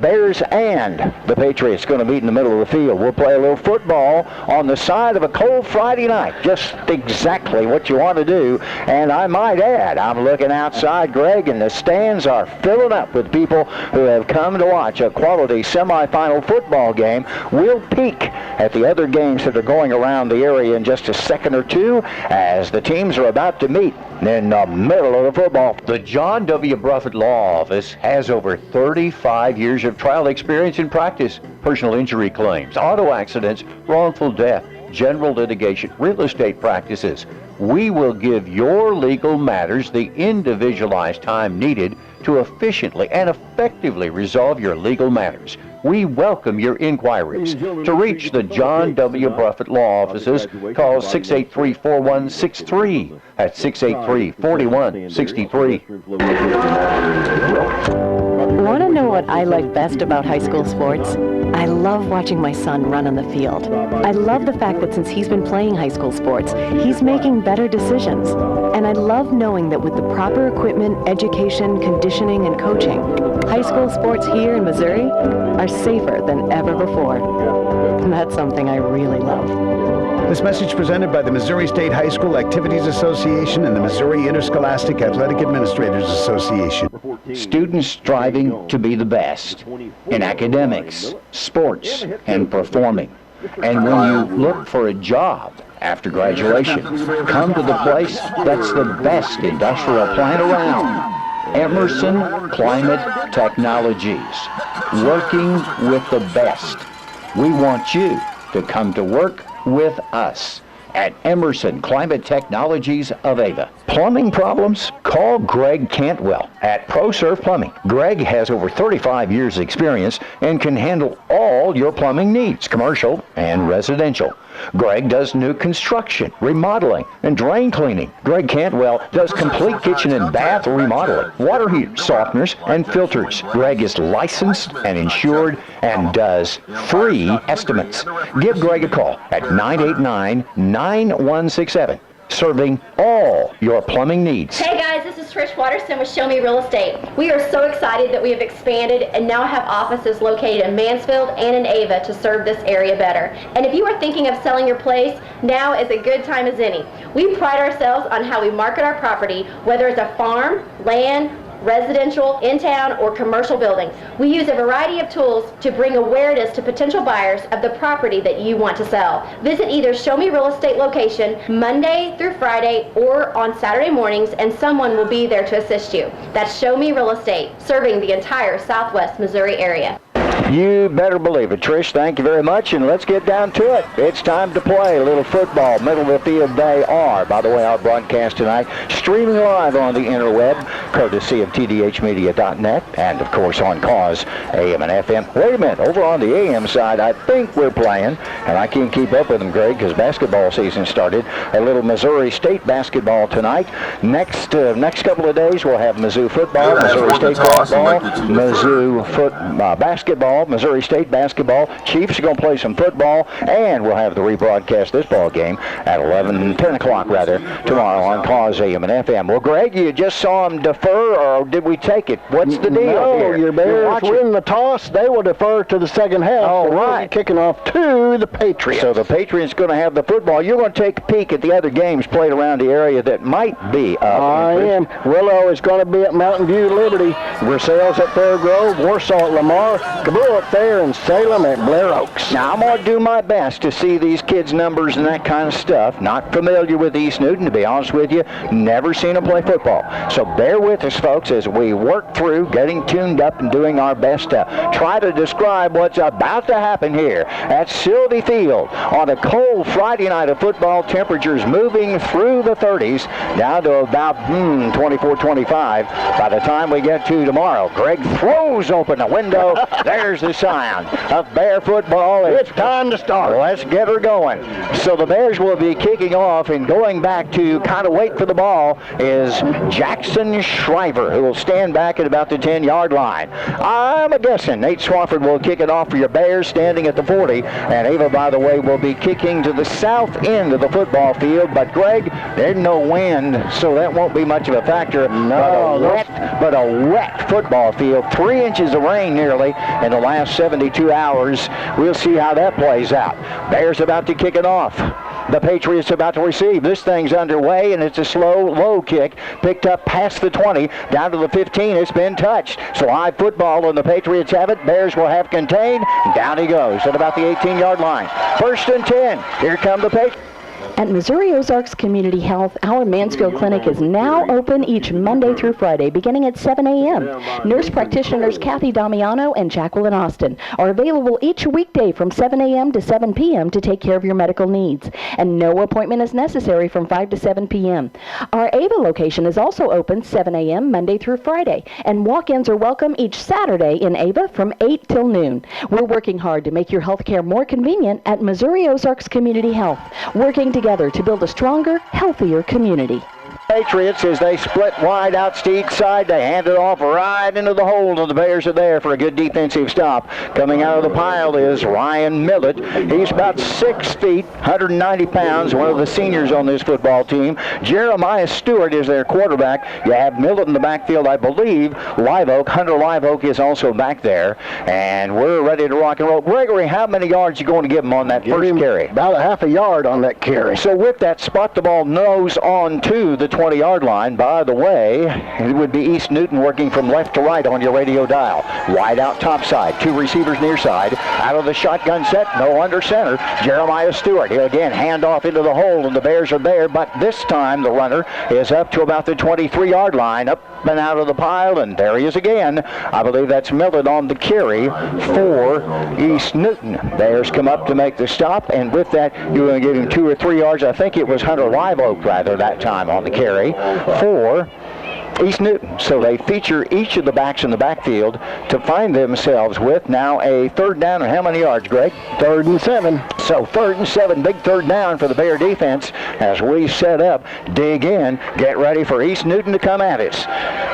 Bears and the Patriots going to meet in the middle of the field. We'll play a little football on the side of a cold Friday night. Just exactly what you want to do. And I might add, I'm looking outside, Greg, and the stands are filling up with people who have come to watch a quality semifinal football game. We'll peek at the other games that are going around the area in just a second or two as the teams are about to meet in the middle of the football. The John W. Bruffett Law Office has over 35 years of trial experience in practice. Personal injury claims, auto accidents, wrongful death, general litigation, real estate practices. We will give your legal matters the individualized time needed to efficiently and effectively resolve your legal matters. We welcome your inquiries. To reach the John W. Bruffett Law Offices, call 683-4163 at 683-4163. Want to know what I like best about high school sports? I love watching my son run on the field. I love the fact that since he's been playing high school sports, he's making better decisions. And I love knowing that with the proper equipment, education, conditioning, and coaching, high school sports here in Missouri are safer than ever before. And that's something I really love. This message presented by the Missouri State High School Activities Association and the Missouri Interscholastic Athletic Administrators Association. Students striving to be the best in academics, sports, and performing. And when you look for a job after graduation, come to the place that's the best industrial plant around. Emerson Climate Technologies, working with the best. We want you to come to work with us at Emerson Climate Technologies of Ava. Plumbing problems? Call Greg Cantwell at ProServe Plumbing. Greg has over 35 years experience and can handle all your plumbing needs, commercial and residential. Greg does new construction, remodeling, and drain cleaning. Greg Cantwell does complete kitchen and bath remodeling, water heaters, softeners, and filters. Greg is licensed and insured and does free estimates. Give Greg a call at 989-9167. Serving all your plumbing needs. Hey guys, this is Trish Watterson with Show Me Real Estate. We are so excited that we have expanded and now have offices located in Mansfield and in Ava to serve this area better. And if you are thinking of selling your place, now is a good time as any. We pride ourselves on how we market our property, whether it's a farm, land, residential, in-town, or commercial building. We use a variety of tools to bring awareness to potential buyers of the property that you want to sell. Visit either Show Me Real Estate location Monday through Friday or on Saturday mornings, and someone will be there to assist you. That's Show Me Real Estate, serving the entire Southwest Missouri area. You better believe it, Trish. Thank you very much, and let's get down to it. It's time to play a little football. Middle of the field they are. By the way, our broadcast tonight streaming live on the interweb, courtesy of tdhmedia.net, and of course on Cause AM and FM. Wait a minute, over on the AM side, I think we're playing, and I can't keep up with them, Greg, because basketball season started. A little Missouri State basketball tonight. Next couple of days, we'll have Mizzou football, Missouri State football, Mizzou basketball, Missouri State basketball. Chiefs are going to play some football, and we'll have the rebroadcast this ball game at 10 o'clock tomorrow on Cause AM and FM. Well, Greg, you just saw them defer, or did we take it? What's the deal here? Your Bears win the toss. They will defer to the second half. All right. Kicking off to the Patriots. So the Patriots going to have the football. You're going to take a peek at the other games played around the area that might be up. I am. Willow is going to be at Mountain View Liberty. Versailles at Fairgrove. Warsaw at Lamar. Kabul up there in Salem at Blair Oaks. Now, I'm going to do my best to see these kids' numbers and that kind of stuff. Not familiar with East Newton, to be honest with you. Never seen them play football. So bear with us, folks, as we work through getting tuned up and doing our best to try to describe what's about to happen here at Sylvie Field on a cold Friday night of football. Temperatures moving through the 30s down to about 24, 25 by the time we get to tomorrow. Greg throws open the window. There's the sound of Bear football. It's time to start. Let's get her going. So the Bears will be kicking off, and going back to kind of wait for the ball is Jackson Shriver, who will stand back at about the 10-yard line. I'm guessing Nate Swafford will kick it off for your Bears, standing at the 40, and Ava, by the way, will be kicking to the south end of the football field. But Greg, there's no wind, so that won't be much of a factor. No, but a wet football field, 3 inches of rain nearly, and in the last 72 hours. We'll see how that plays out. Bears about to kick it off. The Patriots about to receive. This thing's underway, and it's a slow, low kick. Picked up past the 20, down to the 15. It's been touched. So live football, and the Patriots have it. Bears will have contained. Down he goes at about the 18-yard line. 1st and 10. Here come the Patriots. At Missouri Ozarks Community Health, our Mansfield Clinic is now open each Monday through Friday, beginning at 7 a.m. Nurse practitioners Kathy Damiano and Jacqueline Austin are available each weekday from 7 a.m. to 7 p.m. to take care of your medical needs, and no appointment is necessary from 5 to 7 p.m. Our Ava location is also open 7 a.m. Monday through Friday, and walk-ins are welcome each Saturday in Ava from 8 till noon. We're working hard to make your health care more convenient at Missouri Ozarks Community Health, working together to build a stronger, healthier community. Patriots, as they split wide out to each side, they hand it off right into the hole, and the Bears are there for a good defensive stop. Coming out of the pile is Ryan Millett. He's about 6 feet, 190 pounds, one of the seniors on this football team. Jeremiah Stewart is their quarterback. You have Millett in the backfield, I believe. Hunter Live Oak is also back there, and we're ready to rock and roll. Gregory, how many yards are you going to give him on that first carry? About a half a yard on that carry. So with that, spot the ball nose on to the 20-yard line. By the way, it would be East Newton working from left to right on your radio dial. Wide out top side, 2 receivers near side. Out of the shotgun set, no under center. Jeremiah Stewart. He'll again hand off into the hole, and the Bears are there, but this time the runner is up to about the 23-yard line, up and out of the pile, and there he is again. I believe that's Millett on the carry for East Newton. Bears come up to make the stop, and with that, you're going to give him 2 or 3 yards. I think it was Hunter Live Oak, rather, that time on the carry for East Newton. So they feature each of the backs in the backfield to find themselves with now a 3rd down. And how many yards, Greg? 3rd and 7. So 3rd and 7, big 3rd down for the Bear defense as we set up, dig in, get ready for East Newton to come at us.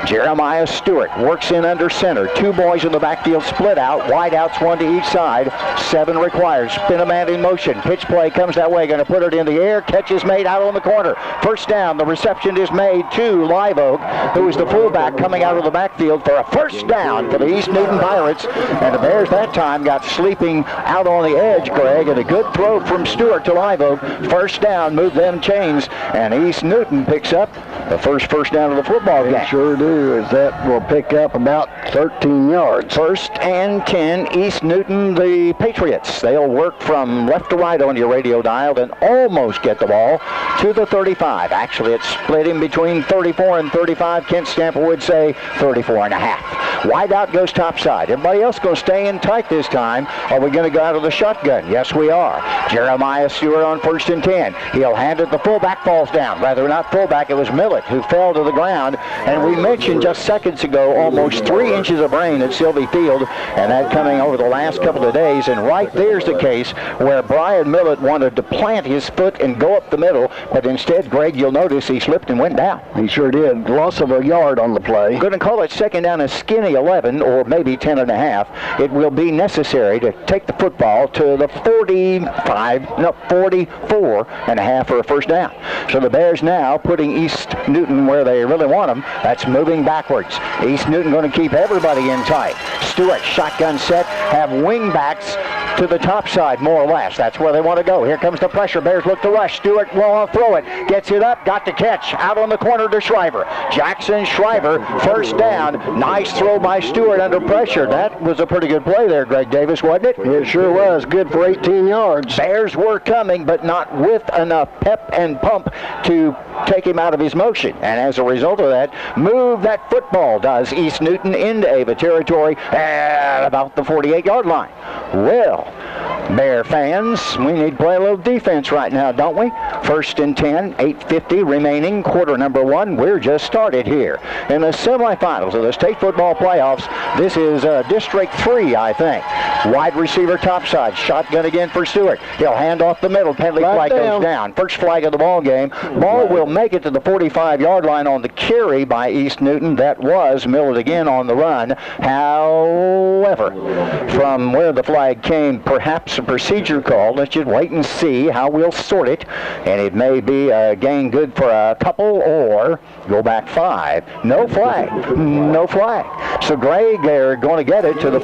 Jeremiah Stewart works in under center. 2 boys in the backfield split out, wide outs, 1 to each side. 7 required. Spin a man in motion. Pitch play comes that way. Going to put it in the air. Catch is made out on the corner. 1st down. The reception is made to Live Oak, who is the fullback coming out of the backfield for a 1st down for the East Newton Pirates. And the Bears that time got sleeping out on the edge, Greg, and a good throw from Stewart to Live Oak. 1st down, move them chains, and East Newton picks up the first down of the football game. They sure do, as that will pick up about 13 yards. 1st and 10, East Newton, the Patriots. They'll work from left to right on your radio dial and almost get the ball to the 35. Actually, it's split in between 34 and 35. Kent Stamper would say 34 and a half. Wide out goes topside. Everybody else going to stay in tight this time. Are we going to go out of the shotgun? Yes, we are. Jeremiah Stewart on 1st and 10. He'll hand it. The fullback falls down. Rather, not fullback. It was Millett who fell to the ground. And we mentioned just seconds ago almost 3 inches of rain at Sylvie Field, and that coming over the last couple of days. And right there's the case where Brian Millett wanted to plant his foot and go up the middle, but instead, Greg, you'll notice he slipped and went down. He sure did. Loss of a yard on the play. Going to call it 2nd down, a skinny 11 or maybe 10 and a half. It will be necessary to take the football to the 44 and a half for a 1st down. So the Bears now putting East Newton where they really want them. That's moving backwards. East Newton going to keep everybody in tight. Stewart, shotgun set, have wing backs to the top side, more or less. That's where they want to go. Here comes the pressure. Bears look to rush. Stewart will throw it. Gets it up. Got the catch. Out on the corner to Shriver. Jackson Shriver, 1st down. Nice throw by Stewart under pressure. That was a pretty good play there, Greg Davis, wasn't it? It sure was. Good for 18 yards. Bears were coming, but not with enough pep and pump to take him out of his motion. And as a result of that, move that football does East Newton into Ava territory at about the 48-yard line. Well, Bear fans, we need to play a little defense right now, don't we? 1st and 10, 8:50 remaining, quarter number 1. We're just started here in the semifinals of the state football playoffs. This is District 3, I think. Wide receiver topside, shotgun again for Stewart. He'll hand off the middle. Penalty flag goes down. First flag of the ball game. Ball will make it to the 45-yard line on the carry by East Newton. That was Millett again on the run. However, from where the flag came, perhaps a procedure call. Let's just wait and see how we'll sort it. And it may be a gain good for a couple or go back 5. No flag. No flag. So Greg, they're going to get it to the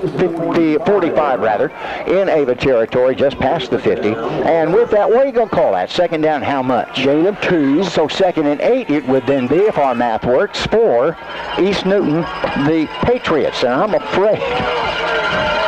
45 in Ava territory, just past the 50. And with that, what are you going to call that? Second down, how much? Gain of 2. So 2nd and 8 it would then be, if our math works, for East Newton, the Patriots. And I'm afraid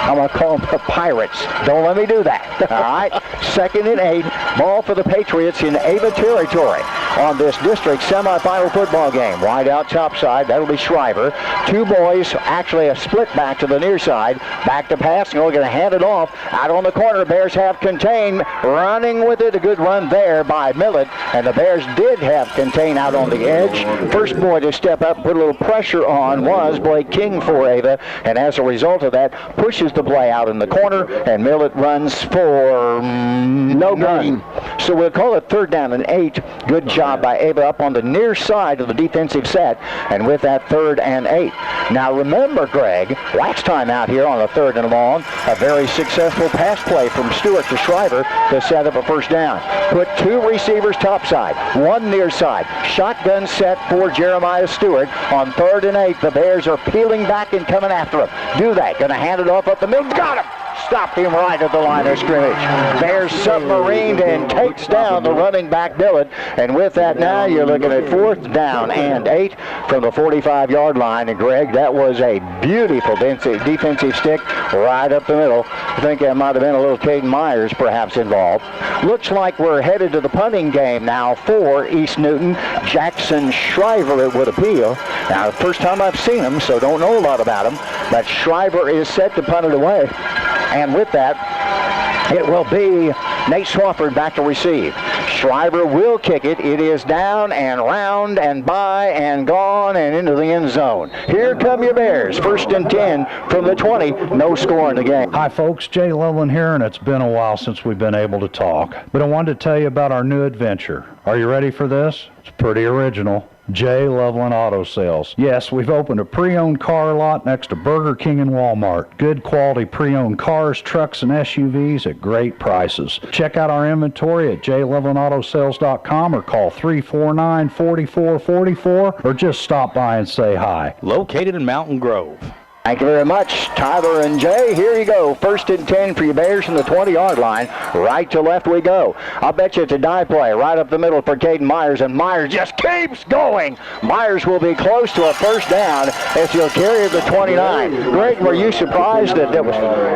I'm going to call them the Pirates. Don't let me do that. All right. 2nd and 8. Ball for the Patriots in Ava territory on this district semifinal football game. Wide out top side. That'll be Shriver. 2 boys, actually a split back to the near side. Back to pass. And we're going to hand it off. Out on the corner. Bears have contained. Running with it. A good run there by Millett. And the Bears did have contain out on the edge. First boy to step up, put a little pressure on was Blake King for Ava. And as a result of that, pushes the play out in the corner, and Millett runs for no gain. So we'll call it 3rd down and 8. Good job by Ava up on the near side of the defensive set, and with that 3rd and 8. Now remember, Greg, last time out here on a 3rd and long, a very successful pass play from Stewart to Shriver to set up a first down. Put 2 receivers topside, 1 near side. Shotgun set for Jeremiah Stewart. On 3rd and 8, the Bears are peeling back and coming after him. Do that. Going to hand it off up the middle. Got him! Stopped him right at the line of scrimmage. Bears submarined and takes down the running back Millett. And with that now, you're looking at 4th down and 8 from the 45-yard line. And Greg, that was a beautiful defensive stick right up the middle. I think there might have been a little Caden Myers perhaps involved. Looks like we're headed to the punting game now for East Newton. Jackson Shriver, it would appear. Now, the first time I've seen him, so don't know a lot about him. But Shriver is set to punt it away. And with that, it will be Nate Swafford back to receive. Shriver will kick it. It is down and round and by and gone and into the end zone. Here come your Bears. 1st and 10 from the 20. No score in the game. Hi, folks. Jay Loveland here, and it's been a while since we've been able to talk. But I wanted to tell you about our new adventure. Are you ready for this? It's pretty original. J. Loveland Auto Sales. Yes, we've opened a pre-owned car lot next to Burger King and Walmart. Good quality pre-owned cars, trucks, and SUVs at great prices. Check out our inventory at jlovelandautosales.com or call 349-4444 or just stop by and say hi. Located in Mountain Grove. Thank you very much, Tyler and Jay. Here you go. 1st and 10 for your Bears from the 20-yard line. Right to left we go. I'll bet you it's a die play right up the middle for Caden Myers, and Myers just keeps going. Myers will be close to a first down as he'll carry the 29. Greg, were you surprised that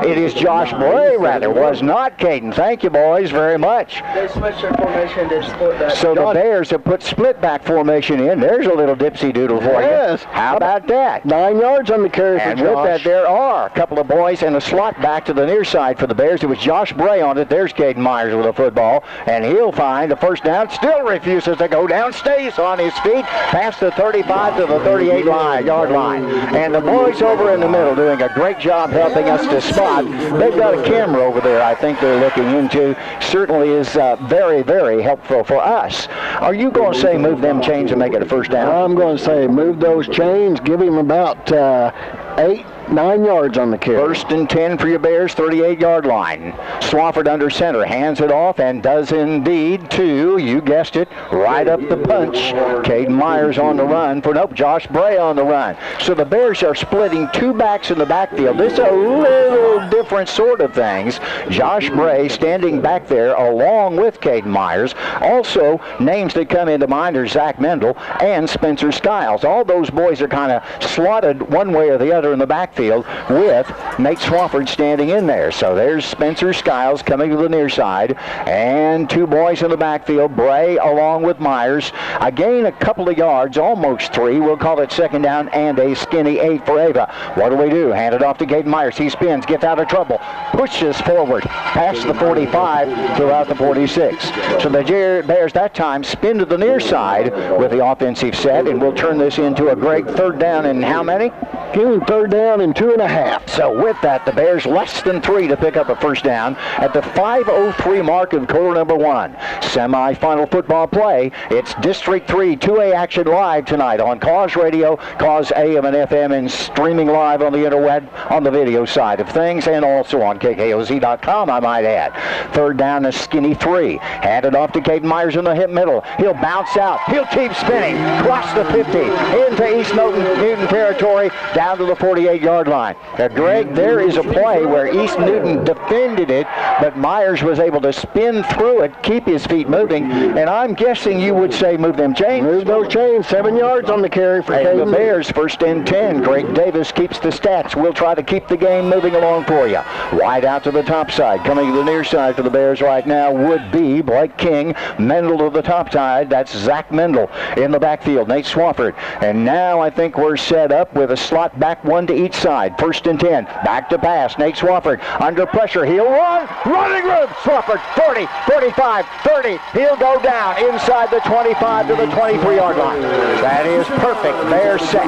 it is Josh Bray, rather, was not Caden? Thank you, boys, very much. They switched their formation to split back. So the Bears have put split back formation in. There's a little dipsy doodle for you. Yes. How about that? 9 yards on the carry for And with Josh. that, there are a couple of boys in the slot back to the near side for the Bears. It was Josh Bray on it. There's Caden Myers with a football, and he'll find a first down. Still refuses to go down. Stays on his feet past the 35 to the 38-yard line. And the boys over in the middle doing a great job helping us to spot. They've got a camera over there I think they're looking into. Certainly is very, very helpful for us. Are you going to say move them chains and make it a first down? I'm going to say move those chains, give him about 8-9 yards on the carry. 1st and 10 for your Bears, 38-yard line. Swafford under center, hands it off, and does indeed to, you guessed it, right up the punch. Caden Myers on the run for, Josh Bray on the run. So the Bears are splitting 2 backs in the backfield. This is a little different sort of things. Josh Bray standing back there along with Caden Myers. Also, names that come into mind are Zach Mendel and Spencer Skiles. All those boys are kind of slotted one way or the other in the backfield with Nate Swafford standing in there. So there's Spencer Skiles coming to the near side, and 2 boys in the backfield, Bray along with Myers. A gain a couple of yards, almost 3. We'll call it 2nd down and a skinny 8 for Ava. What do? Hand it off to Caden Myers. He spins, gets out of trouble, pushes forward past the 45 throughout the 46. So the Bears that time spin to the near side with the offensive set, and we'll turn this into a great 3rd down and how many? Give him 3rd down and 2.5. So with that, the Bears less than 3 to pick up a first down at the 5:03 mark of quarter number 1. Semi-final football play. It's District 3 2A action live tonight on Cause Radio, Cause AM and FM, and streaming live on the interweb on the video side of things, and also on KKOZ.com, I might add. 3rd down, a skinny 3. Handed off to Caden Myers in the hip middle. He'll bounce out. He'll keep spinning. Cross the 50 into East Newton territory. Down down to the 48-yard line. Now, Greg, there is a play where East Newton defended it, but Myers was able to spin through it, keep his feet moving, and I'm guessing you would say move them chains. Move those chains. 7 yards on the carry for Ava Caden. Bears, 1st and 10. Greg Davis keeps the stats. We'll try to keep the game moving along for you. Wide out to the top side. Coming to the near side for the Bears right now would be Blake King. Mendel to the top side. That's Zach Mendel in the backfield. Nate Swafford. And now I think we're set up with a slot back, one to each side. 1st and 10. Back to pass. Nate Swafford under pressure. He'll run. Running room. Swafford 40, 45, 30. He'll go down inside the 25 to the 23-yard line. That is perfect. Bears set.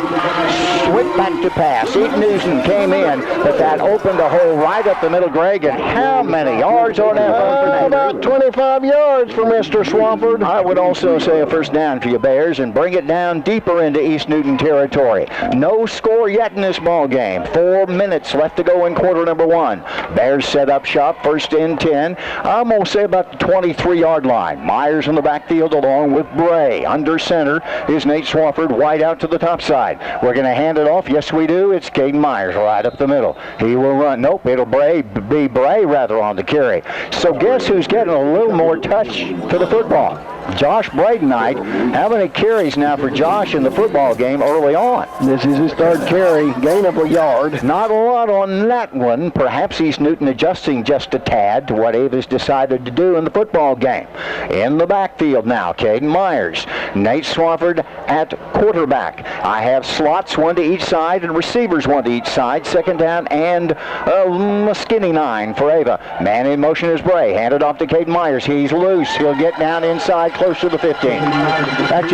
Switch back to pass. Eaton Newton came in, but that opened a hole right up the middle, Greg. And how many yards on that run? About 25 yards for Mr. Swafford. I would also say a 1st down for you Bears and bring it down deeper into East Newton territory. No score yet in this ball game. 4 minutes left to go in quarter number 1. Bears set up shop, 1st and 10. I'm going to say about the 23-yard line. Myers in the backfield along with Bray. Under center is Nate Swafford, wide out to the top side. We're going to hand it off. Yes, we do. It's Caden Myers right up the middle. He will run. Nope, it'll be Bray rather on the carry. So guess who's getting a little more touch to the football? Josh Bradenite. How many carries now for Josh in the football game early on? This is his 3rd carry. Gain of a yard. Not a lot on that one. Perhaps East Newton adjusting just a tad to what Ava's decided to do in the football game. In the backfield now, Caden Myers. Nate Swafford at quarterback. I have slots, one to each side, and receivers, one to each side. 2nd down and a skinny 9 for Ava. Man in motion is Bray. Handed off to Caden Myers. He's loose. He'll get down inside close to the 15. That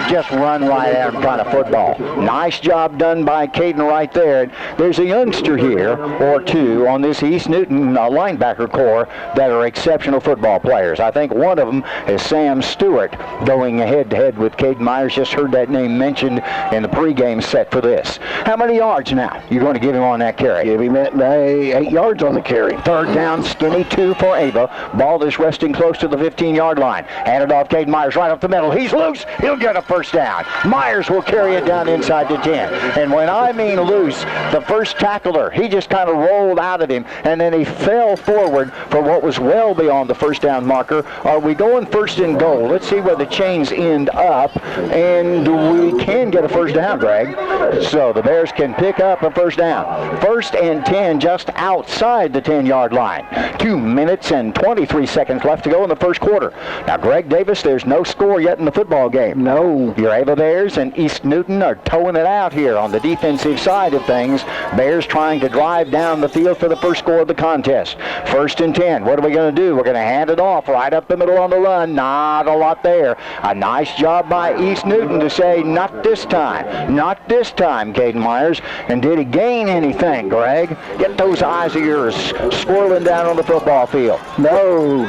just run right out in front of football. Nice job done by Caden right there. There's a youngster here or two on this East Newton linebacker core that are exceptional football players. I think one of them is Sam Stewart going head-to-head with Caden Myers. Just heard that name mentioned in the pregame set for this. How many yards now you're going to give him on that carry? Give him 8 yards on the carry. 3rd down, skinny 2 for Ava. Ball is resting close to the 15-yard line. Handed off Caden Myers right up the middle. He's loose. He'll get a 1st down. Myers will carry it down inside the 10. And when I mean loose, the first tackler, he just kind of rolled out of him, and then he fell forward for what was well beyond the 1st down marker. Are we going 1st and goal? Let's see where the chains end up, and we can get a 1st down, Greg. So the Bears can pick up a 1st down. 1st and 10 just outside the 10-yard line. 2 minutes and 23 seconds left to go in the 1st quarter. Now, Greg Davis, there's no score yet in the football game. No. Your Ava Bears and East Newton are towing it out here on the defensive side of things. Bears trying to drive down the field for the 1st score of the contest. 1st and 10. What are we going to do? We're going to hand it off right up the middle on the run. Not a lot there. A nice job by East Newton to say, not this time. Not this time, Caden Myers. And did he gain anything, Greg? Get those eyes of yours swirling down on the football field. No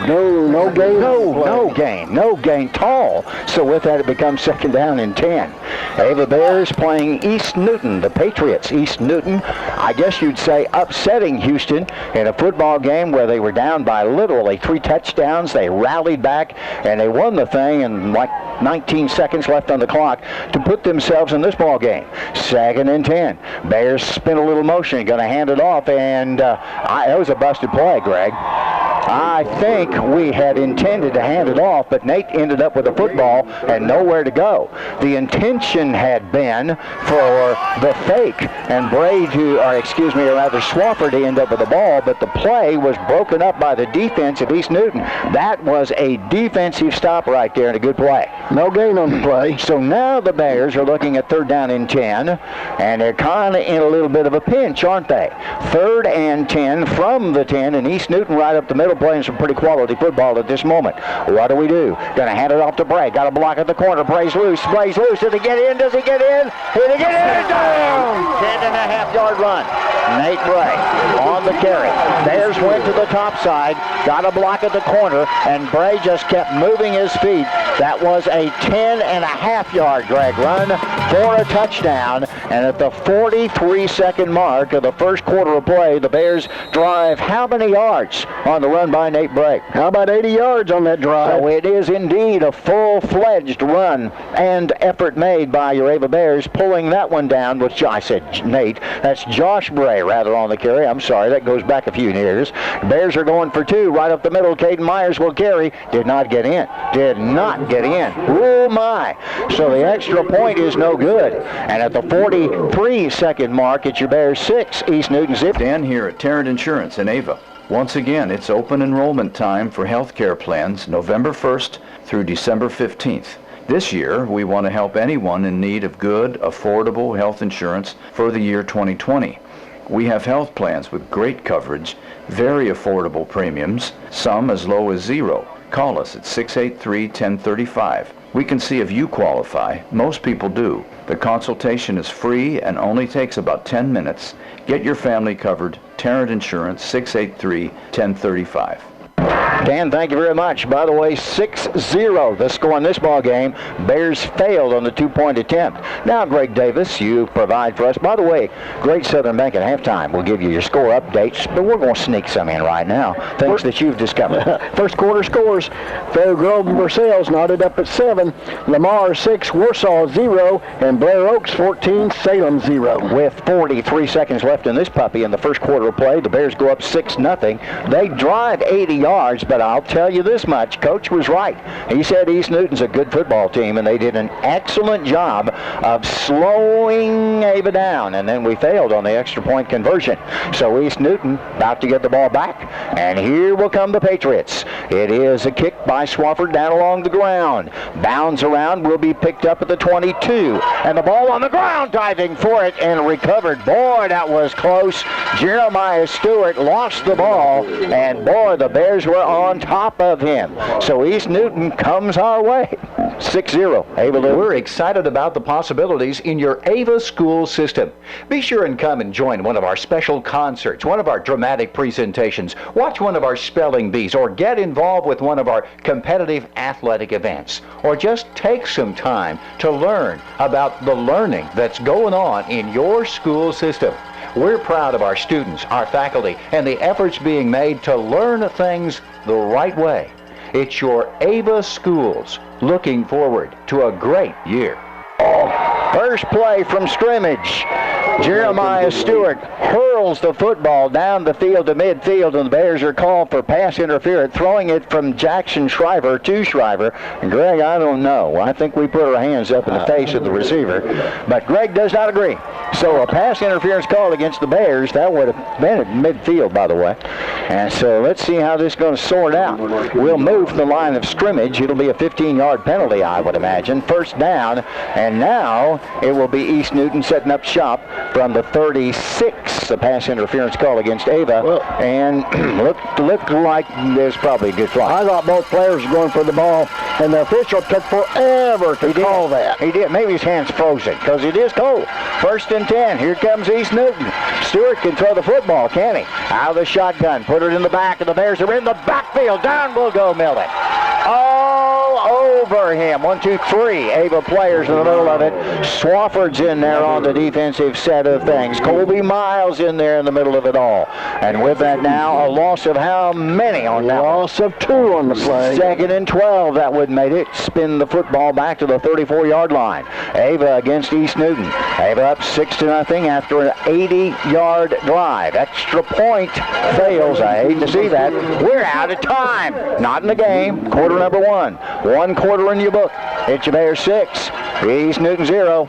gain. No gain. Tall. So with that, it becomes 2nd down and 10. Ava Bears playing East Newton, the Patriots. East Newton, I guess you'd say, upsetting Houston in a football game where they were down by literally 3 touchdowns. They rallied back, and they won the thing in like 19 seconds left on the clock to put themselves in this ball game. 2nd and 10. Bears spin a little motion, going to hand it off, and that was a busted play, Greg. I think we had intended to hand it off, but Nate ended up with a football and nowhere to go. The intention had been for the fake and Swafford to end up with the ball, but the play was broken up by the defense of East Newton. That was a defensive stop right there and a good play. No gain on the play. So now the Bears are looking at 3rd down and 10, and they're kind of in a little bit of a pinch, aren't they? 3rd and 10 from the 10, and East Newton right up the middle playing some pretty quality football at this moment. What do we do? Going to hand it off to Bray. Got a block at the corner. Bray's loose. Does he get in? Did he get in? Down! 10.5-yard run. Nate Bray on the carry. Bears went to the top side. Got a block at the corner, and Bray just kept moving his feet. That was a 10.5-yard drag run for a touchdown. And at the 43-second mark of the first quarter of play, the Bears drive how many yards on the run by Nate Brake? How about 80 yards on that drive? So it is indeed a full-fledged run and effort made by your Ava Bears, pulling that one down, which I said Nate. That's Josh Bray rather on the carry. I'm sorry, that goes back a few years. Bears are going for two right up the middle. Caden Myers will carry. Did not get in. Did not get in. Oh my. So the extra point is no good. And at the 43-second mark, it's your Bears 6, East Newton 0. Dan here at Tarrant Insurance in Ava. Once again, it's open enrollment time for health care plans November 1st through December 15th. This year, we want to help anyone in need of good, affordable health insurance for the year 2020. We have health plans with great coverage, very affordable premiums, some as low as $0. Call us at 683-1035. We can see if you qualify. Most people do. The consultation is free and only takes about 10 minutes. Get your family covered. Tarrant Insurance, 683-1035. Dan, thank you very much. By the way, 6-0 the score in this ball game. Bears failed on the two-point attempt. Now, Greg Davis, you provide for us. By the way, Great Southern Bank at halftime will give you your score updates, but we're going to sneak some in right now, things that you've discovered. First quarter scores. Fair Grove and Versailles knotted up at 7. Lamar 6, Warsaw 0, and Blair Oaks 14, Salem 0. With 43 seconds left in this puppy in the first quarter of play, the Bears go up 6-0. They drive 80 yards, but I'll tell you this much, Coach was right. He said East Newton's a good football team, and they did an excellent job of slowing Ava down, and then we failed on the extra point conversion. So East Newton about to get the ball back, and here will come the Patriots. It is a kick by Swafford down along the ground. Bounds around, will be picked up at the 22, and the ball on the ground, diving for it and recovered. Boy, that was close. Jeremiah Stewart lost the ball, and boy, the Bears were on top of him. So East Newton comes our way. 6-0. Ava Lou. We're excited about the possibilities in your Ava school system. Be sure and come and join one of our special concerts, one of our dramatic presentations, watch one of our spelling bees, or get involved with one of our competitive athletic events, or just take some time to learn about the learning that's going on in your school system. We're proud of our students, our faculty, and the efforts being made to learn things the right way. It's your Ava schools looking forward to a great year. First play from scrimmage. Jeremiah Stewart hurls the football down the field to midfield, and the Bears are called for pass interference, throwing it from Jackson Shriver to Shriver. And Greg, I don't know. I think we put our hands up in the face of the receiver. But Greg does not agree. So a pass interference call against the Bears. That would have been at midfield, by the way. And so let's see how this is going to sort out. We'll move from the line of scrimmage. It'll be a 15-yard penalty, I would imagine. First down. And now it will be East Newton setting up shop from the 36. The pass interference call against Ava. Well, and looked like there's probably a good fly. I thought both players were going for the ball, and the official took forever to call that. He did. Maybe his hand's frozen because it is cold. First and 10. Here comes East Newton. Stewart can throw the football, can he? Out of the shotgun. Put it in the back, and the Bears are in the backfield. Down will go Millen. All over him. 1, 2, 3. Ava players in the middle of it. Swafford's in there on the defensive set of things. Colby Miles in there in the middle of it all. And with that now, a loss of how many on that? Loss of 2 on the play. 2nd and 12. That would make it spin the football back to the 34-yard line. Ava against East Newton. Ava up 6-0 after an 80-yard drive. Extra point fails. I hate to see that. We're out of time. Not in the game. Quarter number 1. 1 quarter in your book. It's your Bears 6. East Newton 0.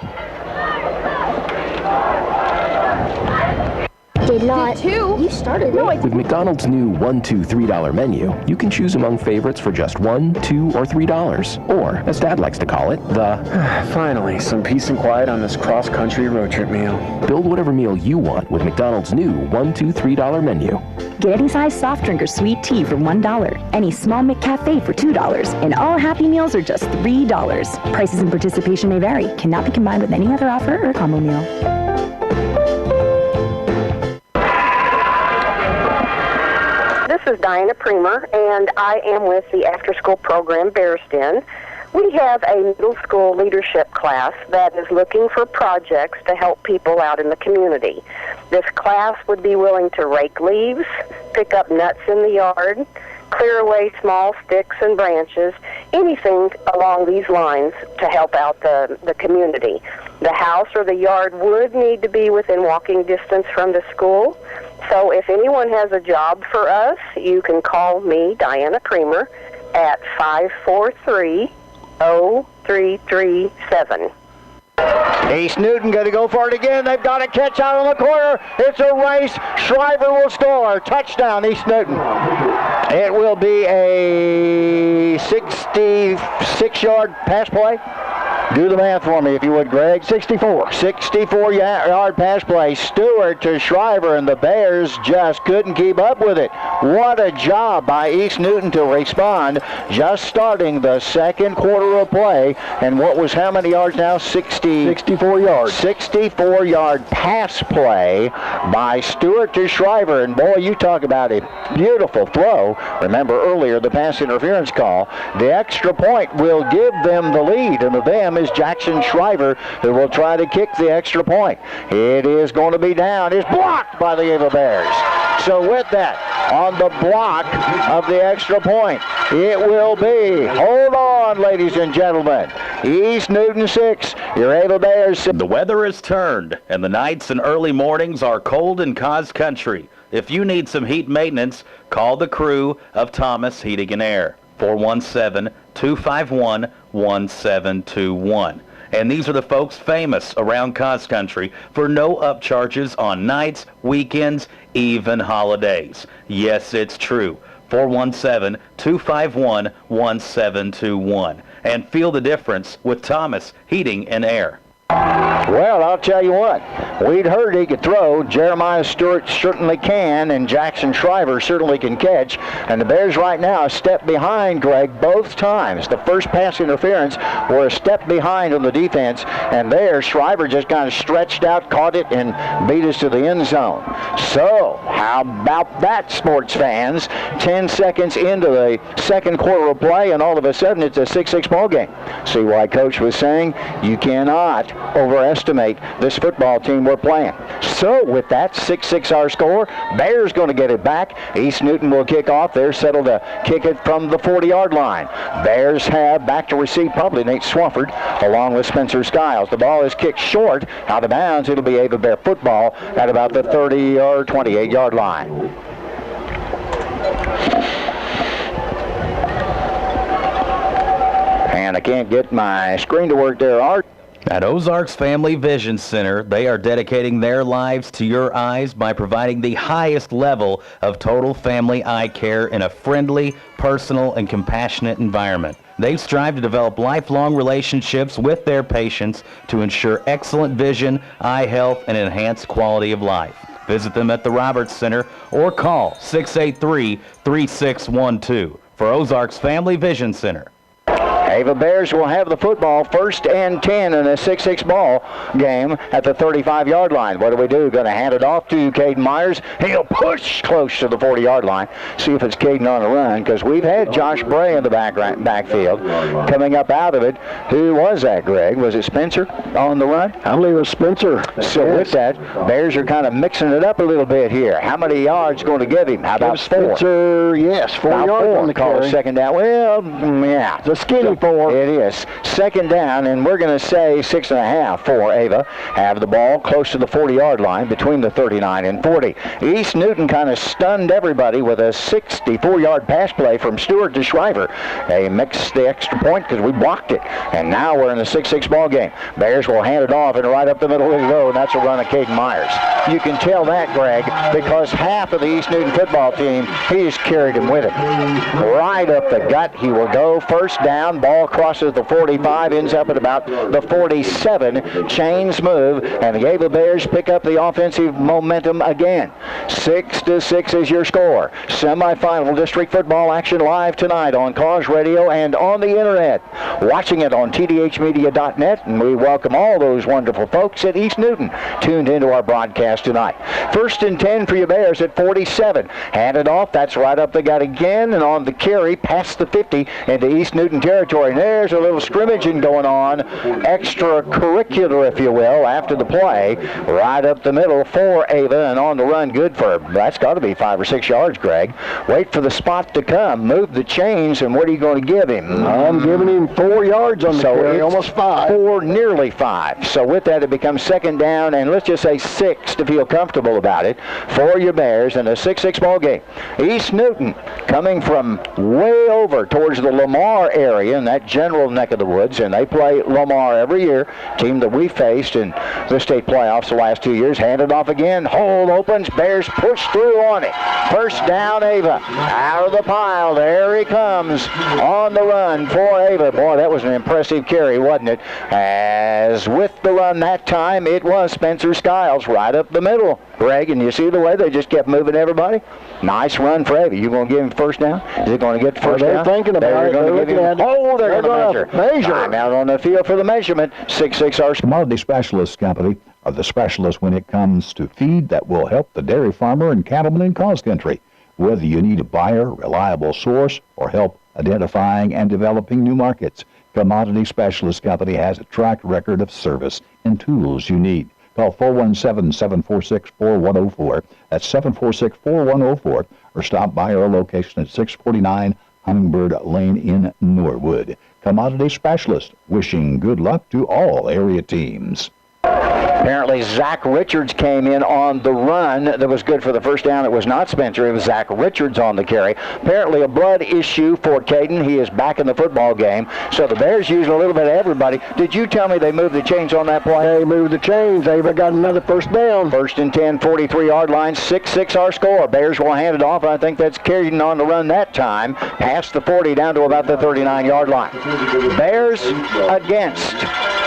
Did not. Two? You started. No, With McDonald's new $1, $2, $3 menu, you can choose among favorites for just $1, $2, or $3. Or, as Dad likes to call it, the... Finally, some peace and quiet on this cross-country road trip meal. Build whatever meal you want with McDonald's new $1, $2, $3 menu. Get any size soft drink or sweet tea for $1, any small McCafe for $2, and all Happy Meals are just $3. Prices and participation may vary. Cannot be combined with any other offer or combo meal. This is Diana Premer, and I am with the after-school program, Bears Den. We have a middle school leadership class that is looking for projects to help people out in the community. This class would be willing to rake leaves, pick up nuts in the yard, clear away small sticks and branches, anything along these lines to help out the community. The house or the yard would need to be within walking distance from the school. So if anyone has a job for us, you can call me, Diana Creamer, at 543-0337. East Newton going to go for it again. They've got a catch out on the corner. It's a race. Shriver will score. Touchdown, East Newton. It will be a 66-yard pass play. Do the math for me, if you would, Greg. 64-yard pass play. Stewart to Shriver, and the Bears just couldn't keep up with it. What a job by East Newton to respond, just starting the second quarter of play. And what was how many yards now? 64 yards. 64-yard pass play by Stewart to Shriver. And boy, you talk about a beautiful throw. Remember earlier the pass interference call. The extra point will give them the lead, and the them is Jackson Shriver, who will try to kick the extra point. It is going to be down. It's blocked by the Ava Bears. So with that, on the block of the extra point, it will be, hold on, ladies and gentlemen, East Newton 6, your Ava Bears 6. The weather has turned, and the nights and early mornings are cold in Cos Country. If you need some heat maintenance, call the crew of Thomas Heating and Air. 417-251-1721. And these are the folks famous around Cos Country for no upcharges on nights, weekends, even holidays. Yes, it's true. 417-251-1721. And feel the difference with Thomas Heating and Air. Well, I'll tell you what, we'd heard he could throw. Jeremiah Stewart certainly can, and Jackson Shriver certainly can catch. And the Bears right now a step behind, Greg, both times. The first pass interference were a step behind on the defense, and there Shriver just kind of stretched out, caught it, and beat us to the end zone. So, how about that, sports fans? 10 seconds into the second quarter of play, and all of a sudden it's a 6-6 ball game. See why Coach was saying you cannot overestimate this football team we're playing. So with that 6-6 our score, Bears going to get it back. East Newton will kick off. They're settled to kick it from the 40-yard line. Bears have back to receive probably Nate Swafford along with Spencer Skiles. The ball is kicked short out of bounds. It'll be Ava Bear football at about the 30 or 28-yard line. And I can't get my screen to work there, Art. At Ozarks Family Vision Center, they are dedicating their lives to your eyes by providing the highest level of total family eye care in a friendly, personal, and compassionate environment. They strive to develop lifelong relationships with their patients to ensure excellent vision, eye health, and enhanced quality of life. Visit them at the Roberts Center or call 683-3612 for Ozarks Family Vision Center. Ava Bears will have the football, 1st and 10 in a 6-6 ball game at the 35-yard line. What do we do? Going to hand it off to Caden Myers. He'll push close to the 40-yard line. See if it's Caden on the run, because we've had Josh Bray in the backfield. Coming up out of it, who was that, Greg? Was it Spencer on the run? I believe it was Spencer. So yes. With that, Bears are kind of mixing it up a little bit here. How many yards going to give him? How about 4? Spencer, yes, 4 yards on the call carry. Second down. Well, yeah. It's a skinny 4. It is. Second down, and we're going to say 6.5 for Ava. Have the ball close to the 40-yard line between the 39 and 40. East Newton kind of stunned everybody with a 64-yard pass play from Stewart to Shriver. They mixed the extra point because we blocked it. And now we're in a 6-6 ball game. Bears will hand it off, and right up the middle of the road, and that's a run of Caden Myers. You can tell that, Greg, because half of the East Newton football team, he just carried him with him. Right up the gut, he will go. First down, ball crosses the 45, ends up at about the 47. Chains move, and the Ava Bears pick up the offensive momentum again. 6-6 is your score. Semifinal district football action live tonight on Cause Radio and on the internet. Watching it on tdhmedia.net, and we welcome all those wonderful folks at East Newton tuned into our broadcast tonight. 1st and 10 for your Bears at 47. Hand it off. That's right up the gut again, and on the carry past the 50 into East Newton territory. territory. And there's a little scrimmaging going on, extracurricular, if you will, after the play. Right up the middle for Ava, and on the run, good for, that's got to be 5 or 6 yards, Greg. Wait for the spot to come, move the chains, and what are you going to give him? I'm giving him 4 yards on the carry, almost 5. 4, nearly 5. So with that, it becomes second down, and let's just say 6 to feel comfortable about it for your Bears in a 6-6 ball game. East Newton coming from way over towards the Lamar area in that general neck of the woods, and they play Lamar every year, team that we faced in the state playoffs the last 2 years. Handed off again, hole opens, Bears push through on it. First down, Ava, out of the pile, there he comes on the run for Ava. Boy, that was an impressive carry, wasn't it? As with the run that time, it was Spencer Skiles right up the middle, Greg, and you see the way they just kept moving everybody? Nice run for Ava. You going to give him first down? Is it going to get the first down? They're thinking about it. They're looking at it. Oh, they're going to measure. I'm out on the field for the measurement. 6-6 our Commodity Specialist Company are the specialists when it comes to feed that will help the dairy farmer and cattleman in cross country. Whether you need a buyer, reliable source, or help identifying and developing new markets, Commodity Specialist Company has a track record of service and tools you need. Call 417-746-4104. That's 746-4104. Or stop by our location at 649 Hummingbird Lane in Norwood. Commodity Specialist, wishing good luck to all area teams. Apparently, Zach Richards came in on the run. That was good for the first down. It was not Spencer. It was Zach Richards on the carry. Apparently, a blood issue for Caden. He is back in the football game. So the Bears using a little bit of everybody. Did you tell me they moved the chains on that play? They moved the chains. Ava got another first down. First and 10, 43-yard line. 6-6 our score. Bears will hand it off. I think that's Caden on the run that time. Past the 40 down to about the 39-yard line. Bears against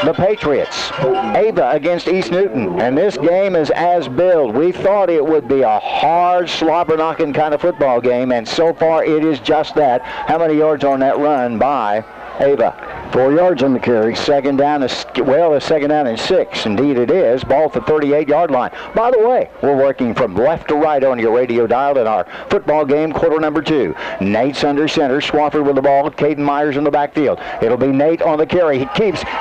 the Patriots. Ava against East Newton, and this game is as billed. We thought it would be a hard, slobber-knocking kind of football game, and so far it is just that. How many yards on that run by Ava? 4 yards on the carry. Second down is, well, it's second down and 6. Indeed it is. Ball at the 38-yard line. By the way, we're working from left to right on your radio dial in our football game, quarter number 2. Nate's under center. Swafford with the ball. Caden Myers in the backfield. It'll be Nate on the carry. He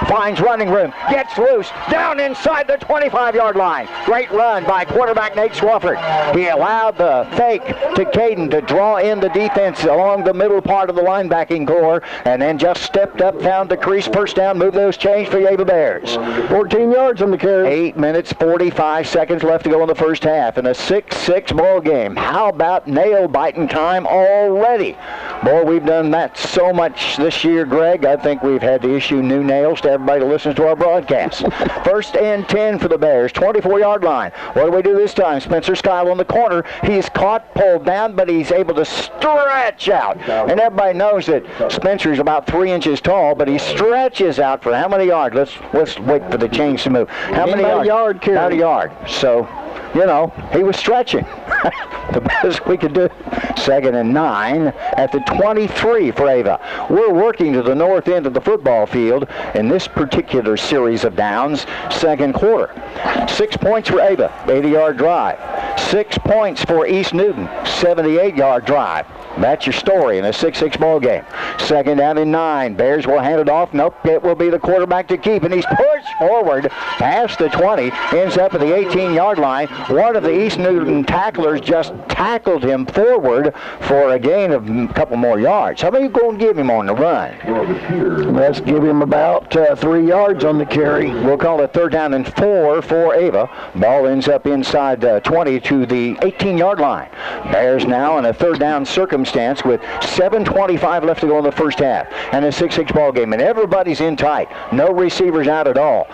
finds running room. Gets loose. Down inside the 25-yard line. Great run by quarterback Nate Swafford. He allowed the fake to Caden to draw in the defense along the middle part of the linebacking core, and then just stepped up, found the crease, first down, move those chains for the Ava Bears. 14 yards on the carry. 8 minutes, 45 seconds left to go in the first half in a 6-6 ball game. How about nail-biting time already? Boy, we've done that so much this year, Greg. I think we've had to issue new nails to everybody who listens to our broadcast. First and 10 for the Bears, 24-yard line. What do we do this time? Spencer Skyle on the corner. He's caught, pulled down, but he's able to stretch out. And everybody knows that Spencer's about 3 inches tall, but he stretches out for how many yards? Let's wait for the chains to move. How many yards? About a yard. So, you know, he was stretching. The best we could do. Second and 9 at the 23 for Ava. We're working to the north end of the football field in this particular series of downs, second quarter. 6 points for Ava, 80-yard drive. 6 points for East Newton, 78-yard drive. That's your story in a 6-6 ball game. Second down and 9. Bears will hand it off. Nope, it will be the quarterback to keep, and he's pushed forward past the 20, ends up at the 18-yard line. One of the East Newton tacklers just tackled him forward for a gain of a couple more yards. How many are you going to give him on the run? Let's give him about 3 yards on the carry. We'll call it third down and 4 for Ava. Ball ends up inside 20 to the 18-yard line. Bears now in a third down circumstance with 7:25 left to go in the first half, and a 6-6 ball game, and everybody's in tight. No receivers out at all.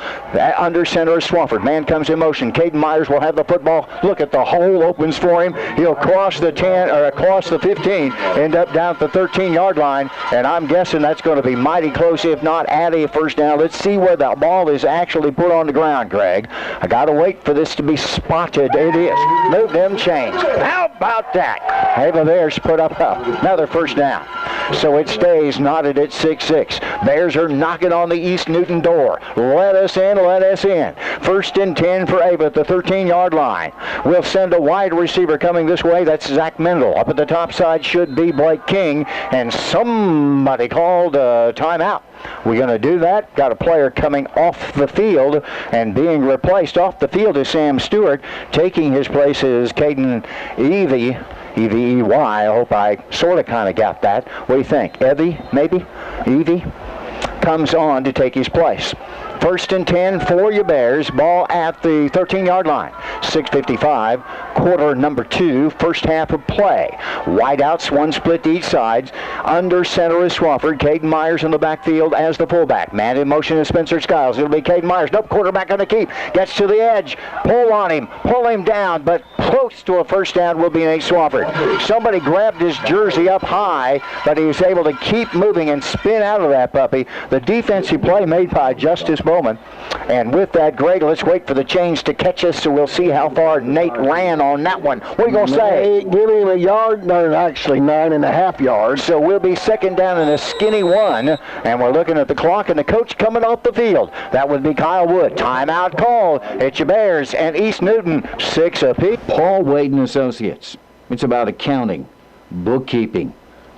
Under center is Swafford. Man comes in motion. Caden Myers will have the football. Look at the hole opens for him. He'll cross the 10 or across the 15, end up down at the 13-yard line, and I'm guessing that's going to be mighty close, if not at a first down. Let's see where that ball is actually put on the ground, Greg. I got to wait for this to be spotted. It is. Move them chains. How about that? Ava Bears put up another first down. so it stays knotted at 6-6. Bears are knocking on the East Newton door. Let us in, let us in. 1st and 10 for Ava at the 13-yard line. We'll send a wide receiver coming this way. That's Zach Mendel. Up at the top side should be Blake King, and somebody called a timeout. We're going to do that. Got a player coming off the field and being replaced. Off the field is Sam Stewart. Taking his place is Caden Evie. E-V-E-Y. I hope I sort of kind of got that. What do you think? Evie, maybe? Evie comes on to take his place. 1st and 10 for your Bears. Ball at the 13-yard line. 6:55, quarter number 2, first half of play. Wideouts, one split to each side. Under center is Swafford. Caden Myers in the backfield as the fullback. Man in motion is Spencer Skiles. It'll be Caden Myers. Nope, quarterback on the keep. Gets to the edge. Pull on him. Pull him down, but close to a first down will be Nate Swafford. Somebody grabbed his jersey up high, but he was able to keep moving and spin out of that puppy. The defensive play made by Justice Bowman. And with that, Greg, let's wait for the chains to catch us, so we'll see how far Nate ran on that one. What are you going to say? Give him a yard, no, actually 9.5 yards. So we'll be 2nd down and a skinny 1, and we're looking at the clock and the coach coming off the field. That would be Kyle Wood. Timeout call. It's your Bears and East Newton, 6 apiece. Paul Wade and Associates. It's about accounting, bookkeeping,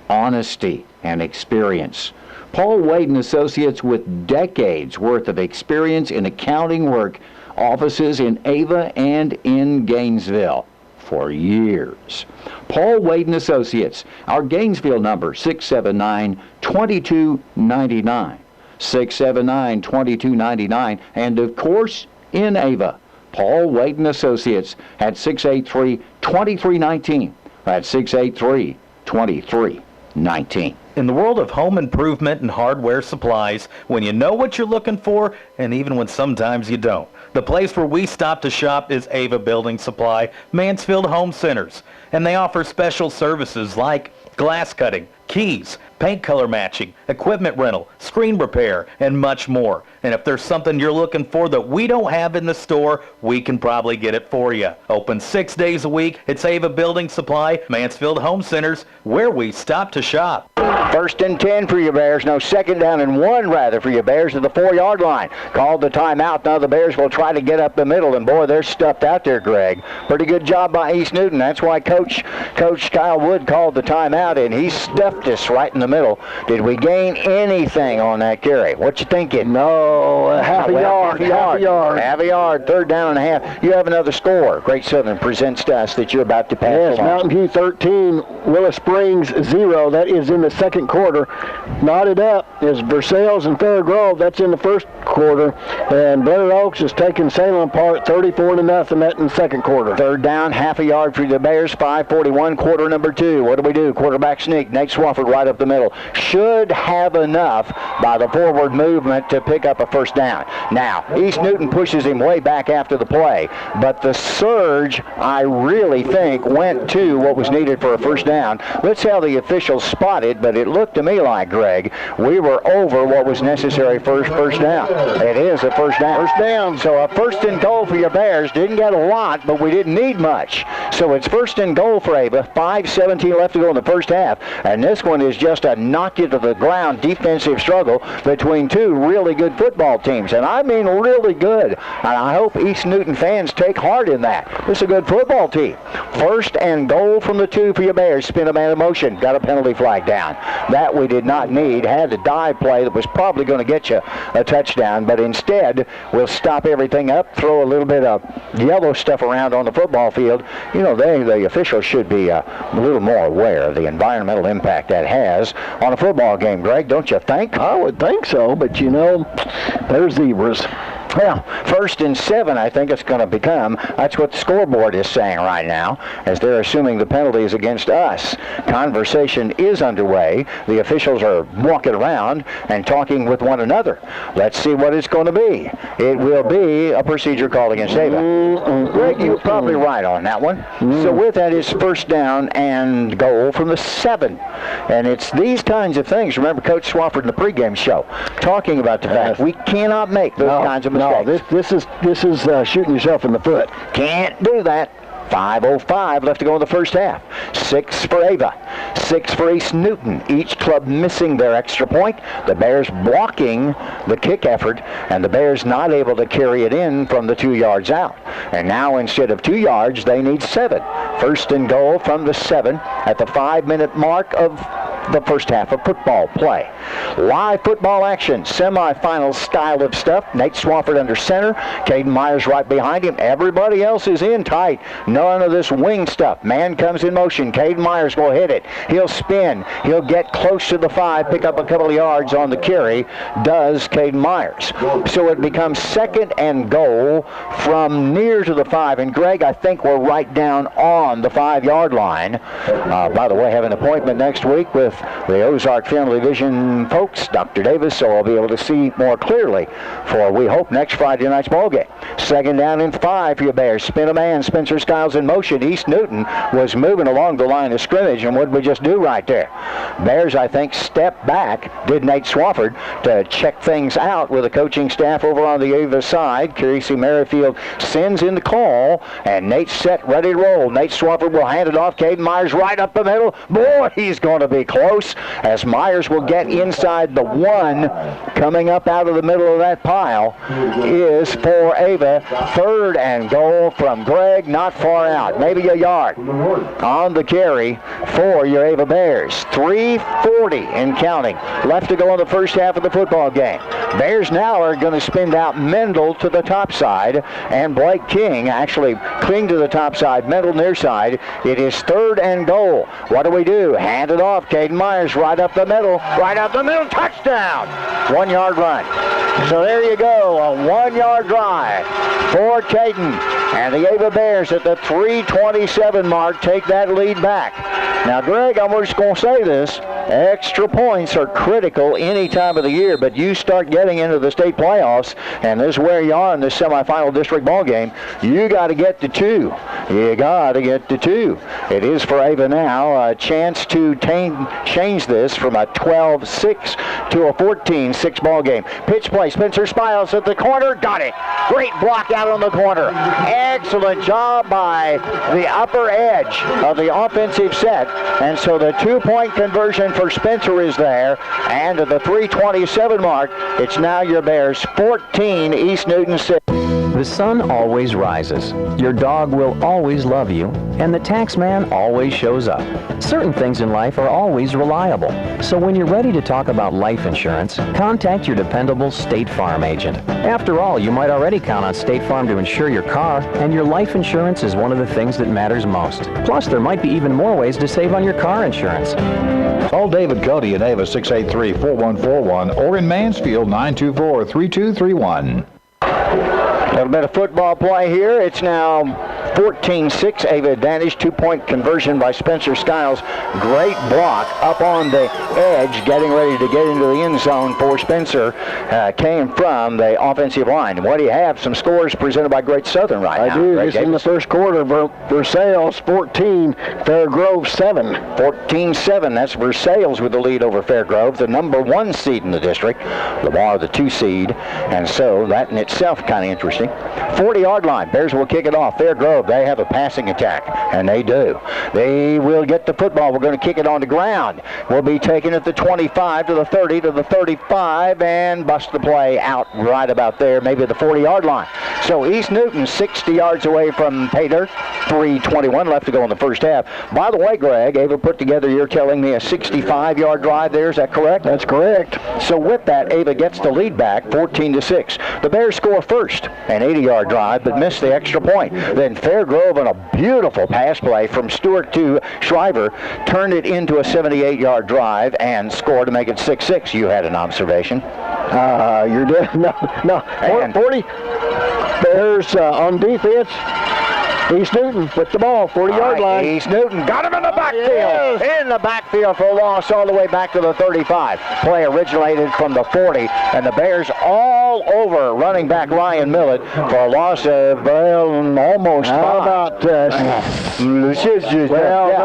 honesty, and experience. Paul Wade and Associates, with decades worth of experience in accounting work, offices in Ava and in Gainesville for years. Paul Wade and Associates, our Gainesville number 679-2299, 679-2299, and of course in Ava, Paul Wade and Associates at 683-2319. That's 683-2319. In the world of home improvement and hardware supplies, when you know what you're looking for, and even when sometimes you don't, the place where we stop to shop is Ava Building Supply, Mansfield Home Centers. And they offer special services like glass cutting, keys, paint color matching, equipment rental, screen repair, and much more. And if there's something you're looking for that we don't have in the store, we can probably get it for you. Open 6 days a week. It's Ava Building Supply, Mansfield Home Centers, where we stop to shop. 1st and 10 for your Bears. No, 2nd down and 1 rather for your Bears at the 4-yard line. Called the timeout. Now the Bears will try to get up the middle, and boy, they're stuffed out there, Greg. Pretty good job by East Newton. That's why Coach Kyle Wood called the timeout, and he stuffed us right in the middle. Did we gain anything on that carry? What you thinking? No, half a yard. 3rd down and a half. You have another score. Great Southern presents to us that you're about to pass. Yes, Mountain View 13, Willis Springs 0. That is in the second quarter. Knotted up is Versailles and Fair Grove. That's in the first quarter. And Blair Oaks is taking Salem apart 34-0. That in the second quarter. 3rd down, half a yard for the Bears. 5:41, quarter number 2. What do? Quarterback sneak. Nate Swafford right up the middle. Should have enough by the forward movement to pick up a first down. Now, East Newton pushes him way back after the play, but the surge, I really think, went to what was needed for a first down. Let's see how the officials spotted, but it looked to me like, Greg, we were over what was necessary for first down. It is a first down. First down. So a 1st and goal for your Bears. Didn't get a lot, but we didn't need much. So it's 1st and goal for Ava. 5:17 left to go in the first half, and this one is just a knock you to the ground defensive struggle between two really good football teams, and I mean really good. And I hope East Newton fans take heart in that. This is a good football team. 1st and goal from the 2 for your Bears. Spin a man in motion. Got a penalty flag down. That we did not need. Had a dive play that was probably going to get you a touchdown, but instead we'll stop everything up, throw a little bit of yellow stuff around on the football field. You know, the officials should be a little more aware of the environmental impact that has on a football game, Greg, don't you think? I would think so, but you know, they're zebras. Well, 1st and 7, I think it's going to become. That's what the scoreboard is saying right now, as they're assuming the penalty is against us. Conversation is underway. The officials are walking around and talking with one another. Let's see what it's going to be. It will be a procedure called against Ava. Greg, you're probably right on that one. So with that is 1st down and goal from the 7. And it's these kinds of things. Remember Coach Swafford in the pregame show talking about the fact we cannot make those kinds of mistakes. No, this is shooting yourself in the foot. Can't do that. 5:05 left to go in the first half. 6 for Ava. 6 for East Newton. Each club missing their extra point. The Bears blocking the kick effort, and the Bears not able to carry it in from the 2 yards out. And now instead of 2 yards, they need 7. First and goal from the 7 at the 5-minute mark of the first half of football play. Live football action, semifinal style of stuff. Nate Swafford under center. Caden Myers right behind him. Everybody else is in tight. None of this wing stuff. Man comes in motion. Caden Myers will hit it. He'll spin. He'll get close to the 5, pick up a couple of yards on the carry. Does Caden Myers. So it becomes second and goal from near to the 5. And Greg, I think we're right down on the 5-yard line. By the way, I have an appointment next week with the Ozark Family Vision folks, Dr. Davis, so I'll be able to see more clearly for, we hope, next Friday night's ball game. Second down and 5 for your Bears. Spin a man. Spencer Skiles in motion. East Newton was moving along the line of scrimmage, and what did we just do right there? Bears, I think, step back, did Nate Swafford, to check things out with the coaching staff over on the Ava side. Casey Merrifield sends in the call, and Nate's set, ready to roll. Nate Swafford will hand it off. Caden Myers right up the middle. Boy, he's going to be close, as Myers will get inside the 1. Coming up out of the middle of that pile is for Ava. Third and goal from Greg, not far out, maybe a yard on the carry for your Ava Bears. 3:40 and counting left to go in the first half of the football game. Bears now are going to spin out Mendel to the top side, and Blake King actually cling to the top side, Mendel near side. It is third and goal. What do we do? Hand it off. Caden Myers right up the middle, touchdown. 1-yard run. So there you go, a 1-yard drive for Caden. And the Ava Bears at the 3:27 mark take that lead back. Now, Greg, I'm just going to say this. Extra points are critical any time of the year, but you start getting into the state playoffs, and this is where you are in this semifinal district ball game. You got to get to 2. You got to get to 2. It is for Ava now a chance to change this from a 12-6 to a 14-6 ball game. Pitch play. Spencer Spiles at the corner. Got it. Great block out on the corner. Excellent job by the upper edge of the offensive set. And so the 2-point conversion for Spencer is there. And at the 3:27 mark, it's now your Bears 14, East Newton 6. The sun always rises, your dog will always love you, and the tax man always shows up. Certain things in life are always reliable. So when you're ready to talk about life insurance, contact your dependable State Farm agent. After all, you might already count on State Farm to insure your car, and your life insurance is one of the things that matters most. Plus, there might be even more ways to save on your car insurance. Call David Cody in Ava 683-4141 or in Mansfield 924-3231. A little bit of football play here. It's now 14-6, Ava advantage. 2-point conversion by Spencer Skiles. Great block up on the edge, getting ready to get into the end zone for Spencer. Came from the offensive line. What do you have? Some scores presented by Great Southern right now. I do. This in the first quarter. Versailles 14, Fairgrove 7. 14-7. That's Versailles with the lead over Fairgrove, the number 1 seed in the district. Lamar, the 2 seed. And so that in itself kind of interesting. 40-yard line. Bears will kick it off. Fairgrove, they have a passing attack, and they do. They will get the football. We're going to kick it on the ground. We'll be taking it the 25 to the 30 to the 35 and bust the play out right about there, maybe the 40-yard line. So East Newton 60 yards away from Pater. 3:21 left to go in the first half. By the way, Greg, Ava put together, you're telling me, a 65-yard drive there. Is that correct? That's correct. So with that, Ava gets the lead back 14-6. The Bears score first, an 80-yard drive, but miss the extra point. Then Fairgrove on a beautiful pass play from Stewart to Shriver turned it into a 78-yard drive and scored to make it 6-6. You had an observation. You're dead. No. 40. Bears on defense. East Newton with the ball, 40-yard line. East Newton got him in the backfield. Yes. In the backfield for a loss all the way back to the 35. Play originated from the 40, and the Bears all over running back Ryan Millett for a loss of, almost 5. How about, they're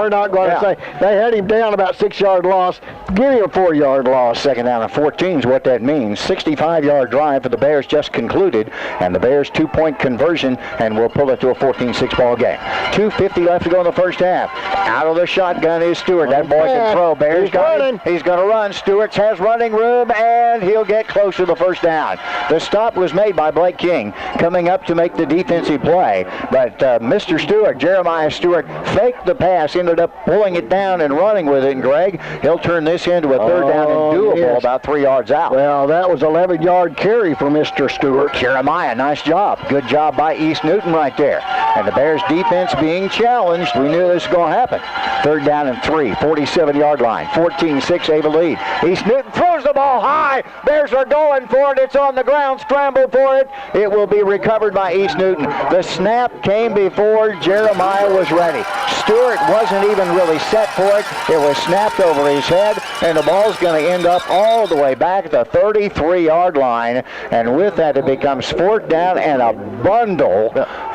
not going to say. They had him down about 6-yard loss. Give me a 4-yard loss, second down and 14 is what that means. 65-yard drive for the Bears just concluded, and the Bears 2-point conversion, and we'll pull it to a 14-6 ball game. 2:50 left to go in the first half. Out of the shotgun is Stewart. That boy can throw. Bears got it. He's going to run. Stewart has running room, and he'll get close to the first down. The stop was made by Blake King, coming up to make the defensive play, but Mr. Stewart, Jeremiah Stewart, faked the pass, ended up pulling it down and running with it, and Greg, he'll turn this into a third down and doable about 3 yards out. Well, that was 11-yard carry for Mr. Stewart. Jeremiah, nice job. Good job by East Newton right there. And the Bears defense being challenged. We knew this was going to happen. Third down and 3, 47-yard line. 14-6, Ava lead. East Newton throws the ball high. Bears are going for it. It's on the ground. Scramble for it. It will be recovered by East Newton. The snap came before Jeremiah was ready. Stewart wasn't even really set for it. It was snapped over his head, and the ball's going to end up all the way back at the 33-yard line. And with that, it becomes 4th down and a bundle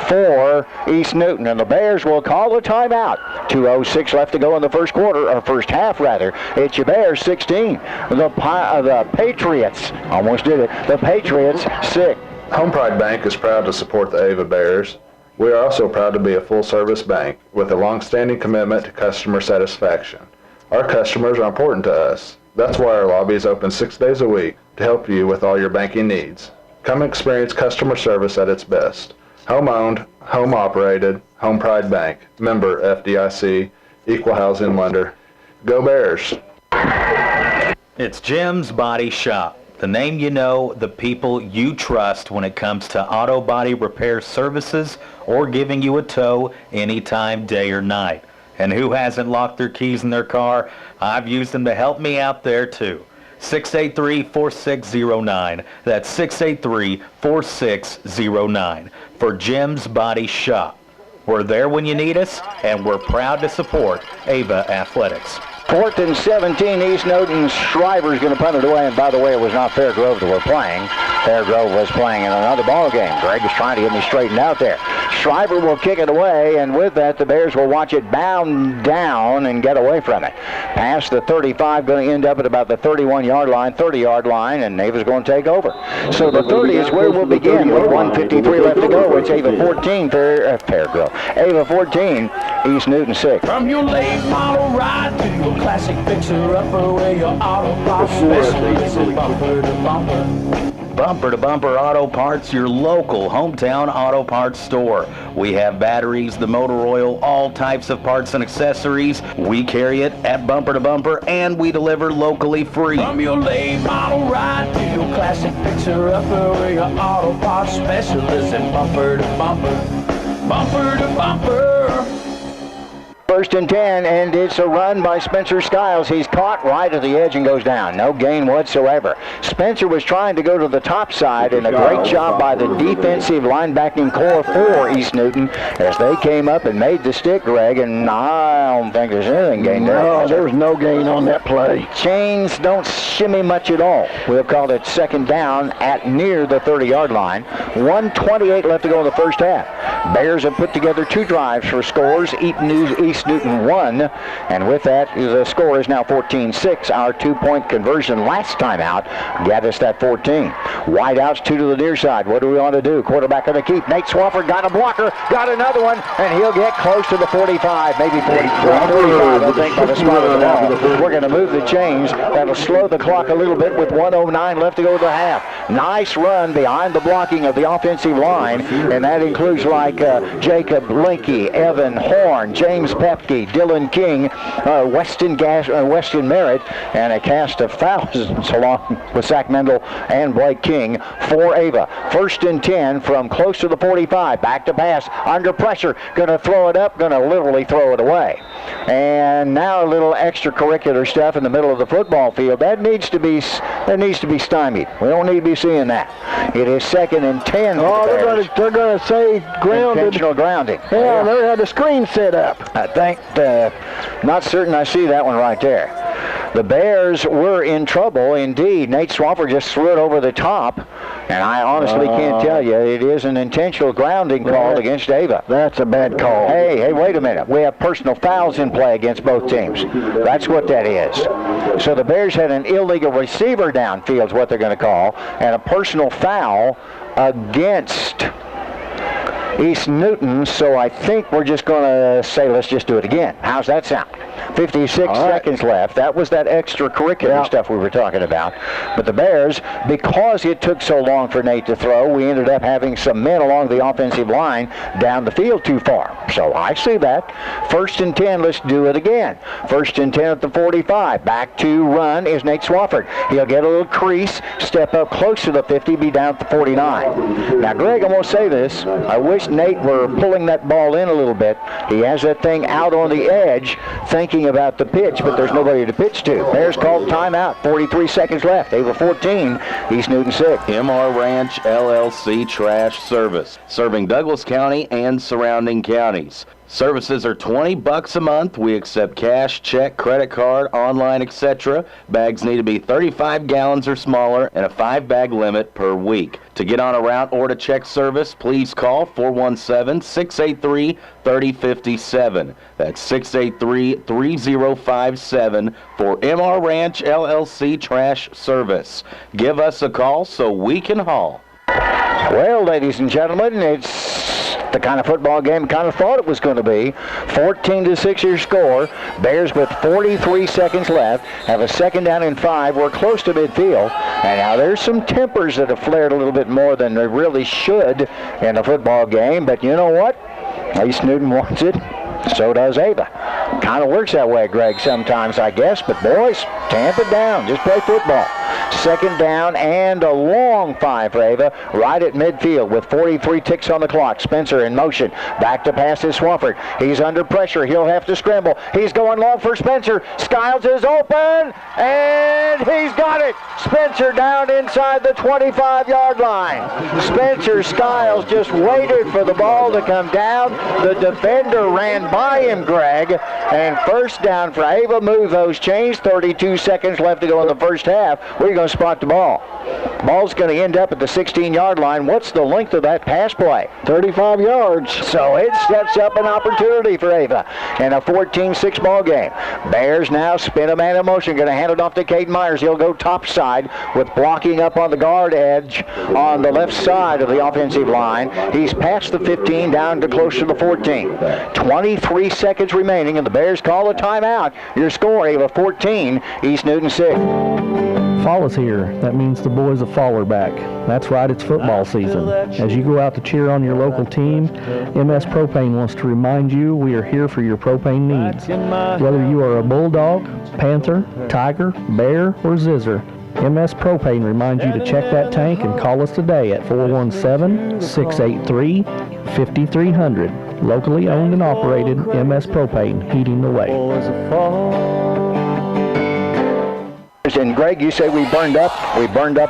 for East Newton. And the Bears will call a timeout. 2:06 left to go in the first quarter, or first half rather. It's your Bears 16. The Patriots almost did it. The Patriots 6. Home Pride Bank is proud to support the Ava Bears. We are also proud to be a full-service bank with a long-standing commitment to customer satisfaction. Our customers are important to us. That's why our lobby is open 6 days a week to help you with all your banking needs. Come experience customer service at its best. Home-owned, home-operated, Home Pride Bank. Member FDIC, Equal Housing Lender. Go Bears! It's Jim's Body Shop. The name you know, the people you trust when it comes to auto body repair services or giving you a tow anytime, day or night. And who hasn't locked their keys in their car? I've used them to help me out there too. 683-4609. That's 683-4609 for Jim's Body Shop. We're there when you need us, and we're proud to support Ava Athletics. 4th and 17, East Newton. Shriver's going to punt it away, and by the way, it was not Fairgrove that were playing. Fairgrove was playing in another ball game. Greg was trying to get me straightened out there. Shriver will kick it away, and with that, the Bears will watch it bound down and get away from it. Past the 35, going to end up at about the 31-yard line, 30-yard line, and Ava's going to take over. So the 30 is where we'll begin with 1:53 left to go. It's Ava 14, Fairgrove. Ava 14, East Newton 6. From your late model ride to your classic fixer-upper, where your auto parts specialist is bumper to bumper. Bumper to Bumper Auto Parts, your local hometown auto parts store. We have batteries, the motor oil, all types of parts and accessories. We carry it at Bumper to Bumper, and we deliver locally free. From your late model ride to your classic fixer-upper, where your auto parts specialist is bumper to bumper. Bumper to bumper. 1st and 10, and it's a run by Spencer Skiles. He's caught right at the edge and goes down. No gain whatsoever. Spencer was trying to go to the top side, and a great job by the defensive linebacking core for East Newton as they came up and made the stick, Greg, and I don't think there's anything gained there. No, there was no gain on that play. Chains don't shimmy much at all. We'll call it 2nd down at near the 30-yard line. 1:28 left to go in the first half. Bears have put together 2 drives for scores. East Newton 1, and with that, the score is now 14-6. Our 2-point conversion last time out got us that 14. Wide outs, 2 to the near side. What do we want to do? Quarterback going to keep. Nate Swafford got a blocker, got another one, and he'll get close to the 45, maybe 45, I think, by the spot of the ball. We're going to move the chains. That'll slow the clock a little bit with 1:09 left to go to the half. Nice run behind the blocking of the offensive line, and that includes like Jacob Linke, Evan Horn, James Pepke, Dylan King, Weston Merritt, and a cast of thousands along with Zach Mendel and Blake King for Ava. 1st and 10 from close to the 45. Back to pass, under pressure, going to throw it up, going to literally throw it away. And now a little extracurricular stuff in the middle of the football field. That needs to be stymied. We don't need to be seeing that. It is 2nd and 10. Oh, they're going to say grounded. Intentional grounding. Yeah, they had the screen set up. I think, not certain I see that one right there. The Bears were in trouble indeed. Nate Swafford just threw it over the top, and I honestly can't tell you. It is an intentional grounding call against Ava. That's a bad call. Hey, wait a minute. We have personal fouls in play against both teams. That's what that is. So the Bears had an illegal receiver downfield is what they're going to call, and a personal foul against East Newton, so I think we're just going to say let's just do it again. How's that sound? 56 seconds left. That was that extracurricular stuff we were talking about. But the Bears, because it took so long for Nate to throw, we ended up having some men along the offensive line down the field too far. So I see that. 1st and 10, let's do it again. 1st and 10 at the 45. Back to run is Nate Swafford. He'll get a little crease, step up close to the 50, be down at the 49. Now, Greg, I'm going to say this. I wish Nate were pulling that ball in a little bit. He has that thing out on the edge, thinking about the pitch, but there's nobody to pitch to. Bears called timeout. 43 seconds left. Ava 14, East Newton 6. MR Ranch LLC Trash Service, serving Douglas County and surrounding counties. Services are $20 a month. We accept cash, check, credit card, online, etc. Bags need to be 35 gallons or smaller and a 5-bag limit per week. To get on a route or to check service, please call 417-683-3057. That's 683-3057 for MR Ranch LLC Trash Service. Give us a call so we can haul. Well, ladies and gentlemen, it's the kind of football game kind of thought it was going to be. 14-6 your score. Bears with 43 seconds left have a 2nd down and 5. We're close to midfield. And now there's some tempers that have flared a little bit more than they really should in a football game. But you know what? East Newton wants it. So does Ava. Kind of works that way, Greg, sometimes, I guess. But boys, tamp it down. Just play football. 2nd down and a long 5 for Ava, right at midfield with 43 ticks on the clock. Spencer in motion. Back to pass is Swafford. He's under pressure. He'll have to scramble. He's going long for Spencer. Skiles is open, and he's got it. Spencer down inside the 25-yard line. Spencer Skiles just waited for the ball to come down. The defender ran by him, Greg, and 1st down for Ava. Move those chains. 32 seconds left to go in the first half. We're going to spot the ball. Ball's going to end up at the 16-yard line. What's the length of that pass play? 35 yards. So it sets up an opportunity for Ava in a 14-6 ball game. Bears now spin a man in motion. Going to hand it off to Caden Myers. He'll go top side with blocking up on the guard edge on the left side of the offensive line. He's past the 15 down to close to the 14. 23 seconds remaining, and the Bears call a timeout. Your score, Ava 14, East Newton 6. Fall is here. That means the boys of fall are back. That's right, it's football season. As you go out to cheer on your local team, MS Propane wants to remind you we are here for your propane needs. Whether you are a bulldog, panther, tiger, bear, or zizzer, MS Propane reminds you to check that tank and call us today at 417-683-5300. Locally owned and operated, MS Propane, heating the way. And Greg, you say we burned up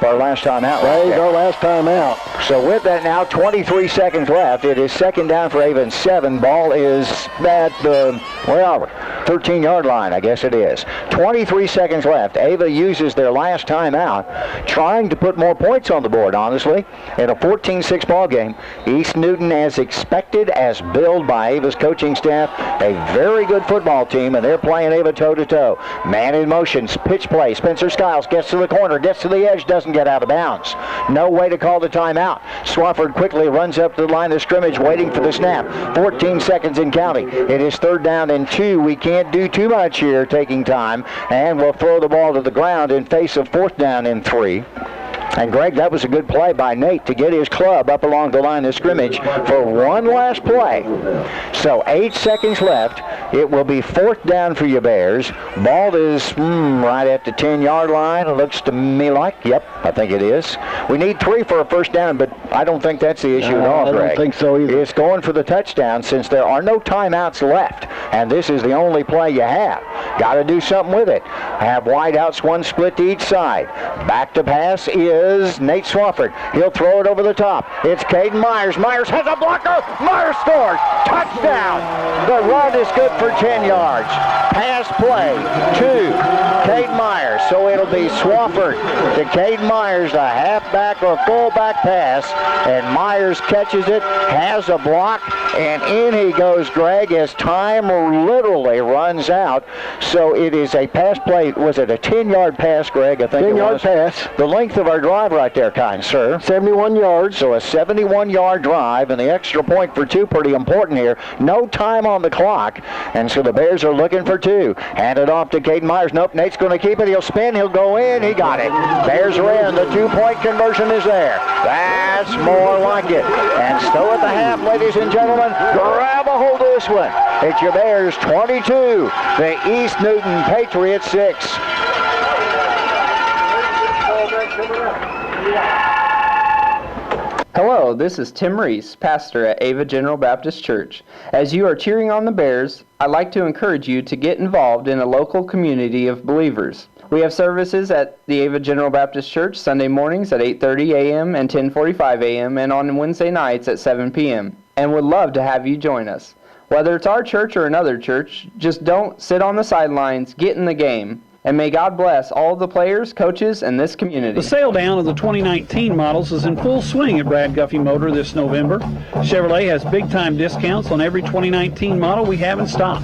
our last time out. There you go, last time out. So with that now, 23 seconds left. It is 2nd down for Ava and 7. Ball is at the, 13-yard line, I guess it is. 23 seconds left. Ava uses their last time out, trying to put more points on the board, honestly. In a 14-6 ball game, East Newton, as expected, as billed by Ava's coaching staff, a very good football team, and they're playing Ava toe-to-toe. Man in motion, pitch play. Spencer Skiles gets to the corner, gets to the edge, doesn't get out of bounds. No way to call the timeout. Swafford quickly runs up to the line of scrimmage, waiting for the snap. 14 seconds in counting. It is 3rd down and 2. We can't do too much here, taking time, and we'll throw the ball to the ground in face of 4th down and 3. And Greg, that was a good play by Nate to get his club up along the line of scrimmage for one last play. So 8 seconds left. It will be 4th down for your Bears. Ball is right at the 10-yard line. It looks to me like, yep, I think it is. We need 3 for a 1st down, but I don't think that's the issue at all, Greg. I don't think so either. It's going for the touchdown since there are no timeouts left, and this is the only play you have. Got to do something with it. Have wideouts, one split to each side. Back to pass is Nate Swafford. He'll throw it over the top. It's Caden Myers. Myers has a blocker. Myers scores. Touchdown. The run is good for 10 yards. Pass play 2. Caden So it'll be Swafford to Caden Myers, a halfback or fullback pass. And Myers catches it, has a block, and in he goes, Greg, as time literally runs out. So it is a pass play. Was it a 10-yard pass, Greg? I think 10-yard pass. The length of our drive right there, kind sir. 71 yards. So a 71-yard drive, and the extra point for two, pretty important here. No time on the clock, and so the Bears are looking for two. Hand it off to Caden Myers. Nope, Nate's going to keep it. He'll spin. He'll go in. He got it. Bears are in. The two-point conversion is there. That's more like it. And so at the half, ladies and gentlemen, grab a hold of this one. It's your Bears 22, the East Newton Patriots 6. Hello, this is Tim Reese, pastor at Ava General Baptist Church. As you are cheering on the Bears, I'd like to encourage you to get involved in a local community of believers. We have services at the Ava General Baptist Church Sunday mornings at 8:30 a.m. and 10:45 a.m. and on Wednesday nights at 7 p.m. and would love to have you join us. Whether it's our church or another church, just don't sit on the sidelines, get in the game. And may God bless all the players, coaches, and this community. The sale down of the 2019 models is in full swing at Brad Guffey Motor this November. Chevrolet has big-time discounts on every 2019 model we have in stock.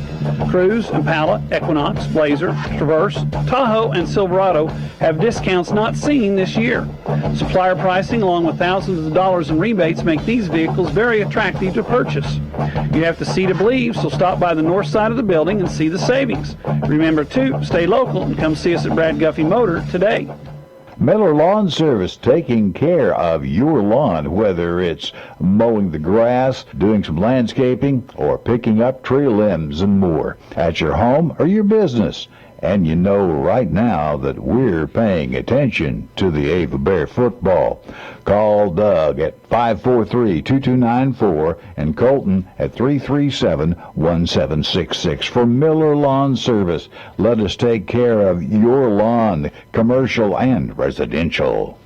Cruze, Impala, Equinox, Blazer, Traverse, Tahoe, and Silverado have discounts not seen this year. Supplier pricing along with thousands of dollars in rebates make these vehicles very attractive to purchase. You have to see to believe, so stop by the north side of the building and see the savings. Remember to stay local and come see us at Brad Guffey Motor today. Miller Lawn Service, taking care of your lawn, whether it's mowing the grass, doing some landscaping, or picking up tree limbs and more, at your home or your business. And you know right now that we're paying attention to the Ava Bear football. Call Doug at 543-2294 and Colton at 337-1766 for Miller Lawn Service. Let us take care of your lawn, commercial and residential.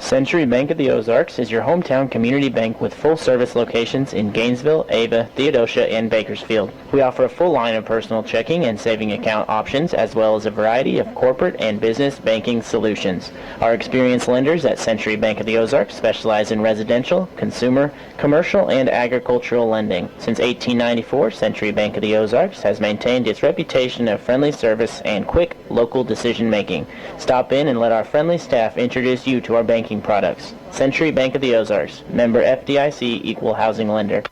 Century Bank of the Ozarks is your hometown community bank with full-service locations in Gainesville, Ava, Theodosia, and Bakersfield. We offer a full line of personal checking and saving account options, as well as a variety of corporate and business banking solutions. Our experienced lenders at Century Bank of the Ozarks specialize in residential, consumer, commercial, and agricultural lending. Since 1894, Century Bank of the Ozarks has maintained its reputation of friendly service and quick local decision-making. Stop in and let our friendly staff introduce you to our banking products. Century Bank of the Ozarks, member FDIC, equal housing lender.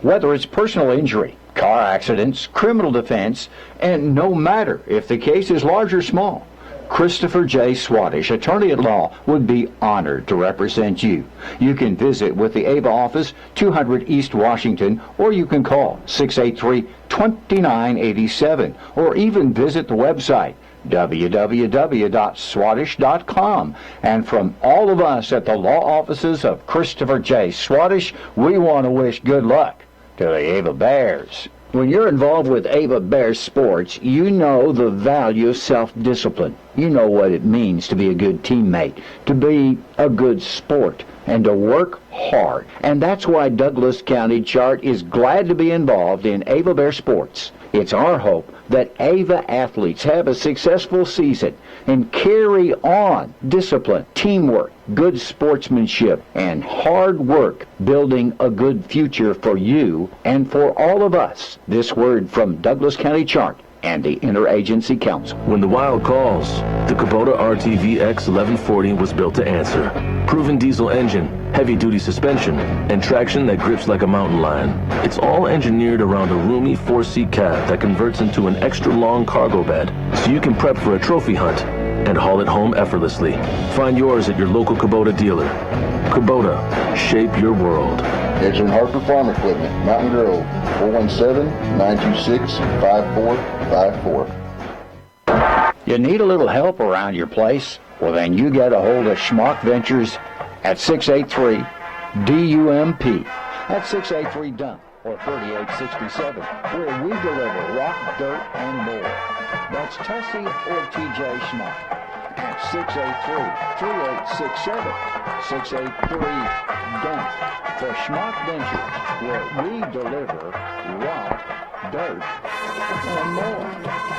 Whether it's personal injury, car accidents, criminal defense, and no matter if the case is large or small, Christopher J. Swaddish, attorney at law, would be honored to represent you. You can visit with the Ava office, 200 East Washington, or you can call 683-2987, or even visit the website www.swaddish.com. And from all of us at the law offices of Christopher J. Swaddish, we want to wish good luck to the Ava Bears. When you're involved with Ava Bears sports, you know the value of self-discipline. You know what it means to be a good teammate, to be a good sport, and to work hard. And that's why Douglas County Chart is glad to be involved in Ava Bear sports. It's our hope that Ava athletes have a successful season and carry on discipline, teamwork, good sportsmanship, and hard work, building a good future for you and for all of us. This word from Douglas County Chart and the Interagency Council. When the Wild calls, the Kubota RTV X 1140 was built to answer. Proven diesel engine, heavy-duty suspension, and traction that grips like a mountain lion. It's all engineered around a roomy 4-seat cab that converts into an extra-long cargo bed, so you can prep for a trophy hunt and haul it home effortlessly. Find yours at your local Kubota dealer. Kubota, shape your world. Edgeland Harper Farm Equipment, Mountain Grove, 417-926-5454. You need a little help around your place? Well, then you get a hold of Schmock Ventures at 683-DUMP. That's 683-DUMP or 3867, where we deliver rock, dirt, and more. That's Tussie or TJ Schmock at 683-3867-683-DUMP for Schmock Ventures, where we deliver rock, dirt, and more.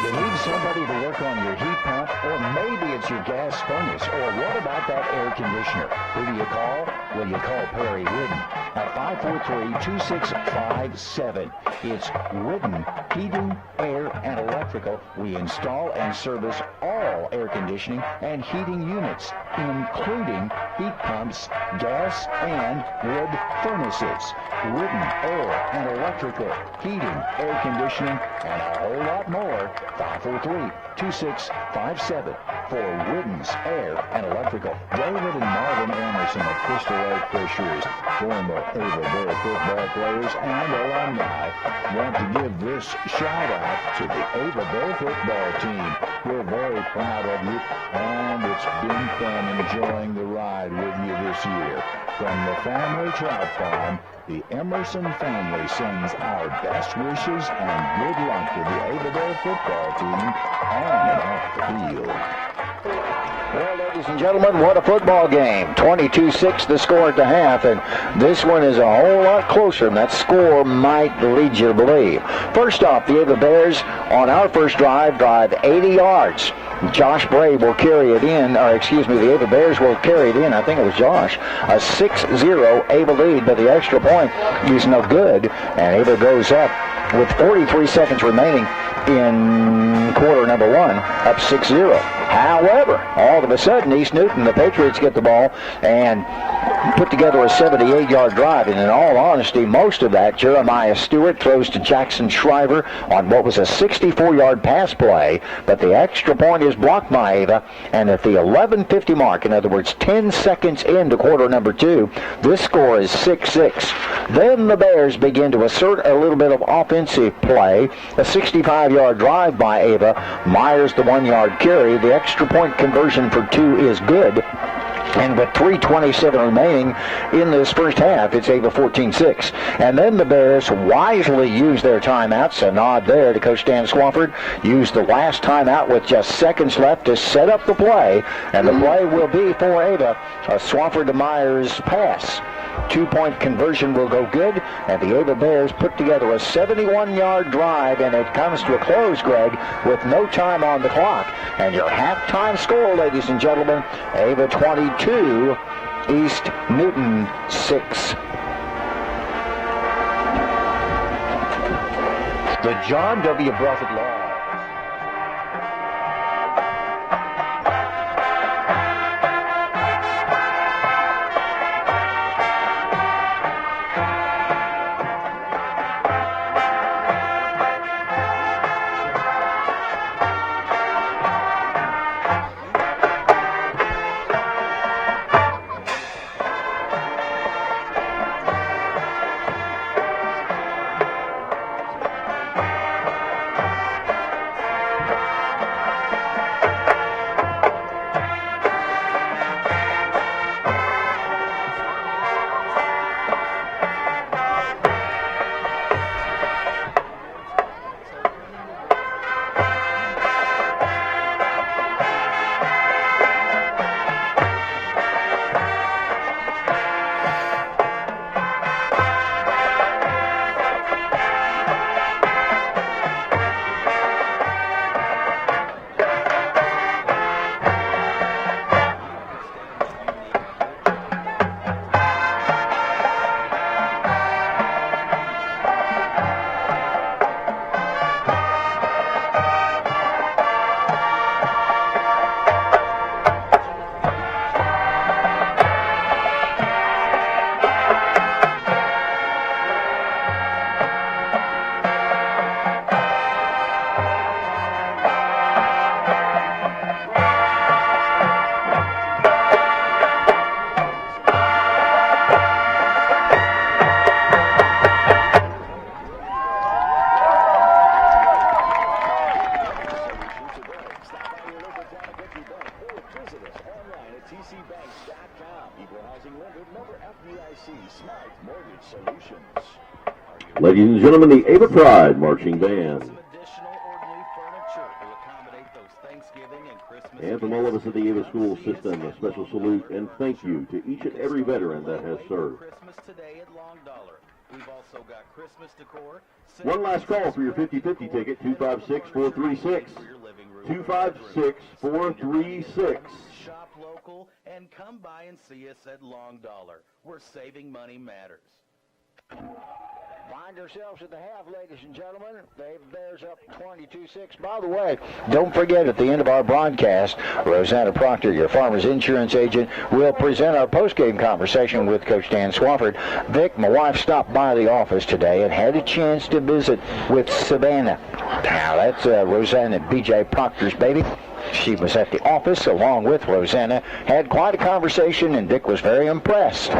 You need somebody to work on your heat pump, or maybe it's your gas furnace, or what about that air conditioner? Who do you call? Well, you call Perry Whidden at 543-2657. It's Whidden Heating, Air, and Electrical. We install and service all air conditioning and heating units, including heat pumps, gas, and wood furnaces. Whidden Air and Electrical, heating, air conditioning, and a whole lot more. 543-2657 for Whidden's Air and Electrical. David and Marvin Emerson of Crystal Lake Fisheries, former Ava Bear football players and alumni, want to give this shout out to the Ava Bear football team. We're very proud of you, and it's been fun enjoying the ride with you this year. From the family trout farm, the Emerson family sends our best wishes and good luck to the Ava Bear football team on and off the field. Well, ladies and gentlemen, what a football game. 22-6 the score at the half, and this one is a whole lot closer than that score might lead you to believe. First off, the Ava Bears on our first drive 80 yards. Josh Bray will carry it in, or excuse me, the Ava Bears will carry it in. I think it was Josh. A 6-0 Ava lead, but the extra point is no good, and Ava goes up with 43 seconds remaining in quarter number one, up 6-0. However, all of a sudden, East Newton, the Patriots get the ball and put together a 78-yard drive. And in all honesty, most of that, Jeremiah Stewart throws to Jackson Shriver on what was a 64-yard pass play. But the extra point is blocked by Ava. And at the 11:50 mark, in other words, 10 seconds into quarter number two, this score is 6-6. Then the Bears begin to assert a little bit of offensive play. A 65-yard drive by Ava. Myers the 1-yard carry. The extra point conversion for two is good. And with 3:27 remaining in this first half, it's Ava 14-6. And then the Bears wisely use their timeouts. A nod there to Coach Dan Swafford. Use the last timeout with just seconds left to set up the play. And the play will be for Ava. A Swafford to Myers pass. 2-point conversion will go good, and the Ava Bears put together a 71-yard drive, and it comes to a close, Greg, with no time on the clock. And your halftime score, ladies and gentlemen, Ava 22, East Newton 6. The John W. Buffett Law. Ladies and gentlemen, the Ava Pride Marching Band. And from all of us at the Ava School System, a special salute and thank you to each and every veteran that has served. One last call for your 50-50 ticket, 256-436. 256-436. Shop local and come by and see us at Long Dollar, where saving money matters. Find ourselves at the half, ladies and gentlemen. The Ava Bears up 22-6. By the way, don't forget at the end of our broadcast, Rosanna Proctor, your farmer's insurance agent, will present our post-game conversation with Coach Dan Swafford. Vic, my wife, stopped by the office today and had a chance to visit with Savannah. Now, that's Rosanna B.J. Proctor's baby. She was at the office along with Rosanna, had quite a conversation, and Dick was very impressed,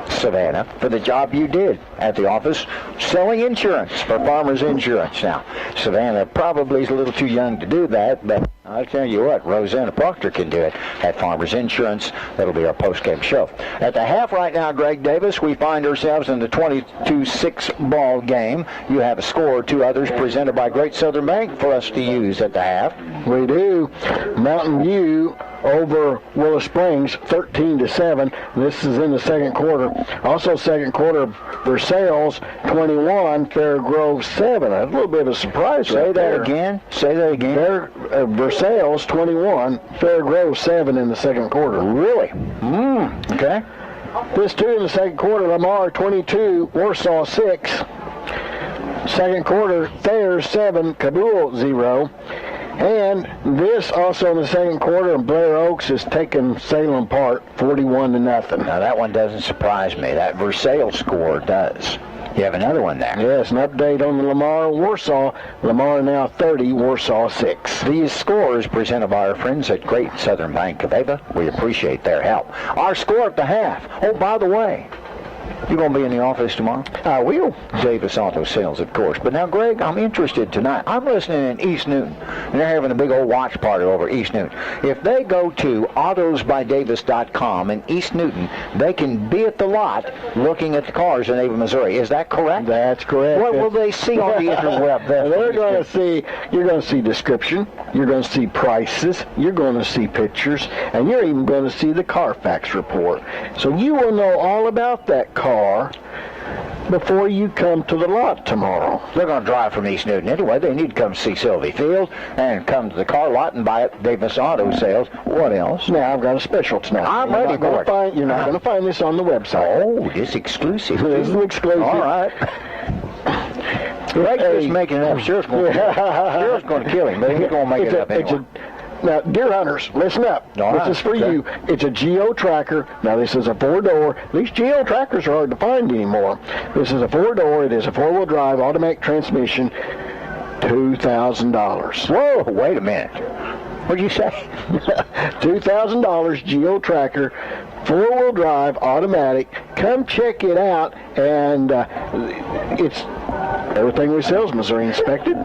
Savannah, for the job you did at the office selling insurance for Farmers Insurance. Now, Savannah probably is a little too young to do that, but I'll tell you what, Rosanna Proctor can do it at Farmers Insurance. That'll be our post-game show. At the half right now, Greg Davis, we find ourselves in the 22-6 ball game. You have a score or two others presented by Great Southern Bank for us to use at the half. We do. Mountain View over Willow Springs, 13-7. This is in the second quarter. Also, second quarter, Versailles 21, Fair Grove 7. A little bit of a surprise. Say that again. Say that again. Versailles 21, Fair Grove 7 in the second quarter. Really? Okay. This too in the second quarter. Lamar 22, Warsaw 6. Second quarter, Thayer 7, Kabul 0. And this also in the second quarter, Blair Oaks is taking Salem Park 41-0. Now that one doesn't surprise me. That Versailles score does. You have another one there. Yes, an update on the Lamar Warsaw. Lamar now 30, Warsaw 6. These scores presented by our friends at Great Southern Bank of Ava. We appreciate their help. Our score at the half. Oh, by the way, you going to be in the office tomorrow? I will. Davis Auto Sales, of course. But now, Greg, I'm interested tonight. I'm listening in East Newton, and they're having a big old watch party over East Newton. If they go to autosbydavis.com in East Newton, they can be at the lot looking at the cars in Ava, Missouri. Is that correct? That's correct. What will they see on the interweb? They're going to see, you're going to see description, you're going to see prices, you're going to see pictures, and you're even going to see the Carfax report. So you will know all about that car before you come to the lot tomorrow. They're going to drive from East Newton anyway. They need to come see Sylvie Field and come to the car lot and buy it Davis Auto Sales. What else? Now, I've got a special tonight. I'm ready for it. You're not going to find this on the website. Oh, this is exclusive. This is exclusive. All right. Greg's just making it up. Sure it's going to kill him, but he's going to make it up anyway. Now, deer hunters, listen up. This is for you. It's a Geo Tracker. Now, this is a four-door. These Geo Trackers are hard to find anymore. This is a four-door. It is a four-wheel drive automatic transmission. $2,000. Whoa, wait a minute. What'd you say? $2,000 Geo Tracker, four-wheel drive automatic. Come check it out, and it's everything we sell is Missouri inspected.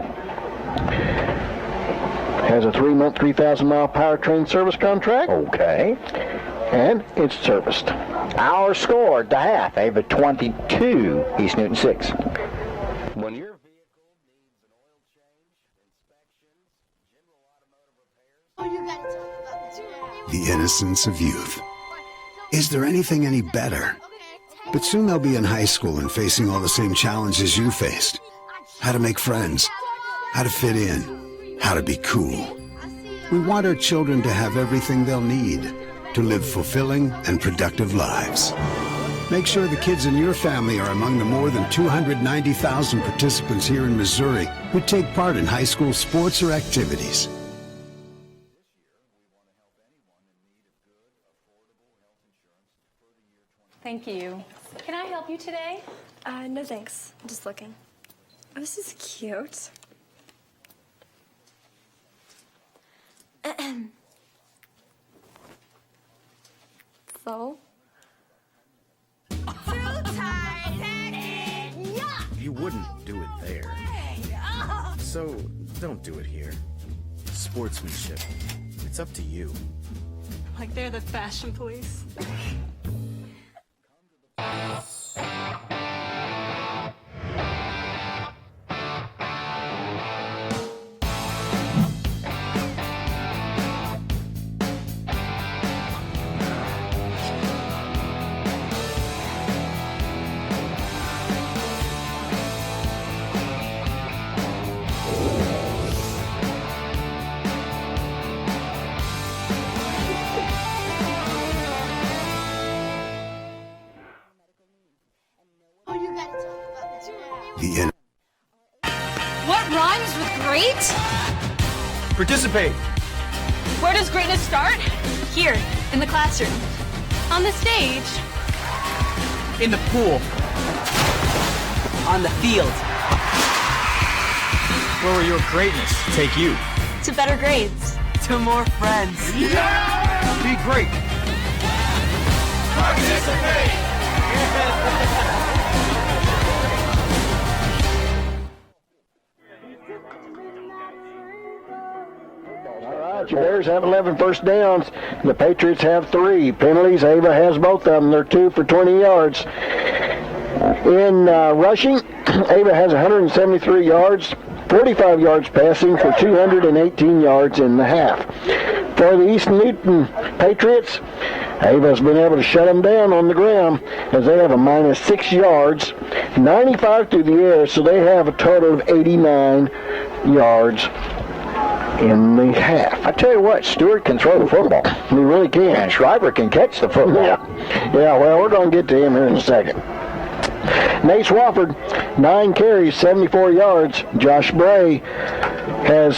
Has a 3-month, 3,000-mile powertrain service contract. Okay. And it's serviced. Our score at the half, Ava 22, East Newton 6. When your vehicle needs an oil change, inspections, general automotive repairs... The innocence of youth. Is there anything any better? But soon they'll be in high school and facing all the same challenges you faced. How to make friends. How to fit in. How to be cool. We want our children to have everything they'll need to live fulfilling and productive lives. Make sure the kids in your family are among the more than 290,000 participants here in Missouri who take part in high school sports or activities. Thank you. Can I help you today? No thanks. I'm just looking. Oh, this is cute. So? You wouldn't do it there. So, don't do it here. Sportsmanship. It's up to you. Like they're the fashion police. Participate. Where does greatness start? Here, in the classroom. On the stage. In the pool. On the field. Where will your greatness take you? To better grades. To more friends. Yeah! Be great. Participate. All right, your Bears have 11 first downs. The Patriots have 3 penalties. Ava has both of them. They're 2 for 20 yards. In rushing, Ava has 173 yards, 45 yards passing for 218 yards in the half. For the East Newton Patriots, Ava's been able to shut them down on the ground as they have a minus 6 yards, 95 through the air, so they have a total of 89 yards in the half. I tell you what, Stewart can throw the football. He really can. And Schreiber can catch the football. Yeah, well, we're going to get to him here in a second. Nate Swafford, 9 carries, 74 yards. Josh Bray has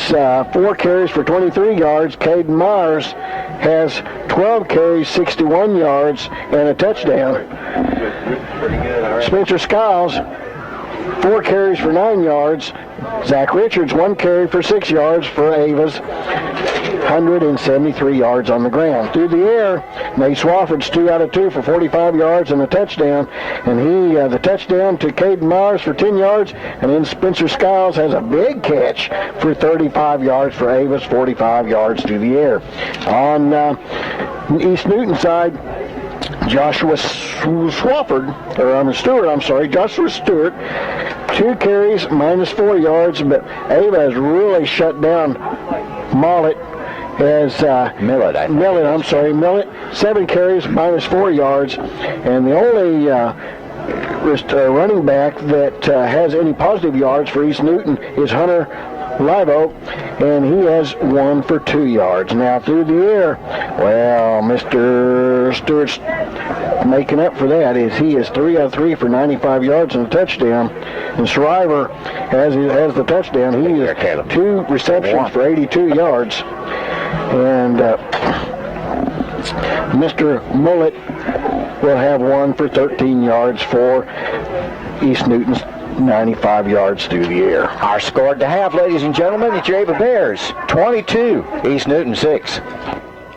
4 carries for 23 yards. Caden Myers has 12 carries, 61 yards, and a touchdown. Spencer Skiles, 4 carries for 9 yards. Zach Richards, 1 carry for 6 yards for Ava's 173 yards on the ground. Through the air, Nate Swafford's 2 out of 2 for 45 yards and a touchdown. And the touchdown to Caden Myers for 10 yards. And then Spencer Skiles has a big catch for 35 yards for Ava's 45 yards through the air. On East Newton side, Joshua Stewart, 2 carries, minus 4 yards, but Ava has really shut down Millet, 7 carries, minus 4 yards, and the only running back that has any positive yards for East Newton is Hunter Livo, and he has 1 for 2 yards. Now through the air, well, Mr. Stewart's making up for that. He is 3 out of 3 for 95 yards and a touchdown. And Shriver has the touchdown. He has 2 receptions for 82 yards. And Mr. Mullet will have 1 for 13 yards for East Newton's 95 yards through the air. Our score at the half, ladies and gentlemen, it's your Ava Bears, 22, East Newton 6.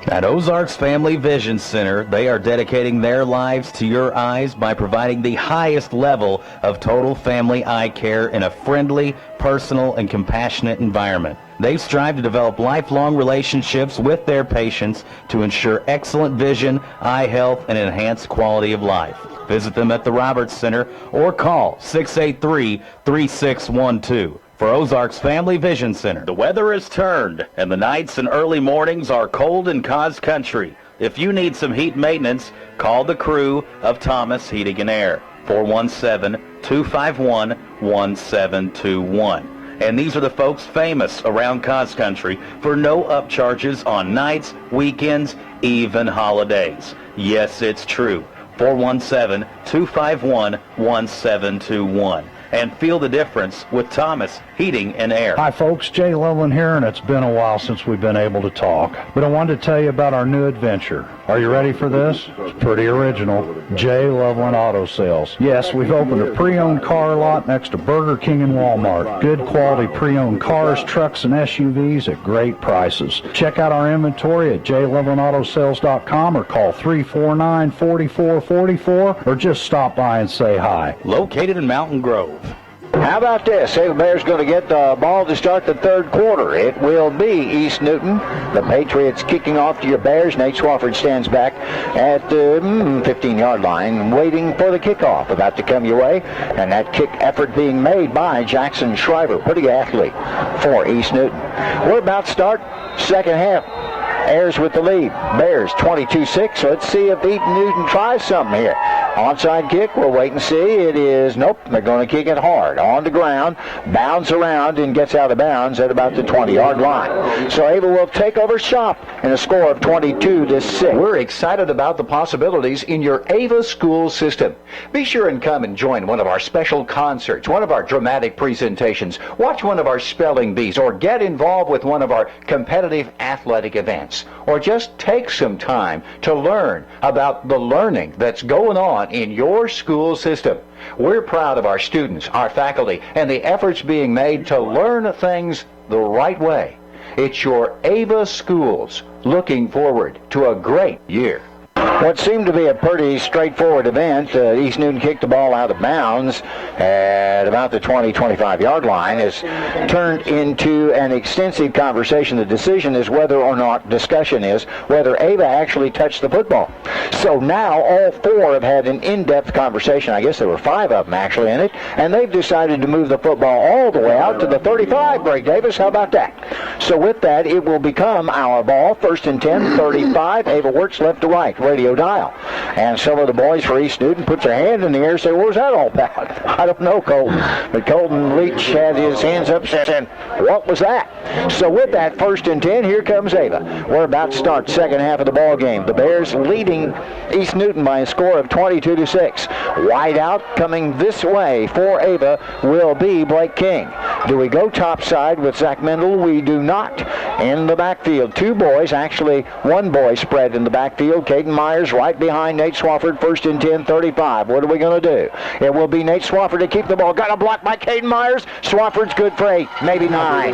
At Ozarks Family Vision Center, they are dedicating their lives to your eyes by providing the highest level of total family eye care in a friendly, personal, and compassionate environment. They strive to develop lifelong relationships with their patients to ensure excellent vision, eye health, and enhanced quality of life. Visit them at the Roberts Center or call 683-3612. For Ozarks Family Vision Center. The weather has turned, and the nights and early mornings are cold in Cos Country. If you need some heat maintenance, call the crew of Thomas Heating and Air, 417-251-1721. And these are the folks famous around Cos Country for no upcharges on nights, weekends, even holidays. Yes, it's true. 417-251-1721. And feel the difference with Thomas Heating and Air. Hi folks, Jay Loveland here, and it's been a while since we've been able to talk. But I wanted to tell you about our new adventure. Are you ready for this? It's pretty original. Jay Loveland Auto Sales. Yes, we've opened a pre-owned car lot next to Burger King and Walmart. Good quality pre-owned cars, trucks, and SUVs at great prices. Check out our inventory at jlovelandautosales.com or call 349-4444 or just stop by and say hi. Located in Mountain Grove. How about this? Ava Bears going to get the ball to start the third quarter. It will be East Newton. The Patriots kicking off to your Bears. Nate Swafford stands back at the 15-yard line waiting for the kickoff about to come your way. And that kick effort being made by Jackson Shriver, pretty athlete for East Newton. We're about to start second half. Ayers with the lead. Bears 22-6. Let's see if East Newton tries something here. Onside kick, we'll wait and see. It is, nope, they're going to kick it hard. On the ground, bounds around, and gets out of bounds at about the 20-yard line. So Ava will take over shop in a score of 22-6. We're excited about the possibilities in your Ava school system. Be sure and come and join one of our special concerts, one of our dramatic presentations, watch one of our spelling bees, or get involved with one of our competitive athletic events, or just take some time to learn about the learning that's going on in your school system. We're proud of our students, our faculty, and the efforts being made to learn things the right way. It's your Ava schools looking forward to a great year. What seemed to be a pretty straightforward event, East Newton kicked the ball out of bounds at about the 20-25-yard line, has turned into an extensive conversation. The decision is whether or not, discussion is, whether Ava actually touched the football. So now all four have had an in-depth conversation. I guess there were 5 of them actually in it, and they've decided to move the football all the way out to the 35. Greg Davis, how about that? So with that, it will become our ball, 1st and 10, 35. Ava works left to right, radio dial. And some of the boys for East Newton put their hand in the air and say, what was that all about? I don't know, Colton. But Colton Leach had his hands up saying, what was that? So with that, 1st and 10, here comes Ava. We're about to start second half of the ball game. The Bears leading East Newton by a score of 22-6. Wide out coming this way for Ava will be Blake King. Do we go topside with Zach Mendel? We do not. In the backfield, 2 boys, actually 1 boy spread in the backfield. Caden Myers right behind Nate Swafford, 1st and 10, 35. What are we going to do? It will be Nate Swafford to keep the ball. Got a block by Caden Myers. Swafford's good for 8, maybe 9.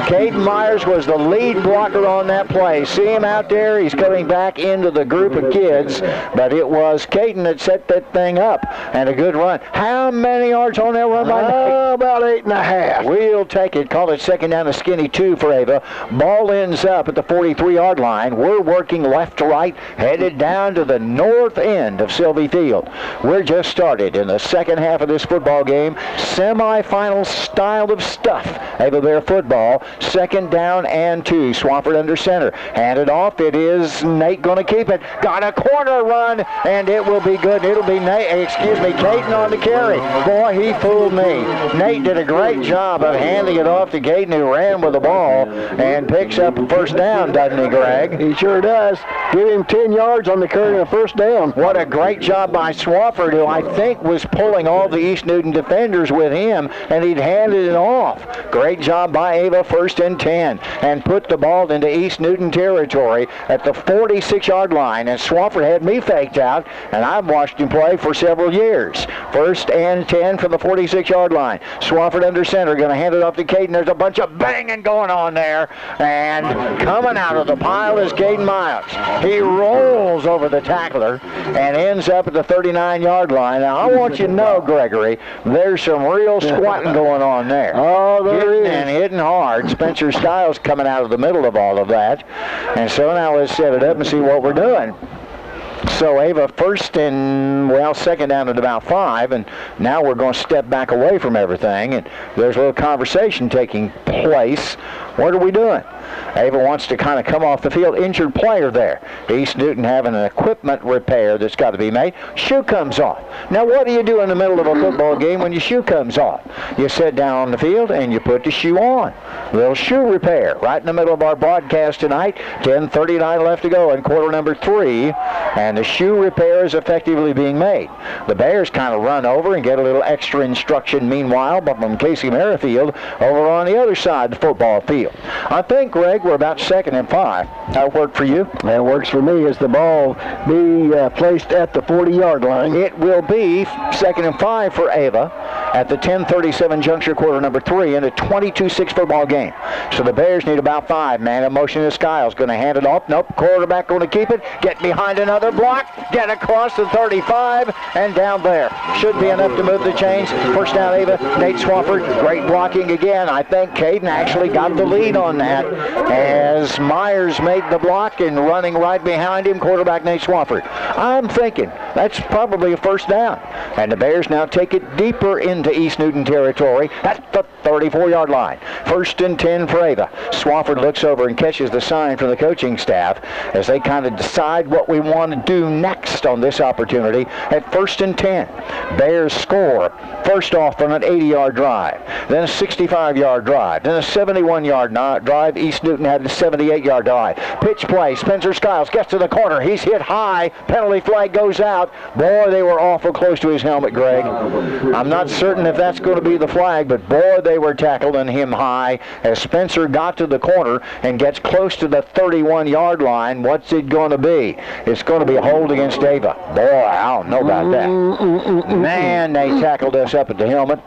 Caden Myers was the lead blocker on that play. See him out there? He's coming back into the group of kids, but it was Caden that set that thing up, and a good run. How many yards on that run by Nate? About 8.5. We'll take it. Call it second down, a skinny 2 for Ava. Ball ends up at the 43-yard line. We're working left to right, headed down to the north end of Sylvie Field. We're just started in the second half of this football game. Semi-final style of stuff. Ava Bear football. 2nd down and 2. Swafford under center. Handed off. It is Nate going to keep it. Got a corner run, and it will be good. It'll be Caden on the carry. Boy, he fooled me. Nate did a great job of handing it off to Caden, who ran with the ball and picks up a 1st down, doesn't he, Greg? He sure does. Give him 10 yards on the carry and a 1st down. What a great job by Swafford, who I think was pulling all the East Newton defenders with him, and he'd handed it off. Great job by Ava, 1st and 10, and put the ball into East Newton territory at the 46-yard line, and Swafford had me faked out, and I've watched him play for several years. 1st and 10 from the 46-yard line. Swafford under center, going to hand it off to Caden. There's a bunch of banging going on there, and coming out of the pile is Caden Miles. He rolls over the tackler and ends up at the 39-yard line. Now, I want you to know, Gregory, there's some real squatting going on there. Oh, there is. And hitting hard. Spencer Stiles coming out of the middle of all of that. And so now let's set it up and see what we're doing. So Ava 1st and, 2nd down at about 5, and now we're going to step back away from everything, and there's a little conversation taking place. What are we doing? Ava wants to kind of come off the field. Injured player there. East Newton having an equipment repair that's got to be made. Shoe comes off. Now, what do you do in the middle of a football game when your shoe comes off? You sit down on the field and you put the shoe on. A little shoe repair right in the middle of our broadcast tonight. 10:39 left to go in quarter number 3, and the shoe repair is effectively being made. The Bears kind of run over and get a little extra instruction meanwhile, but from Casey Merrifield over on the other side of the football field. I think, Greg, we're about 2nd and 5. That work for you? That works for me. As the ball be placed at the 40-yard line. It will be 2nd and 5 for Ava at the 10:37 juncture, quarter number 3, in a 22-6 football game. So the Bears need about 5. Man in motion to Skiles. Going to hand it off. Nope. Quarterback going to keep it. Get behind another block. Get across the 35 and down there. Should be enough to move the chains. 1st down, Ava. Nate Swafford. Great blocking again. I think Caden actually got the lead on that as Myers made the block, and running right behind him, quarterback Nate Swafford. I'm thinking that's probably a 1st down. And the Bears now take it deeper in into East Newton territory at the 34-yard line. 1st and 10 for Ava. Swafford looks over and catches the sign from the coaching staff as they kind of decide what we want to do next on this opportunity at 1st and 10. Bears score first off on an 80-yard drive, then a 65-yard drive, then a 71-yard drive. East Newton had a 78-yard drive. Pitch play. Spencer Skiles gets to the corner. He's hit high. Penalty flag goes out. Boy, they were awful close to his helmet, Greg. I'm not certain if that's going to be the flag, but boy, they were tackling him high as Spencer got to the corner and gets close to the 31-yard line. What's it going to be? It's going to be a hold against Ava. Boy, I don't know about that. Man, they tackled us up at the helmet.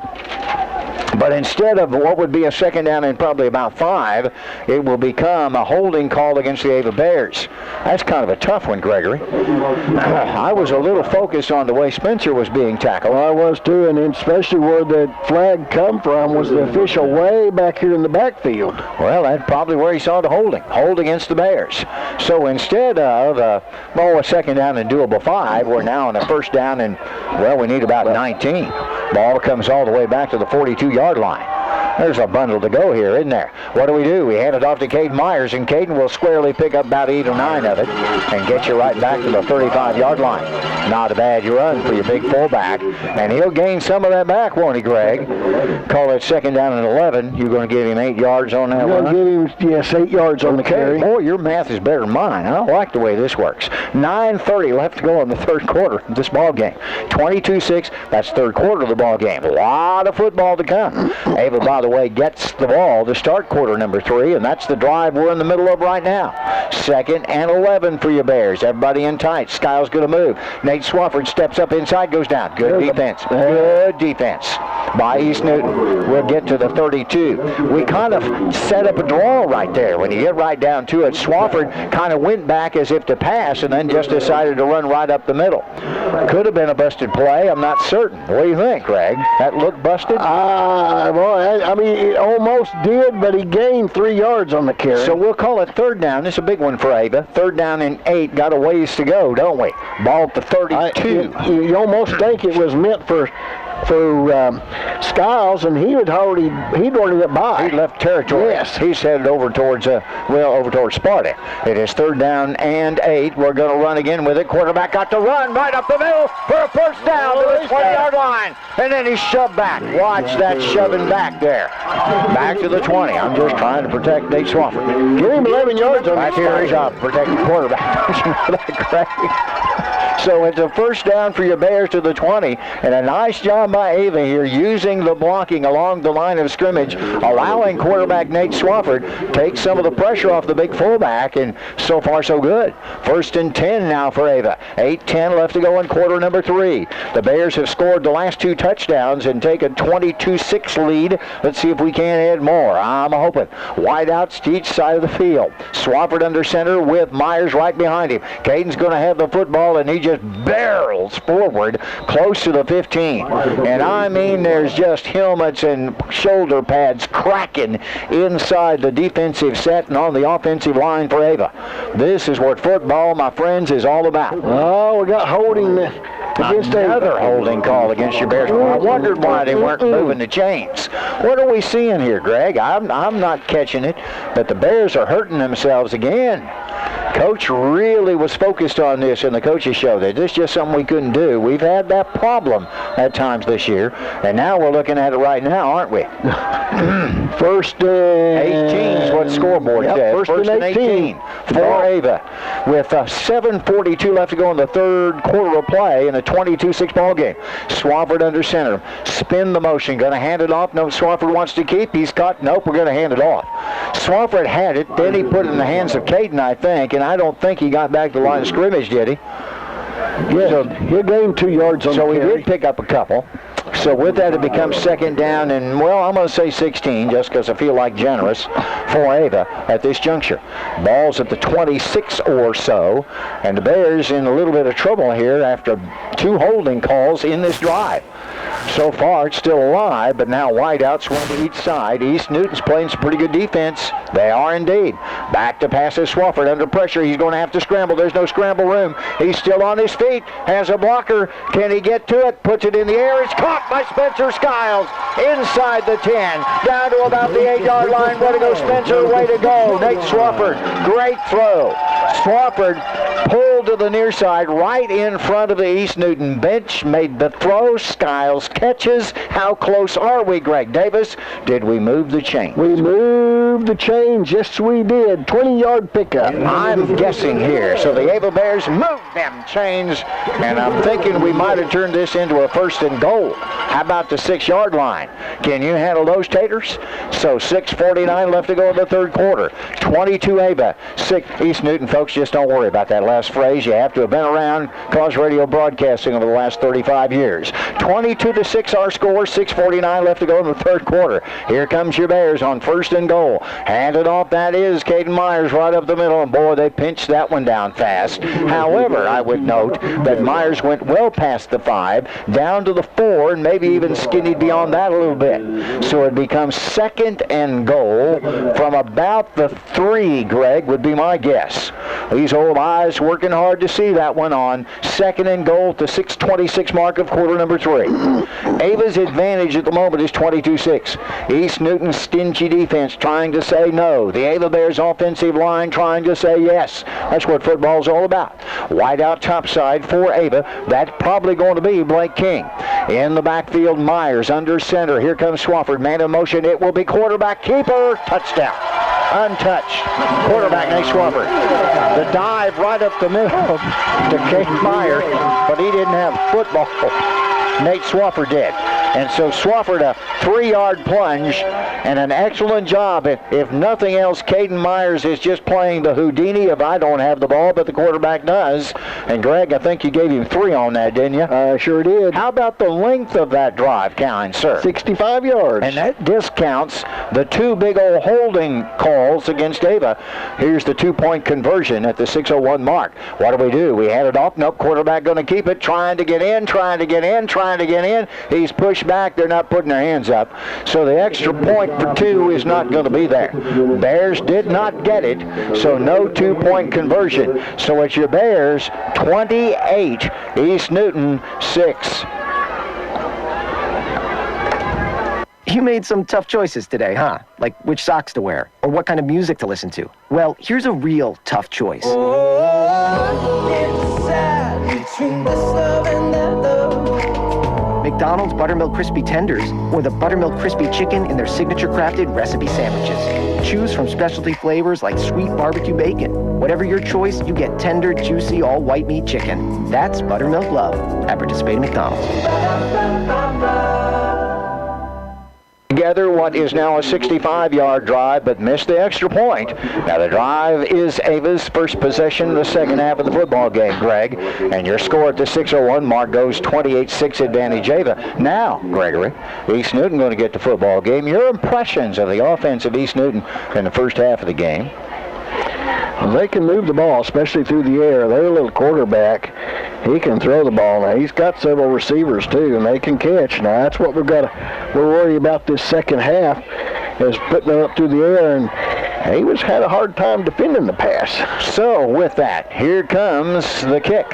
But instead of what would be a second down and probably about 5, it will become a holding call against the Ava Bears. That's kind of a tough one, Gregory. I was a little focused on the way Spencer was being tackled. I was too, and especially where the flag come from was the official way back here in the backfield. Well, that's probably where he saw the hold against the Bears. So instead of a second down and doable 5, we're now on a first down and, well, we need about 19. Ball comes all the way back to the 42-yard line. There's a bundle to go here, isn't there? What do? We hand it off to Caden Myers, and Caden will squarely pick up about 8 or 9 of it and get you right back to the 35-yard line. Not a bad run for your big fullback, and he'll gain some of that back, won't he, Greg? Call it second down and 11. You're going to give him 8 yards on that one? I'm going to give him, yes, 8 yards on the carry. Boy, your math is better than mine. I like the way this works. 9:30 left to go in the third quarter of this ball game. 22-6, that's third quarter of the ball game. A lot of football to come. Ava, by the way, gets the ball to start quarter number 3, and that's the drive we're in the middle of right now. 2nd and 11 for your Bears. Everybody in tight. Skiles going to move. Nate Swafford steps up inside, goes down. Good defense. Good defense by East Newton. We'll get to the 32. We kind of set up a draw right there. When you get right down to it, Swafford kind of went back as if to pass and then just decided to run right up the middle. Could have been a busted play. I'm not certain. What do you think, Greg? That looked busted? I mean, it almost did, but he gained 3 yards on the carry. So we'll call it third down. This is a big one for Ava. 3rd down and 8. Got a ways to go, don't we? Ball at the 32. You almost think it was meant for Skiles, and he'd already got by. He left territory. Yes. He's headed over towards Sparta. It is 3rd down and 8. We're going to run again with it. Quarterback got to run right up the middle for a first down to the 20-yard line. And then he's shoved back. Watch that shoving back there. Back to the 20. I'm just trying to protect Nate Swafford. Give him 11 yards on That's your job, protecting the quarterback. Don't you know that, Greg? So it's a first down for your Bears to the 20, and a nice job by Ava here using the blocking along the line of scrimmage, allowing quarterback Nate Swafford take some of the pressure off the big fullback, and so far so good. 1st and 10 now for Ava. 8:10 left to go in quarter number 3. The Bears have scored the last 2 touchdowns and take a 22-6 lead. Let's see if we can add more. I'm hoping. Wideouts to each side of the field. Swafford under center with Myers right behind him. Caden's going to have the football, and he just barrels forward close to the 15. And I mean, there's just helmets and shoulder pads cracking inside the defensive set and on the offensive line for Ava. This is what football, my friends, is all about. Oh, we got holding against another holding call against your Bears. I wondered why they weren't moving the chains. What are we seeing here, Greg? I'm not catching it, but the Bears are hurting themselves again. Coach really was focused on this in the coaches show. That this is just something we couldn't do. We've had that problem at times this year, and now we're looking at it right now, aren't we? 18 is what the scoreboard says. First and 18 for Ava. With 7:42 left to go in the third quarter of play in a 22-6 ball game. Swafford under center. Spin the motion. Going to hand it off. No, Swafford wants to keep. He's caught. Nope, we're going to hand it off. Swafford had it. Then he put it in the hands of Caden, I think, and I don't think he got back to the line of scrimmage, did he? Yeah, so he gained 2 yards on the carry. So he did pick up a couple. So with that, it becomes second down and, well, I'm going to say 16 just because I feel like generous for Ava at this juncture. Ball's at the 26 or so, and the Bears in a little bit of trouble here after 2 holding calls in this drive. So far, it's still alive, but now wideouts swing to each side. East Newton's playing some pretty good defense. They are indeed. Back to pass is Swafford under pressure. He's going to have to scramble. There's no scramble room. He's still on his feet. Has a blocker. Can he get to it? Puts it in the air. It's caught by Spencer Skiles inside the 10. Down to about the 8-yard line. Way to go, Spencer. Way to go. Nate Swafford. Great throw. Swafford pulled to the near side right in front of the East Newton bench. Made the throw. Skiles catches. How close are we, Greg Davis? Did we move the chain? We moved the chains. Yes, we did. 20-yard pickup. I'm guessing here. So the Ava Bears moved them chains, and I'm thinking we might have turned this into a 1st and goal. How about the 6-yard line? Can you handle those taters? So 6:49 left to go in the third quarter. 22 Ava, 6 East Newton. Folks, just don't worry about that last phrase. You have to have been around cause radio broadcasting over the last 35 years. 22-6 our score. 6:49 left to go in the third quarter. Here comes your Bears on 1st and goal. Handed off, that is Caden Myers right up the middle, and boy, they pinched that one down fast. However, I would note that Myers went well past the 5, down to the 4, and maybe even skinnied beyond that a little bit. So it becomes 2nd and goal from about the 3, Greg, would be my guess. These old eyes working hard to see that one on 2nd and goal at the 6:26 mark of quarter number 3. Ava's advantage at the moment is 22-6. East Newton's stingy defense trying to say no. The Ava Bears offensive line trying to say yes. That's what football's all about. Wide out top side for Ava. That's probably going to be Blake King. In the backfield, Myers under center. Here comes Swafford. Man in motion. It will be quarterback keeper. Touchdown. Untouched. Quarterback Nate Swafford. The dive right up the middle to Kate Myers, but he didn't have football. Nate Swafford did. And so Swafford, a 3-yard plunge, and an excellent job. If nothing else, Caden Myers is just playing the Houdini of I don't have the ball, but the quarterback does. And Greg, I think you gave him 3 on that, didn't you? I sure did. How about the length of that drive, kind sir? 65 yards. And that discounts the 2 big old holding calls against Ava. Here's the 2-point conversion at the 6:01 mark. What do? We hand it off. Nope, quarterback going to keep it. Trying to get in. He's pushed back. They're not putting their hands up. So the extra point for 2 is not going to be there. Bears did not get it, so no 2-point conversion. So it's your Bears 28, East Newton 6. You made some tough choices today, huh? Like which socks to wear, or what kind of music to listen to. Well, here's a real tough choice. McDonald's Buttermilk Crispy Tenders, or the Buttermilk Crispy Chicken in their signature crafted recipe sandwiches. Choose from specialty flavors like sweet barbecue bacon. Whatever your choice, you get tender, juicy, all white meat chicken. That's Buttermilk Love at participating McDonald's. Together what is now a 65-yard drive, but missed the extra point. Now the drive is Ava's first possession, the second half of the football game, Greg. And your score at the 6:01 mark goes 28-6 advantage Ava. Now, Gregory, East Newton going to get the football game. Your impressions of the offense of East Newton in the first half of the game? They can move the ball, especially through the air. Their little quarterback, he can throw the ball. Now, he's got several receivers, too, and they can catch. Now, that's what we're worried about this second half, is putting it up through the air, and he had a hard time defending the pass. So, with that, here comes the kick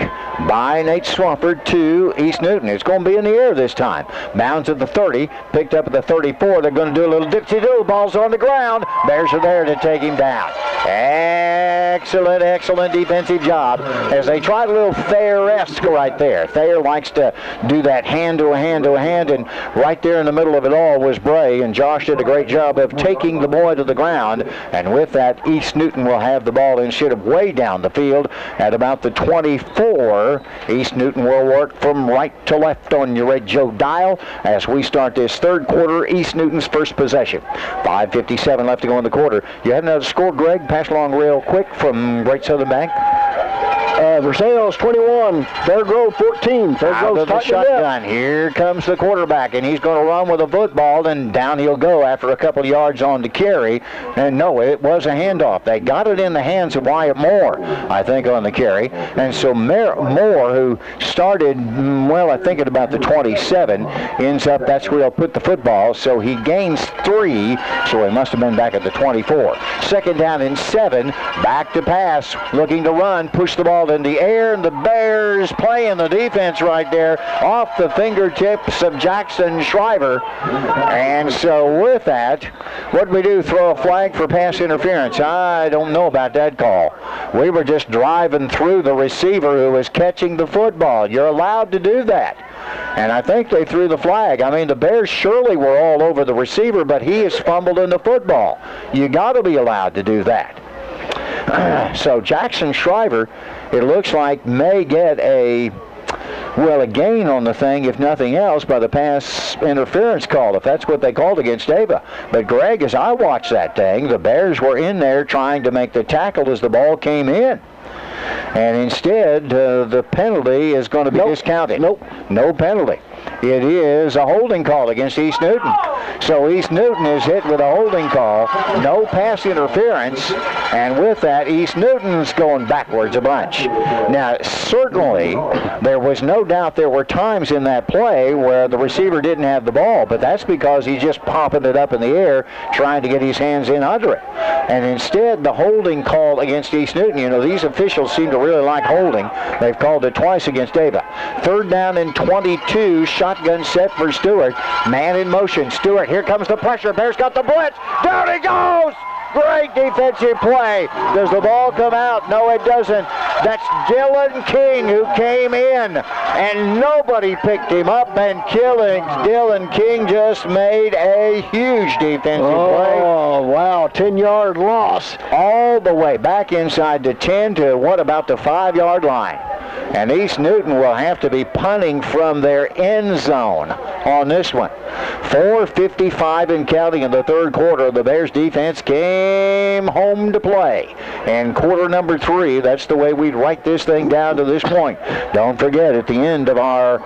by Nate Swafford to East Newton. It's going to be in the air this time. Bounds at the 30, picked up at the 34. They're going to do a little dipsy-do. Ball's on the ground. Bears are there to take him down. Excellent, excellent defensive job as they tried a little Thayer-esque right there. Thayer likes to do that hand-to-hand, and right there in the middle of it all was Bray, and Josh did a great job of taking the boy to the ground. And with that, East Newton will have the ball instead of way down the field at about the 24. East Newton will work from right to left on your Red Joe dial as we start this third quarter, East Newton's first possession. 5:57 left to go in the quarter. You have another score, Greg? Pass along real quick from Great Southern Bank. Versailles 21, Fair Grove 14. Fair Out Grove's of the tightened up. shotgun. Here comes the quarterback, and he's going to run with a football, and down he'll go after a couple of yards on the carry. And no, it was a handoff. They got it in the hands of Wyatt Moore, I think, on the carry. And so Moore, who started, well, I think at about the 27, ends up, that's where he'll put the football. So he gains 3, so he must have been back at the 24. Second down and 7, back to pass, looking to run, push the ball in the air, and the Bears playing the defense right there off the fingertips of Jackson Shriver. And so with that, what did we do? Throw a flag for pass interference? I don't know about that call. We were just driving through the receiver who was catching the football. You're allowed to do that. And I think they threw the flag. I mean, the Bears surely were all over the receiver, but he has fumbled in the football. You got to be allowed to do that. So Jackson Shriver, it looks like, may get a gain on the thing, if nothing else, by the pass interference call, if that's what they called against Ava. But Greg, as I watched that thing, the Bears were in there trying to make the tackle as the ball came in. And instead, the penalty is going to be discounted. No penalty. It is a holding call against East Newton. So East Newton is hit with a holding call, no pass interference, and with that, East Newton's going backwards a bunch. Now, certainly, there was no doubt there were times in that play where the receiver didn't have the ball, but that's because he's just popping it up in the air, trying to get his hands in under it. And instead, the holding call against East Newton, you know, these officials seem to really like holding. They've called it twice against Ava. Third down and 22, shotgun set for Stewart. Man in motion. Stewart, here comes the pressure. Bears got the blitz. Down he goes! Great defensive play. Does the ball come out? No, it doesn't. That's Dylan King who came in, and nobody picked him up, and Dylan King just made a huge defensive play. Oh, wow, 10-yard loss. All the way back inside the 10 to what about the 5-yard line. And East Newton will have to be punting from their end zone on this one. 4:55 and counting in the third quarter. The Bears defense came home to play. And quarter number 3, that's the way we'd write this thing down to this point. Don't forget, at the end of our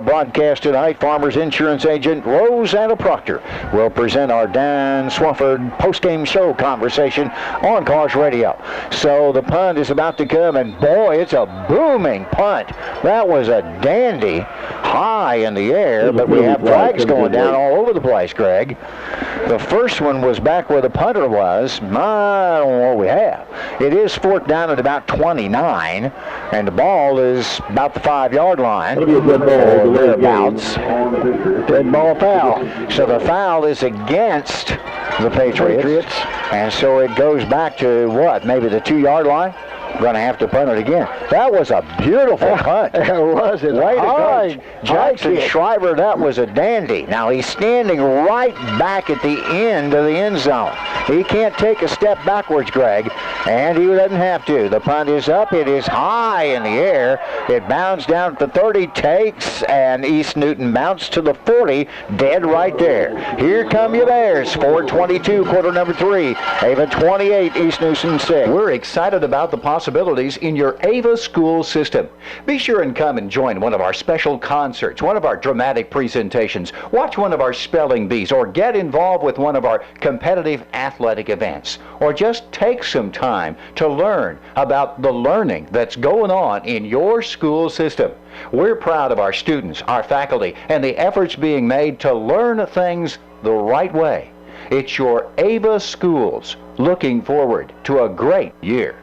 broadcast tonight, Farmers Insurance agent Rosanna Proctor will present our Dan Swafford postgame show conversation on Cars Radio. So the punt is about to come, and boy, it's a booming punt. That was a dandy, high in the air, but we have flags going down all over the place, Greg. The first one was back where the punter was. I don't know what we have. It is fourth down at about 29, and the ball is about the 5-yard line. Thereabouts. Dead ball foul. So the foul is against the Patriots. And so it goes back to what? Maybe the 2-yard line? Going to have to punt it again. That was a beautiful punt. It was. Way to go. Jackson Shriver, that was a dandy. Now he's standing right back at the end of the end zone. He can't take a step backwards, Greg, and he doesn't have to. The punt is up. It is high in the air. It bounds down at the 30, takes, and East Newton bounced to the 40, dead right there. Here come your Bears. 4:22, quarter number 3. Ava 28, East Newton 6. We're excited about the possibilities in your Ava school system. Be sure and come and join one of our special concerts, one of our dramatic presentations, watch one of our spelling bees, or get involved with one of our competitive athletic events, or just take some time to learn about the learning that's going on in your school system. We're proud of our students, our faculty, and the efforts being made to learn things the right way. It's your Ava schools looking forward to a great year.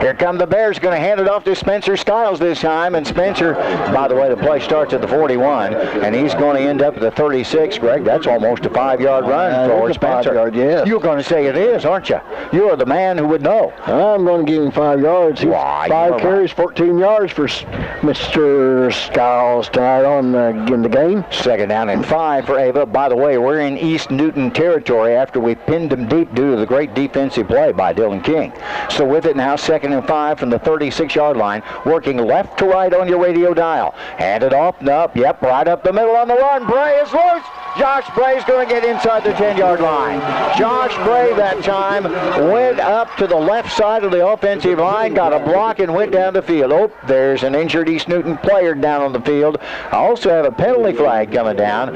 Here come the Bears, going to hand it off to Spencer Stiles this time, and Spencer, by the way, the play starts at the 41, and he's going to end up at the 36, Greg. That's almost a 5-yard run for Spencer. 5-yard, yes. You're going to say it is, aren't you? You are the man who would know. I'm going to give him 5 yards. He's 5 carries, 14 yards for Mr. Stiles tonight in the game. Second down and 5 for Ava. By the way, we're in East Newton territory after we pinned them deep due to the great defensive play by Dylan King. So with it now, second and 5 from the 36-yard line, working left to right on your radio dial. Hand it off, right up the middle on the run. Bray is loose. Josh Bray's going to get inside the 10-yard line. Josh Bray that time went up to the left side of the offensive line, got a block, and went down the field. Oh, there's an injured East Newton player down on the field. I also have a penalty flag coming down.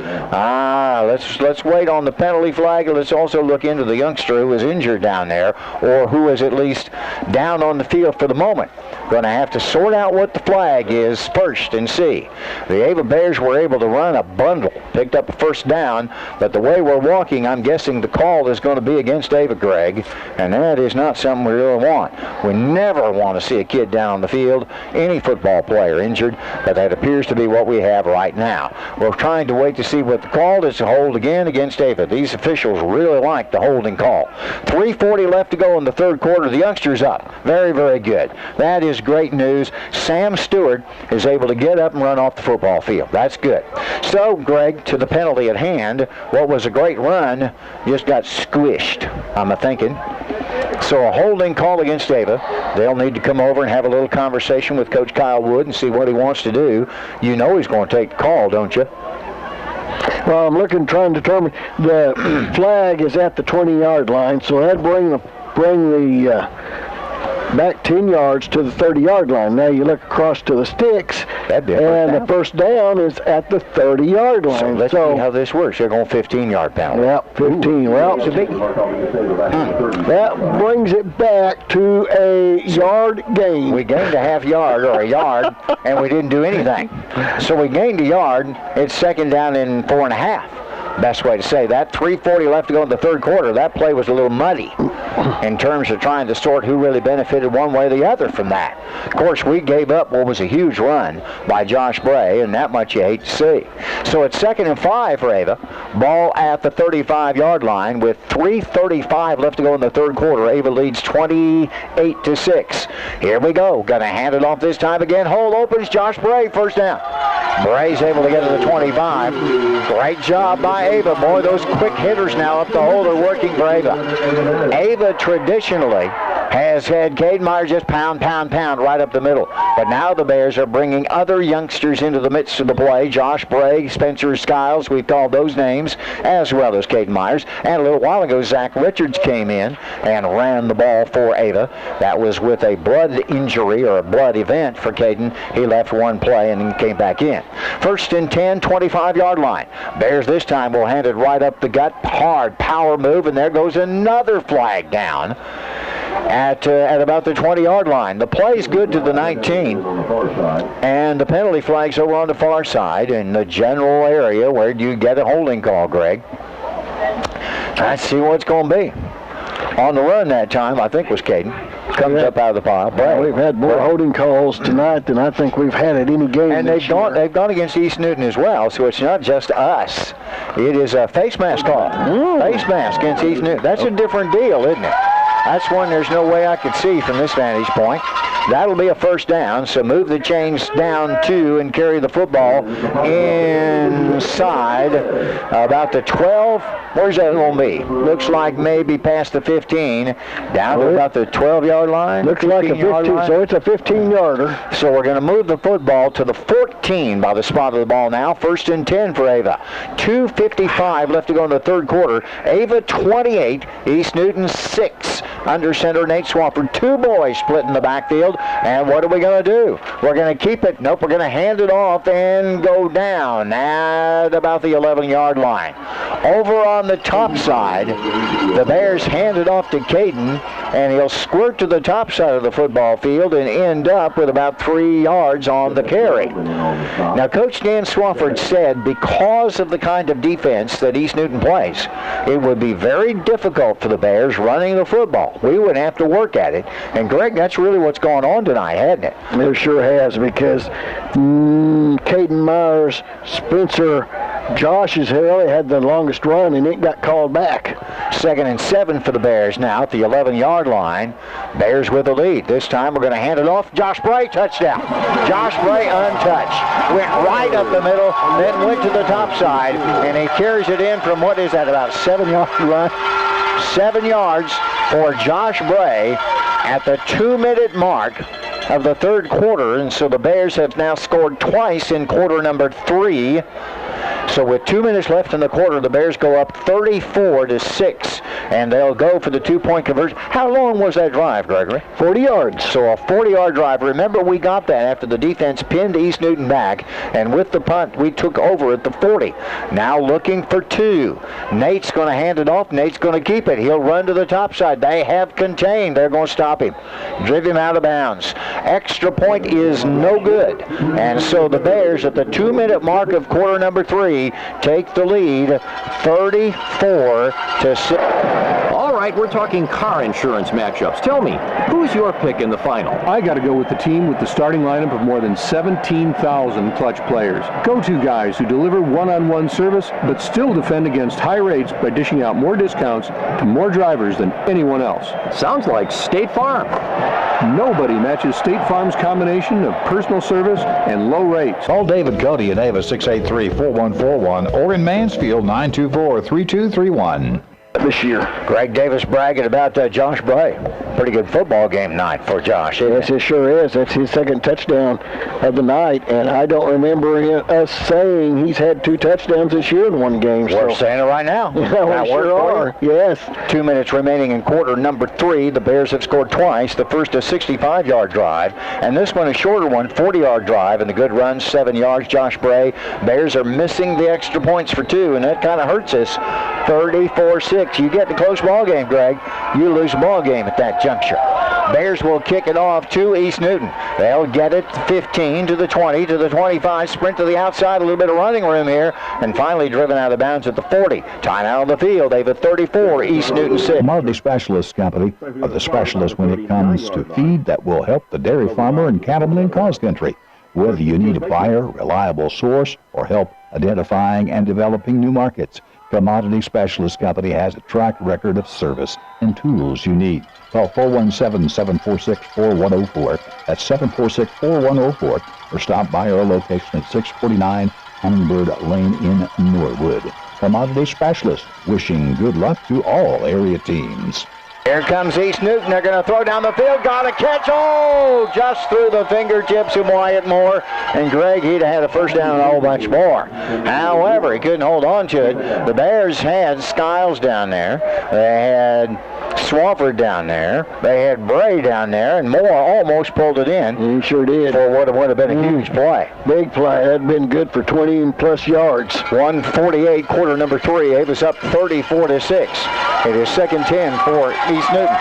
Let's wait on the penalty flag, and let's also look into the youngster who was injured down there, or who is at least down on the field for the moment. Going to have to sort out what the flag is first and see. The Ava Bears were able to run a bundle, picked up a first down, but the way we're walking, I'm guessing the call is going to be against Ava, Greg, and that is not something we really want. We never want to see a kid down on the field, any football player injured, but that appears to be what we have right now. We're trying to wait to see what the call is to hold again against Ava. These officials really like the holding call. 3:40 left to go in the third quarter. The youngster's up. Very, very good. That is great news. Sam Stewart is able to get up and run off the football field. That's good. So, Greg, to the penalty at hand, what was a great run just got squished, I'm thinking. So a holding call against Ava. They'll need to come over and have a little conversation with Coach Kyle Wood and see what he wants to do. You know he's going to take the call, don't you? Well, I'm trying to determine. The flag is at the 20-yard line, so that'd bring the back 10 yards to the 30-yard line. Now you look across to the sticks, and the first down is at the 30-yard line. So let's see how this works. They're going 15-yard penalty. Yeah, 15. Ooh, well, it's a big. That brings it back to a yard gain. We gained a half yard or a yard, and we didn't do anything. So we gained a yard. It's second down and 4.5. Best way to say that. 3:40 left to go in the third quarter. That play was a little muddy in terms of trying to sort who really benefited one way or the other from that. Of course, we gave up what was a huge run by Josh Bray, and that much you hate to see. So it's 2nd and 5 for Ava. Ball at the 35-yard line with 3:35 left to go in the third quarter. Ava leads 28-6. Here we go. Going to hand it off this time again. Hole opens. Josh Bray, first down. Bray's able to get to the 25. Great job by Ava. Boy, those quick hitters now up the hole are working for Ava. Ava traditionally has had Caden Myers just pound right up the middle. But now the Bears are bringing other youngsters into the midst of the play. Josh Bray, Spencer Skiles, we've called those names, as well as Caden Myers. And a little while ago, Zach Richards came in and ran the ball for Ava. That was with a blood injury or a blood event for Caden. He left one play and then came back in. 1st and 10, 25-yard line. Bears this time will hand it right up the gut. Hard power move, and there goes another flag down at about the 20-yard line. The play's good to the 19, and the penalty flag's over on the far side in the general area where you get a holding call, Greg. Let's see what it's going to be. On the run that time, I think, was Caden. Comes up out of the pile. Well, we've had more holding calls tonight than I think we've had at any game. And they've gone against East Newton as well, so it's not just us. It is a face mask call. Face mask against East Newton. That's a different deal, isn't it? That's one there's no way I could see from this vantage point. That'll be a first down, so move the chains down 2 and carry the football inside about the 12. Where's that going to be? Looks like maybe past the 15, down to about the 12-yard line. Looks like a 15, so it's a 15-yarder. So we're going to move the football to the 14 by the spot of the ball now. 1st and 10 for Ava. 2:55 left to go in the third quarter. Ava 28, East Newton 6. Under center, Nate Swafford. 2 boys split in the backfield. And what are we going to do? We're going to keep it. Nope, we're going to hand it off and go down at about the 11-yard line. Over on the top side, the Bears hand it off to Caden, and he'll squirt to the top side of the football field and end up with about 3 yards on the carry. Now, Coach Dan Swafford said because of the kind of defense that East Newton plays, it would be very difficult for the Bears running the football. We would have to work at it. And, Greg, that's really what's going on tonight, hasn't it? It sure has, because Caden Myers, Spencer, Josh has really had the longest run, and it got called back. 2nd and 7 for the Bears now at the 11-yard line. Bears with the lead. This time we're going to hand it off. Josh Bray, touchdown. Josh Bray untouched. Went right up the middle, then went to the top side, and he carries it in from what is that, about 7-yard run? 7 yards for Josh Bray at the 2-minute mark of the third quarter, and so the Bears have now scored twice in quarter number 3. So with 2 minutes left in the quarter, the Bears go up 34-6, and they'll go for the 2-point conversion. How long was that drive, Gregory? 40 yards. So a 40-yard drive. Remember, we got that after the defense pinned East Newton back, and with the punt, we took over at the 40. Now looking for 2. Nate's going to hand it off. Nate's going to keep it. He'll run to the top side. They have contained. They're going to stop him. Drive him out of bounds. Extra point is no good. And so the Bears at the 2-minute mark of quarter number 3 take the lead 34-6. All right, we're talking car insurance matchups. Tell me, who's your pick in the final? I got to go with the team with the starting lineup of more than 17,000 clutch players. Go-to guys who deliver one-on-one service but still defend against high rates by dishing out more discounts to more drivers than anyone else. Sounds like State Farm. Nobody matches State Farm's combination of personal service and low rates. Call David Cody at Ava 683-4141 or in Mansfield 924-3231. This year. Greg Davis bragging about Josh Bray. Pretty good football game night for Josh. Yes, it sure is. That's his second touchdown of the night, and I don't remember us saying he's had 2 touchdowns this year in one game. We're saying it right now. Yeah, we sure are. Yes. 2 minutes remaining in quarter number 3. The Bears have scored twice. The first a 65-yard drive, and this one a shorter one, 40-yard drive, and the good run, 7 yards. Josh Bray. Bears are missing the extra points for 2, and that kind of hurts us. 34-6. You get the close ball game, Greg. You lose the ball game at that juncture. Bears will kick it off to East Newton. They'll get it 15 to the 20 to the 25. Sprint to the outside. A little bit of running room here, and finally driven out of bounds at the 40. Timeout on the field. They've a 34. East Newton 6. Commodity Specialist Company are the specialists when it comes to feed that will help the dairy farmer and cattleman in cross country. Whether you need a buyer, reliable source, or help identifying and developing new markets, Commodity Specialist Company has a track record of service and tools you need. Call 417-746-4104. That's 746-4104. Or stop by our location at 649 Hummingbird Lane in Norwood. Commodity Specialist, wishing good luck to all area teams. Here comes East Newton. They're going to throw down the field. Got a catch. Oh, just through the fingertips of Wyatt Moore. And Greg, he'd have had a first down and a whole bunch more. However, he couldn't hold on to it. The Bears had Skiles down there. They had Swafford down there. They had Bray down there. And Moore almost pulled it in. He sure did. For what would have been a huge play. Big play. That'd been good for 20-plus yards. 1:48, quarter number 3. Ava's up 34-6. It is 2nd 10 for East Newton.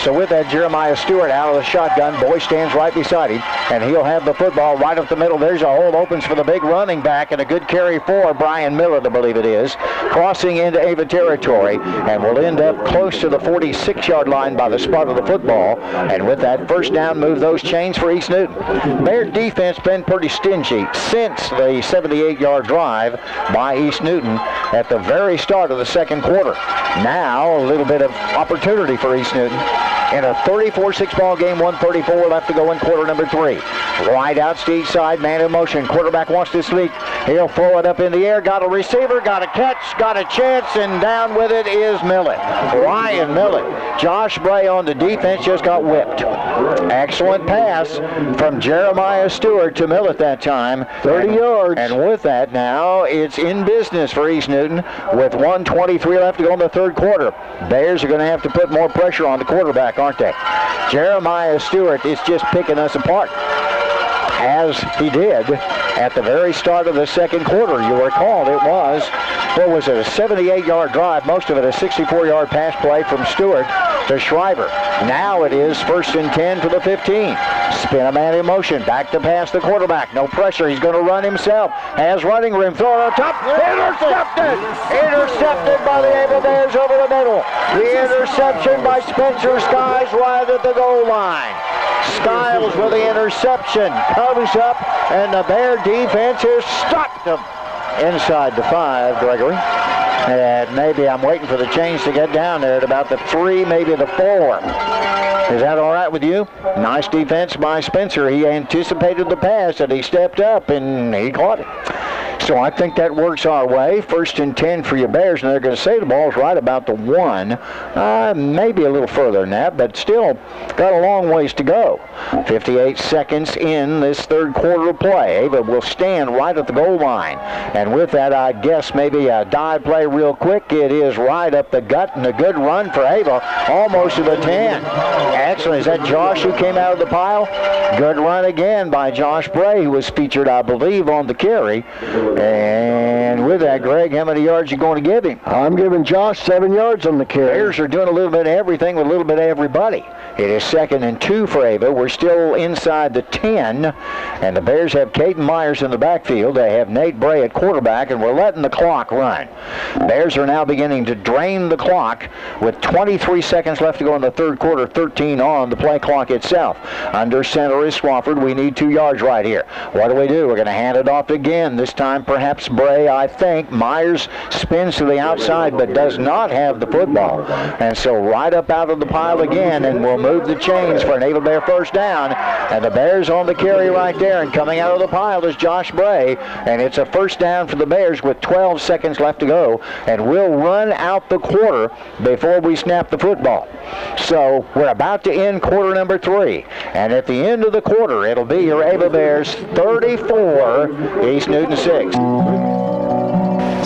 So with that, Jeremiah Stewart out of the shotgun. Boy stands right beside him, and he'll have the football right up the middle. There's a hole opens for the big running back, and a good carry for Brian Miller, I believe it is, crossing into Ava territory, and will end up close to the 46-yard line by the spot of the football. And with that first down, move those chains for East Newton. Bear defense been pretty stingy since the 78-yard drive by East Newton at the very start of the second quarter. Now a little bit of opportunity for East Newton. In a 34-6 ball game, 1:34 left to go in quarter number 3. Wide out to each side, man in motion. Quarterback wants to sneak. He'll throw it up in the air. Got a receiver, got a catch, got a chance, and down with it is Millett. Ryan Millett. Josh Bray on the defense just got whipped. Excellent pass from Jeremiah Stewart to Millett that time. 30 yards. And with that, now it's in business for East Newton with 1:23 left to go in the third quarter. Bears are going to have to put more pressure on the quarterback, aren't they? Jeremiah Stewart is just picking us apart, as he did at the very start of the second quarter. You'll recall it was, what was it, a 78-yard drive, most of it a 64-yard pass play from Stewart to Schreiber. Now it is 1st and 10 to the 15. Spin a man in motion, back to pass the quarterback. No pressure, he's going to run himself. Has running room, throw it up top, intercepted! Intercepted by the Ava Bears over the middle. The interception by Spencer Skiles right at the goal line. Skiles with the interception, comes up, and the Bear defense is stuck inside the 5, Gregory. And maybe I'm waiting for the change to get down there at about the 3, maybe the 4. Is that all right with you? Nice defense by Spencer. He anticipated the pass, and he stepped up, and he caught it. So I think that works our way. 1st and 10 for your Bears, and they're going to say the ball's right about the 1. Maybe a little further than that, but still got a long ways to go. 58 seconds in this third quarter of play. Ava will stand right at the goal line. And with that, I guess maybe a dive play real quick. It is right up the gut, and a good run for Ava, almost to the 10. Excellent. Is that Josh who came out of the pile? Good run again by Josh Bray, who was featured, I believe, on the carry. And with that, Greg, how many yards are you going to give him? I'm giving Josh 7 yards on the carry. Bears are doing a little bit of everything with a little bit of everybody. It is 2nd and 2 for Ava. We're still inside the 10, and the Bears have Caden Myers in the backfield. They have Nate Bray at quarterback, and we're letting the clock run. Bears are now beginning to drain the clock with 23 seconds left to go in the third quarter, 13 on the play clock itself. Under center is Swafford. We need 2 yards right here. What do? We're going to hand it off again. This time perhaps Bray, I think. Myers spins to the outside but does not have the football. And so right up out of the pile again, and we'll move the chains for an Ava Bear first down. And the Bears on the carry right there, and coming out of the pile is Josh Bray. And it's a first down for the Bears with 12 seconds left to go. And we'll run out the quarter before we snap the football. So we're about to end quarter number 3. And at the end of the quarter, it'll be your Ava Bears 34, East Newton 6.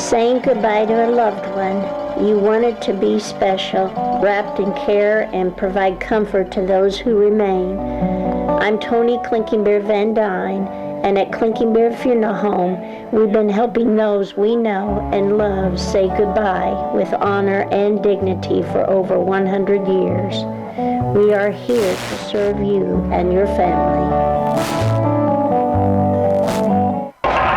Saying goodbye to a loved one. You want it to be special, wrapped in care and provide comfort to those who remain. I'm Tony Clinking Bear Van Dyne, and at Clinking Bear Funeral Home, we've been helping those we know and love say goodbye with honor and dignity for over 100 years. We are here to serve you and your family.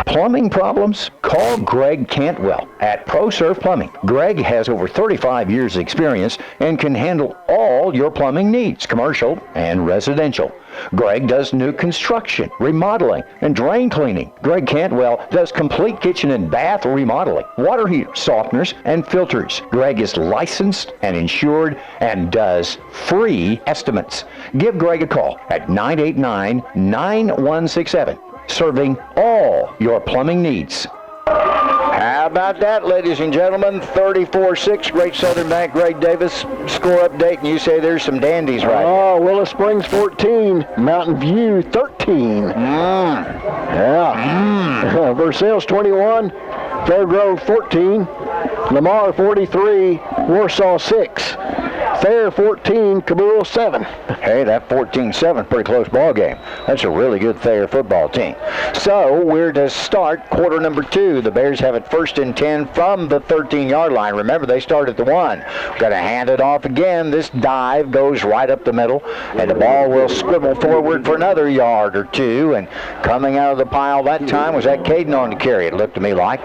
Plumbing problems? Call Greg Cantwell at ProServe Plumbing. Greg has over 35 years experience and can handle all your plumbing needs, commercial and residential. Greg does new construction, remodeling, and drain cleaning. Greg Cantwell does complete kitchen and bath remodeling, water heaters, softeners, and filters. Greg is licensed and insured and does free estimates. Give Greg a call at 989-9167. Serving all your plumbing needs. How about that, ladies and gentlemen? 34-6, Great Southern Bank, Greg Davis, score update, and you say there's some dandies, right? Oh, Willow Springs 14, Mountain View 13. Yeah. Versailles 21, Fairgrove 14, Lamar 43, Warsaw 6. Fair 14, Kabul 7. Hey, that 14-7, pretty close ball game. That's a really good Thayer football team. So we're to start quarter number 2. The Bears have it 1st and 10 from the 13-yard line. Remember, they start at the 1. Got to hand it off again. This dive goes right up the middle, and the ball will scribble forward for another yard or 2. And coming out of the pile that time was that Caden on the carry, it looked to me like.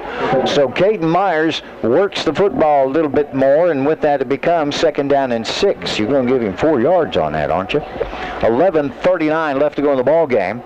So Caden Myers works the football a little bit more, and with that it becomes 2nd down and 6. You're going to give him 4 yards on that, aren't you? 11:39 left to go in the ball game.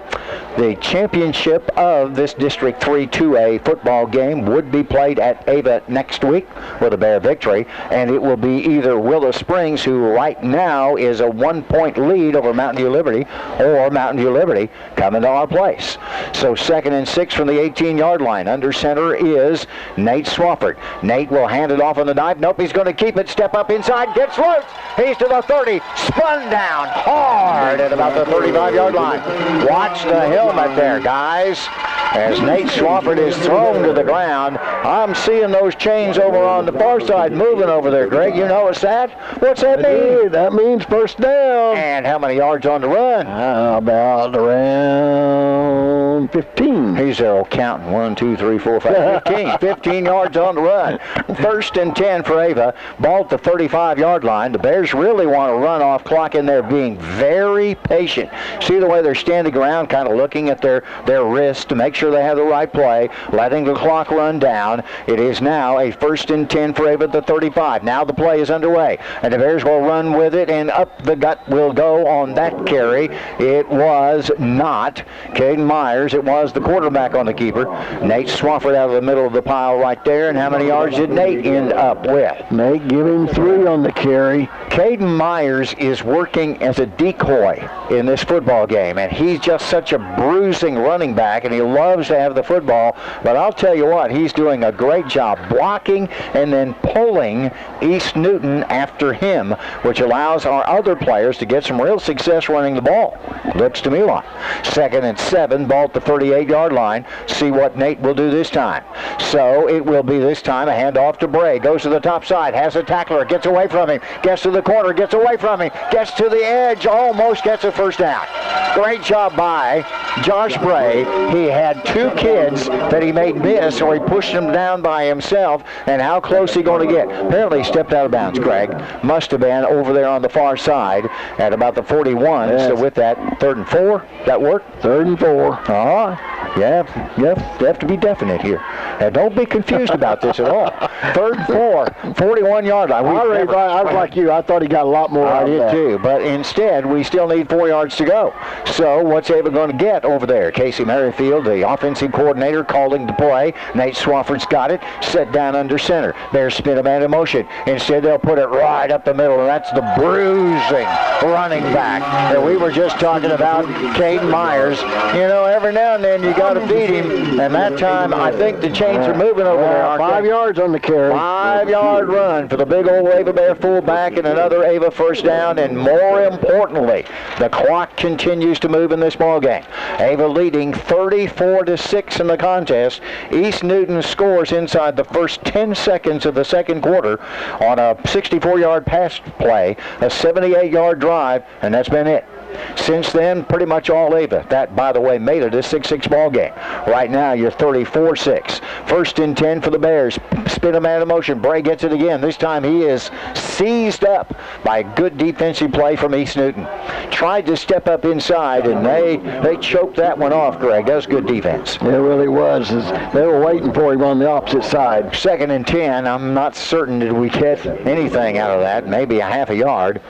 The championship of this District 3 2A football game would be played at Ava next week with a Bear victory, and it will be either Willow Springs, who right now is a 1-point lead over Mountain View Liberty, or Mountain View Liberty coming to our place. So 2nd and 6 from the 18-yard line. Under center is Nate Swafford. Nate will hand it off on the dive. Nope, he's going to keep it. Step up inside, gets loose. He's to the 30, spun down hard at about the 35-yard line. Watch the helmet there, guys, as Nate Swafford is thrown to the ground. I'm seeing those chains over on the far side moving over there, Greg. You notice that? What's that mean? That means first down. And how many yards on the run? About around 15. He's there counting. 1, 2, 3, 4, 5, 15. 15 yards on the run. 1st and 10 for Ava. Ball at the 35-yard line. The Bears really want to run off clock in there, being very patient. See the way they're standing around, kind of looking at their wrist to make sure they have the right play, letting the clock run down. It is now a 1st and 10 for Ava at the 35. Now the play is underway, and the Bears will run with it, and up the gut will go on that carry. It was not Caden Myers. It was the quarterback on the keeper. Nate Swafford out of the middle of the pile right there, and how many yards did Nate end up with? Nate give him 3 on the carry. Caden Myers is working as a decoy in this football game, and he's just such a bruising running back, and he loves loves to have the football, but I'll tell you what, he's doing a great job blocking and then pulling East Newton after him, which allows our other players to get some real success running the ball. Looks to me like. 2nd and 7, ball at the 38-yard line. See what Nate will do this time. So it will be this time a handoff to Bray. Goes to the top side, has a tackler, gets away from him, gets to the corner, gets away from him, gets to the edge, almost gets a first down. Great job by Josh Bray. He had 2 kids that he made miss, or he pushed them down by himself, and how close he going to get? Apparently he stepped out of bounds, Greg. Must have been over there on the far side at about the 41. Yes. So with that, 3rd and 4, that work? 3rd and 4. Yeah, you have to be definite here. Now, don't be confused about this at all. 3rd and 4, 41-yard line. I was like you. I thought he got a lot more out of that. I did too, but instead, we still need 4 yards to go. So what's Ava going to get over there? Casey Merrifield, the offensive coordinator, calling the play. Nate Swafford's got it, set down under center. Bears spin a man in motion. Instead, they'll put it right up the middle, and that's the bruising running back that we were just talking about, Caden Myers. You know, every now and then you got to feed him, and that time I think the chains are moving over there. 5 yards on the carry. 5-yard run for the big old Ava Bear fullback, and another Ava first down, and more importantly, the clock continues to move in this ball game. Ava leading 34-6 in the contest. East Newton scores inside the first 10 seconds of the second quarter on a 64-yard pass play, a 78-yard drive, and that's been it. Since then, pretty much all Ava. That, by the way, made it a 6-6 ball game. Right now, you're 34-6. 1st and 10 for the Bears. Spin a man in motion. Bray gets it again. This time he is seized up by a good defensive play from East Newton. Tried to step up inside, and they choked that one off, Greg. That was good defense. It really was. They were waiting for him on the opposite side. 2nd and 10. I'm not certain did we get anything out of that. Maybe a half a yard.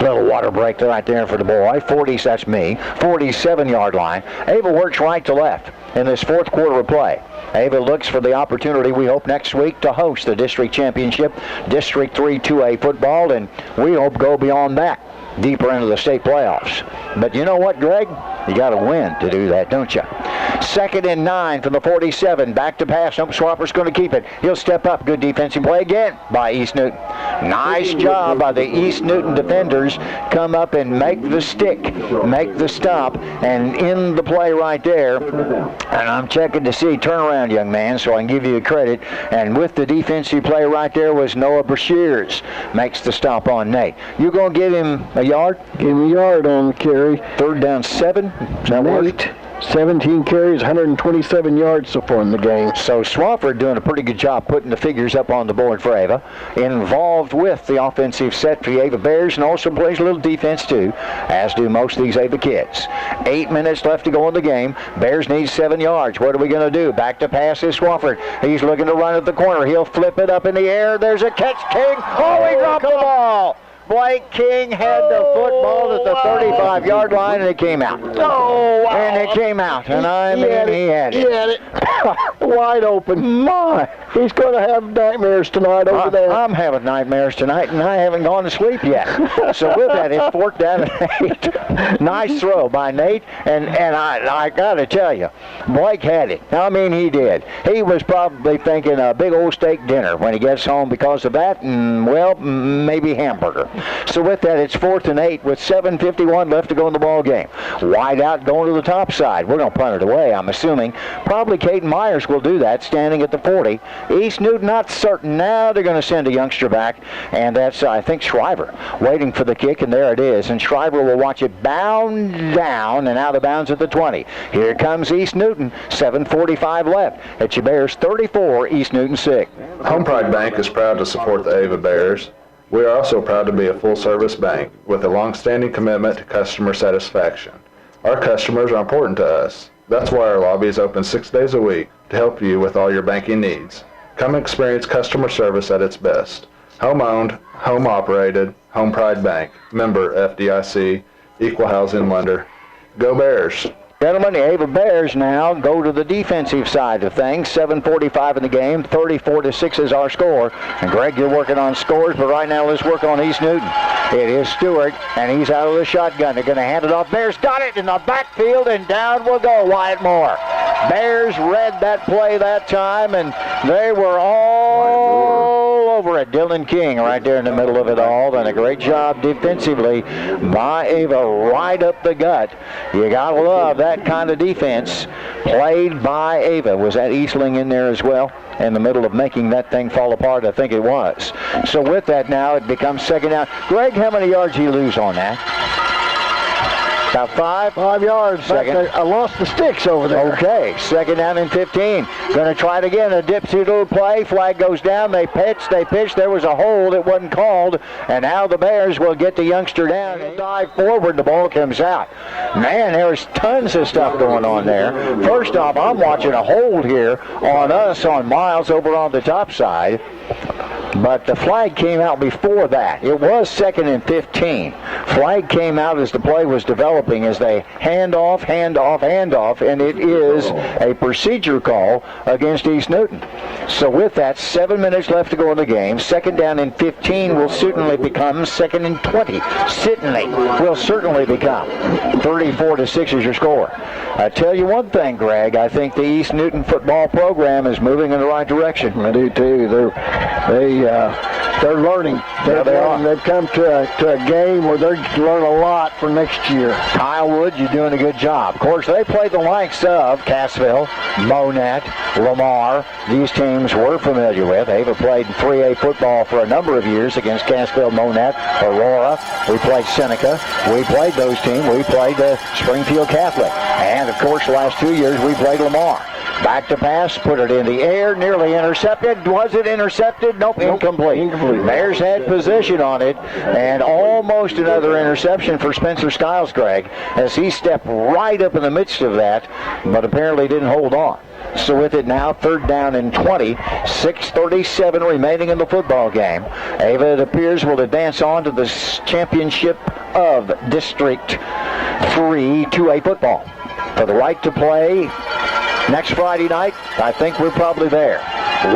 Little water break right there for the boy. 40, that's me. 47-yard line. Ava works right to left in this 4th quarter of play. Ava looks for the opportunity, we hope, next week to host the district championship, District 3 2A football, and we hope go beyond that, deeper into the state playoffs. But you know what, Greg? You got to win to do that, don't you? 2nd and 9 from the 47. Back to pass. Nope, Swapper's going to keep it. He'll step up. Good defensive play again by East Newton. Nice job by the East Newton defenders. Come up and make the stick, make the stop, and end the play right there. And I'm checking to see. Turn around, young man, so I can give you the credit. And with the defensive play right there was Noah Brashears. Makes the stop on Nate. You going to give him a yard? Give him a yard on the carry. 3rd down 7. Is that Nate, 17 carries, 127 yards so far in the game. So Swafford doing a pretty good job putting the figures up on the board for Ava. Involved with the offensive set for the Ava Bears, and also plays a little defense too, as do most of these Ava kids. 8 minutes left to go in the game. Bears need 7 yards. What are we going to do? Back to pass is Swafford. He's looking to run at the corner. He'll flip it up in the air. There's a catch. King. Oh, he dropped the ball. Blake King had the football at the 35-yard line, and it came out. And it came out, and I mean, he had it. He had it. Wide open. My, he's going to have nightmares tonight over there. I'm having nightmares tonight, and I haven't gone to sleep yet. So with that, it's 4th down and 8. Nice throw by Nate, and I got to tell you, Blake had it. I mean, he did. He was probably thinking a big old steak dinner when he gets home because of that, and, well, maybe hamburger. So with that, it's 4th and 8 with 7:51 left to go in the ball game. Wide out, going to the top side. We're going to punt it away, I'm assuming. Probably Caden Myers will do that, standing at the 40. East Newton, not certain. Now they're going to send a youngster back, and that's, I think, Shriver, waiting for the kick, and there it is. And Shriver will watch it bound down and out of bounds at the 20. Here comes East Newton, 7:45 left. It's your Bears 34, East Newton 6. Home Pride Bank is proud to support the Ava Bears. We are also proud to be a full-service bank with a long-standing commitment to customer satisfaction. Our customers are important to us. That's why our lobby is open 6 days a week to help you with all your banking needs. Come experience customer service at its best. Home-owned, home-operated, Home Pride Bank, member FDIC, equal housing lender. Go Bears! Gentlemen, the Ava Bears now go to the defensive side of things. 7:45 in the game. 34-6 is our score. And Greg, you're working on scores, but right now let's work on East Newton. It is Stewart, and he's out of the shotgun. They're going to hand it off. Bears got it in the backfield, and down will go Wyatt Moore. Bears read that play that time, and they were all over it. Dylan King right there in the middle of it all. Done a great job defensively by Ava, right up the gut. You got to love that kind of defense played by Ava. Was that Eastling in there as well? In the middle of making that thing fall apart, I think it was. So with that now, it becomes second down. Greg, how many yards did he lose on that? About 5 yards. Second. I lost the sticks over there. Okay, second down and 15. Going to try it again. A dipsy little play. Flag goes down. They pitch. There was a hold. It wasn't called. And now the Bears will get the youngster down and dive forward. The ball comes out. Man, there's tons of stuff going on there. First off, I'm watching a hold here on us on Miles over on the top side. But the flag came out before that. It was second and 15. Flag came out as the play was developing as they hand off, and it is a procedure call against East Newton. So with that, 7 minutes left to go in the game. Second down and 15 will certainly become second and 20. Certainly become 34-6 is your score. I tell you one thing, Greg, I think the East Newton football program is moving in the right direction. I do too. They're learning. They've come to a game where they're going to learn a lot for next year. Kyle Wood, you're doing a good job. Of course, they play the likes of Cassville, Monette, Lamar. These teams we're familiar with. Ava played 3A football for a number of years against Cassville, Monette, Aurora. We played Seneca. We played those teams. We played Springfield Catholic. And, of course, the last 2 years we played Lamar. Back to pass, put it in the air, nearly intercepted. Was it intercepted? Nope, incomplete. Bears had position on it, and almost another interception for Spencer Skiles, Greg, as he stepped right up in the midst of that, but apparently didn't hold on. So with it now, third down and 20, 6:37 remaining in the football game. Ava, it appears, will advance on to the championship of District 3 2A football. For the right to play next Friday night, I think we're probably there.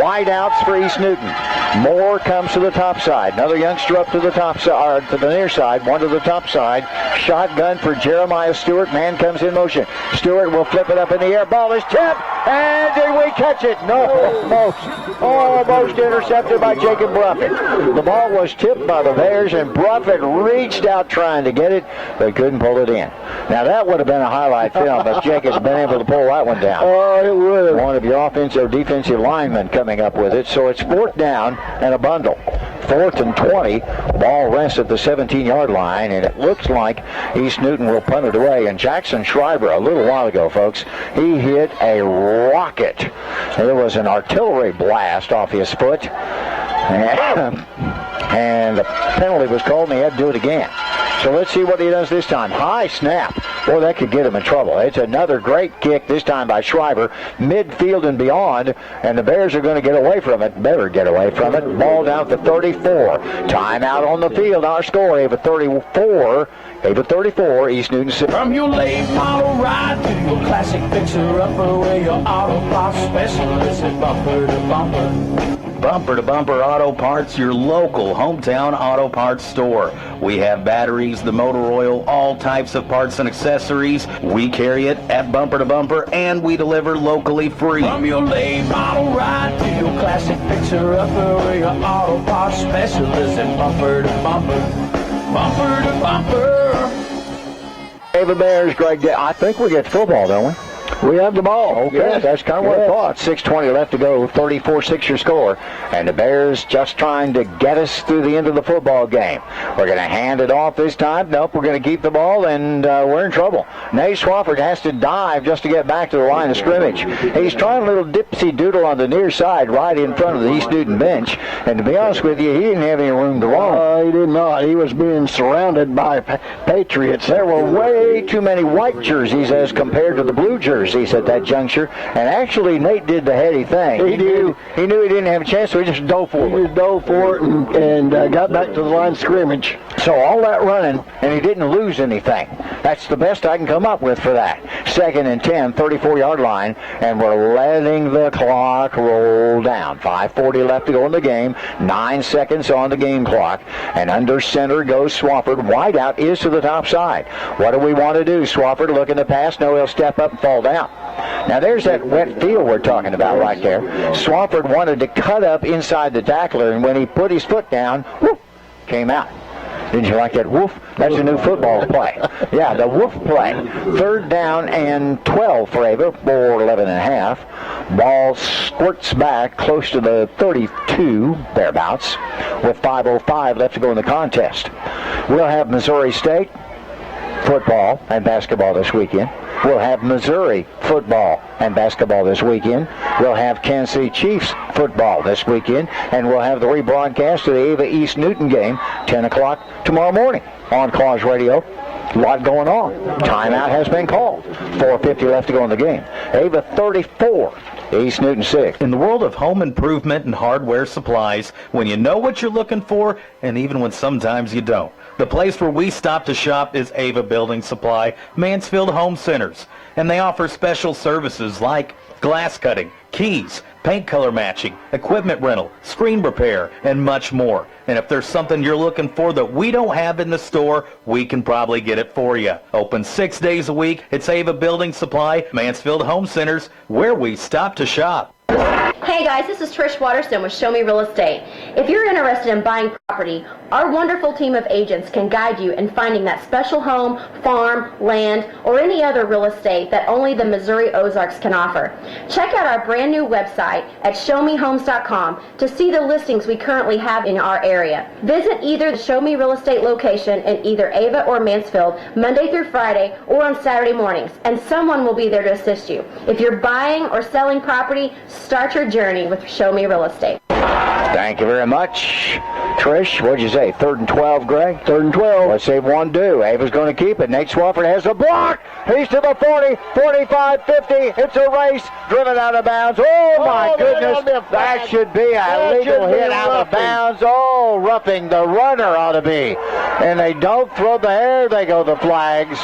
Wide outs for East Newton. Moore comes to the top side. Another youngster up to the top side, or to the near side, one to the top side. Shotgun for Jeremiah Stewart. Man comes in motion. Stewart will flip it up in the air. Ball is tipped. And did we catch it? No, almost intercepted by Jacob Bruffett. The ball was tipped by the Bears, and Bruffett reached out trying to get it, but couldn't pull it in. Now, that would have been a highlight film if Jacob's been able to pull that one down. Oh, it would. One of your offensive or defensive linemen coming up with it. So it's fourth down and a bundle. 4th and 20. Ball rests at the 17-yard line, and it looks like East Newton will punt it away. And Jackson Schreiber, a little while ago, folks, he hit a rocket. It was an artillery blast off his foot. And the penalty was called, and he had to do it again. So let's see what he does this time. High snap. Boy, that could get him in trouble. It's another great kick, this time by Schreiber, midfield and beyond, and the Bears are going to get away from it. Better get away from it. Ball down to 34. Timeout on the field. Our score, Ava 34. Ava 34, East Newton 6. From your late model ride to your classic fixer-upper, where your auto parts specialist is bumper to bumper. Bumper to Bumper Auto Parts, your local hometown auto parts store. We have batteries, the motor oil, all types of parts and accessories. We carry it at Bumper to Bumper, and we deliver locally free. From your late model ride to your classic fixer-upper, where your auto parts specialist is bumper to bumper. Bumper to bumper. Ava Bears, Greg, I think we get football, don't we? We have the ball. Okay, yes. That's kind of what I thought. 6:20 left to go, 34-6 your score. And the Bears just trying to get us through the end of the football game. We're going to hand it off this time. Nope, we're going to keep the ball, and we're in trouble. Nate Swafford has to dive just to get back to the line of scrimmage. He's trying a little dipsy-doodle on the near side right in front of the East Newton bench. And to be honest with you, he didn't have any room to roam. He did not. He was being surrounded by Patriots. There were way too many white jerseys as compared to the blue jerseys at that juncture, and actually Nate did the heady thing. He knew he didn't have a chance, so he just dove for it. He just dove for it and got back to the line of scrimmage. So all that running, and he didn't lose anything. That's the best I can come up with for that. 2nd and 10, 34-yard line, and we're letting the clock roll down. 5:40 left to go in the game, 9 seconds on the game clock, and under center goes Swafford. Wide out is to the top side. What do we want to do? Swafford looking to pass. No, he'll step up and fall down. Now there's that wet field we're talking about right there. Swafford wanted to cut up inside the tackler, and when he put his foot down, whoop, came out. Didn't you like that woof? That's a new football play. Yeah, the woof play. 3rd down and 12 for Ava, or 11 and a half. Ball squirts back close to the 32, thereabouts, with 5:05 left to go in the contest. We'll have Missouri State football and basketball this weekend. We'll have Missouri football and basketball this weekend. We'll have Kansas City Chiefs football this weekend. And we'll have the rebroadcast of the Ava East Newton game, 10 o'clock tomorrow morning on Claus Radio. A lot going on. Timeout has been called. 4:50 left to go in the game. Ava 34. East Newton 6. In the world of home improvement and hardware supplies, when you know what you're looking for, and even when sometimes you don't, the place where we stop to shop is Ava Building Supply, Mansfield Home Centers. And they offer special services like glass cutting, keys, paint color matching, equipment rental, screen repair, and much more. And if there's something you're looking for that we don't have in the store, we can probably get it for you. Open 6 days a week. It's Ava Building Supply, Mansfield Home Centers, where we stop to shop. Hey guys, this is Trish Waterston with Show Me Real Estate. If you're interested in buying property, our wonderful team of agents can guide you in finding that special home, farm, land, or any other real estate that only the Missouri Ozarks can offer. Check out our brand new website at showmehomes.com to see the listings we currently have in our area. Visit either the Show Me Real Estate location in either Ava or Mansfield Monday through Friday or on Saturday mornings, and someone will be there to assist you. If you're buying or selling property, start your journey with Show Me Real Estate. Thank you very much. Trish, what'd you say? 3rd and 12, Greg? 3rd and 12. Let's see if one do. Ava's going to keep it. Nate Swafford has a block. He's to the 40, 45, 50. It's a race. Driven out of bounds. Oh, my goodness. That should be a legal hit out of bounds. Oh, roughing the runner ought to be. And they don't throw the hair. They go the flags.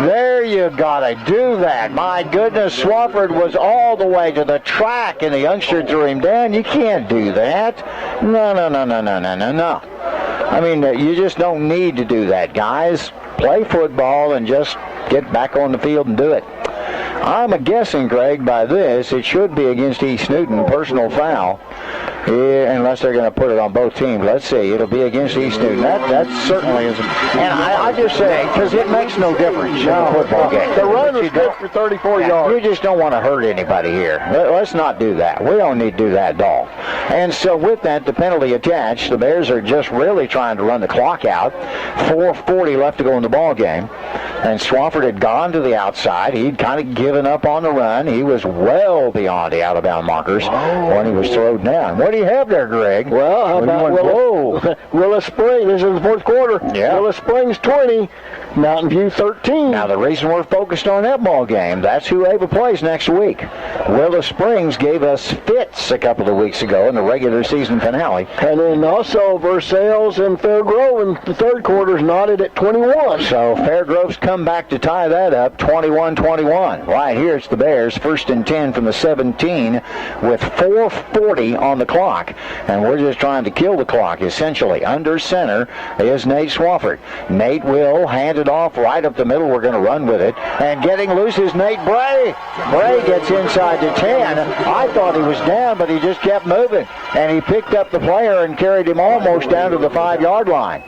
There you gotta do that. My goodness, Swafford was all the way to the track and the youngster threw him down. You can't do that. No. I mean, you just don't need to do that, guys. Play football and just get back on the field and do it. I'm guessing, Greg, by this, it should be against East Newton, personal foul. Yeah, unless they're going to put it on both teams. Let's see. It'll be against East Newton. That certainly is. And I just say, because it makes no difference in a football game. The run is good for 34 yards. You just don't want to hurt anybody here. Let's not do that. We don't need to do that at all. And so with that, the penalty attached, the Bears are just really trying to run the clock out. 4:40 left to go in the ball game. And Swafford had gone to the outside. He'd kind of given up on the run. He was well beyond the out-of-bound markers when he was thrown down. What do you have there, Greg? Well, how about Willis Springs? This is the 4th quarter. Yeah. Willis Springs 20, Mountain View 13. Now, the reason we're focused on that ball game, that's who Ava plays next week. Willis Springs gave us fits a couple of weeks ago in the regular season finale. And then also Versailles and Fairgrove in the 3rd quarter is knotted at 21. So Fairgrove's come back to tie that up, 21-21. Right here it's the Bears, 1st and 10 from the 17 with 4:40 on the clock. And we're just trying to kill the clock, essentially. Under center is Nate Swafford. Nate will hand it off right up the middle. We're going to run with it. And getting loose is Nate Bray. Bray gets inside the 10. I thought he was down, but he just kept moving. And he picked up the player and carried him almost down to the 5-yard line.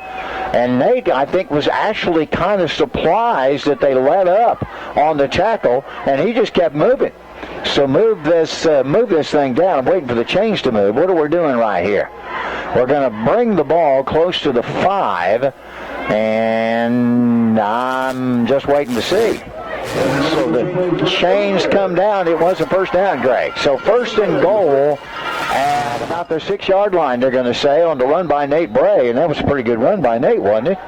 And Nate, I think, was actually kind of surprised that they let up on the tackle, and he just kept moving. So move this thing down. I'm waiting for the chains to move. What are we doing right here? We're going to bring the ball close to the 5, and I'm just waiting to see. So the chains come down. It was a 1st down, Greg. So 1st and goal at about the 6-yard line, they're going to say, on the run by Nate Bray. And that was a pretty good run by Nate, wasn't it?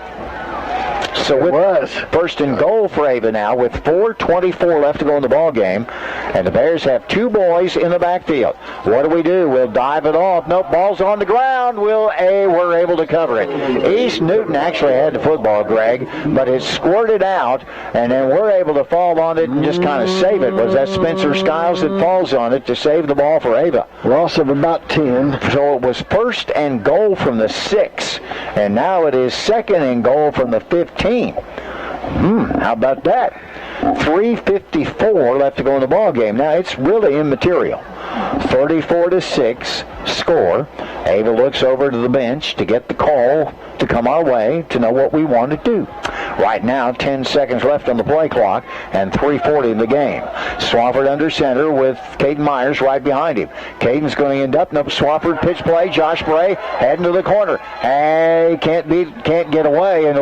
So it was 1st and goal for Ava now with 4:24 left to go in the ball game. And the Bears have 2 boys in the backfield. What do? We'll dive it off. Nope, ball's on the ground. We're able to cover it. East Newton actually had the football, Greg, but it squirted out and then we're able to fall on it and just kind of save it. Was that Spencer Skiles that falls on it to save the ball for Ava? Loss of about 10. So it was 1st and goal from the 6, and now it is 2nd and goal from the 15. How about that? 3:54 left to go in the ball game. Now it's really immaterial. 34-6 score. Ava looks over to the bench to get the call to come our way to know what we want to do. Right now, 10 seconds left on the play clock and 3:40 in the game. Swafford under center with Caden Myers right behind him. Caden's going to end up. No, Swafford pitch play. Josh Bray heading to the corner. Hey, can't get away. And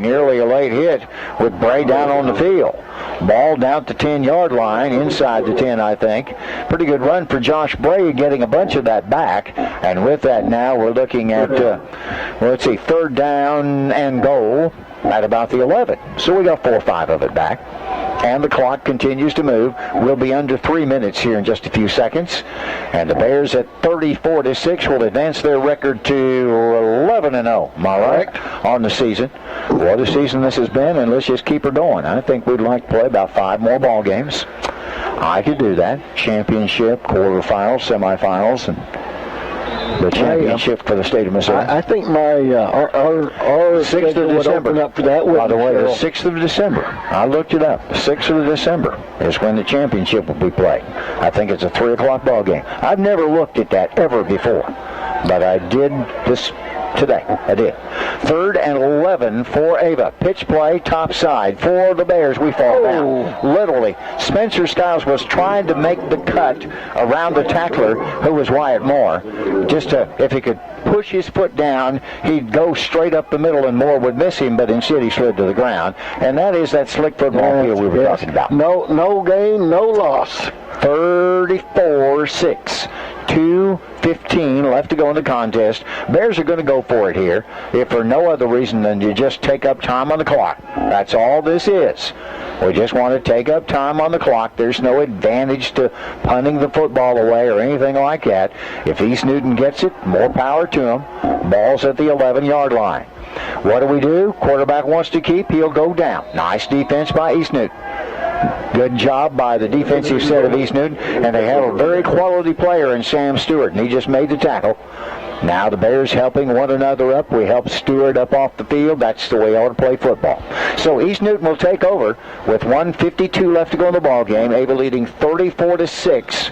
nearly a late hit with Bray down on the field. Ball down to 10-yard line, inside the 10, I think. Pretty good run for Josh Bray, getting a bunch of that back. And with that now, we're looking at, 3rd down and goal at about the 11. So we got 4 or 5 of it back. And the clock continues to move. We'll be under 3 minutes here in just a few seconds. And the Bears at 34-6 will advance their record to 11-0. Am I right? On the season. What a season this has been, and let's just keep her going. I think we'd like to play about 5 more ball games. I could do that. Championship, quarterfinals, semifinals, and the championship for the state of Missouri. I think our 6th of December. Up for that. By the way, the 6th of December. I looked it up. 6th of December is when the championship will be played. I think it's a 3 o'clock ball game. I've never looked at that ever before, but I did this today. I did. 3rd and 11 for Ava. Pitch play, top side for the Bears. We fall down. Literally, Spencer Skiles was trying to make the cut around the tackler, who was Wyatt Moore. Just if he could push his foot down, he'd go straight up the middle and Moore would miss him, but instead he slid to the ground. And that is that slick football field we were talking about. No gain, no loss. 34-6. 2:15 left to go in the contest. Bears are going to go for it here, if for no other reason than to just take up time on the clock. That's all this is. We just want to take up time on the clock. There's no advantage to punting the football away or anything like that. If East Newton gets it, more power to them. Ball's at the 11-yard line. What do? Quarterback wants to keep. He'll go down. Nice defense by East Newton. Good job by the defensive set of East Newton, and they have a very quality player in Sam Stewart, and he just made the tackle. Now the Bears helping one another up. We help Stewart up off the field. That's the way I ought to play football. So East Newton will take over with 1:52 left to go in the ball game. Ava leading 34-6.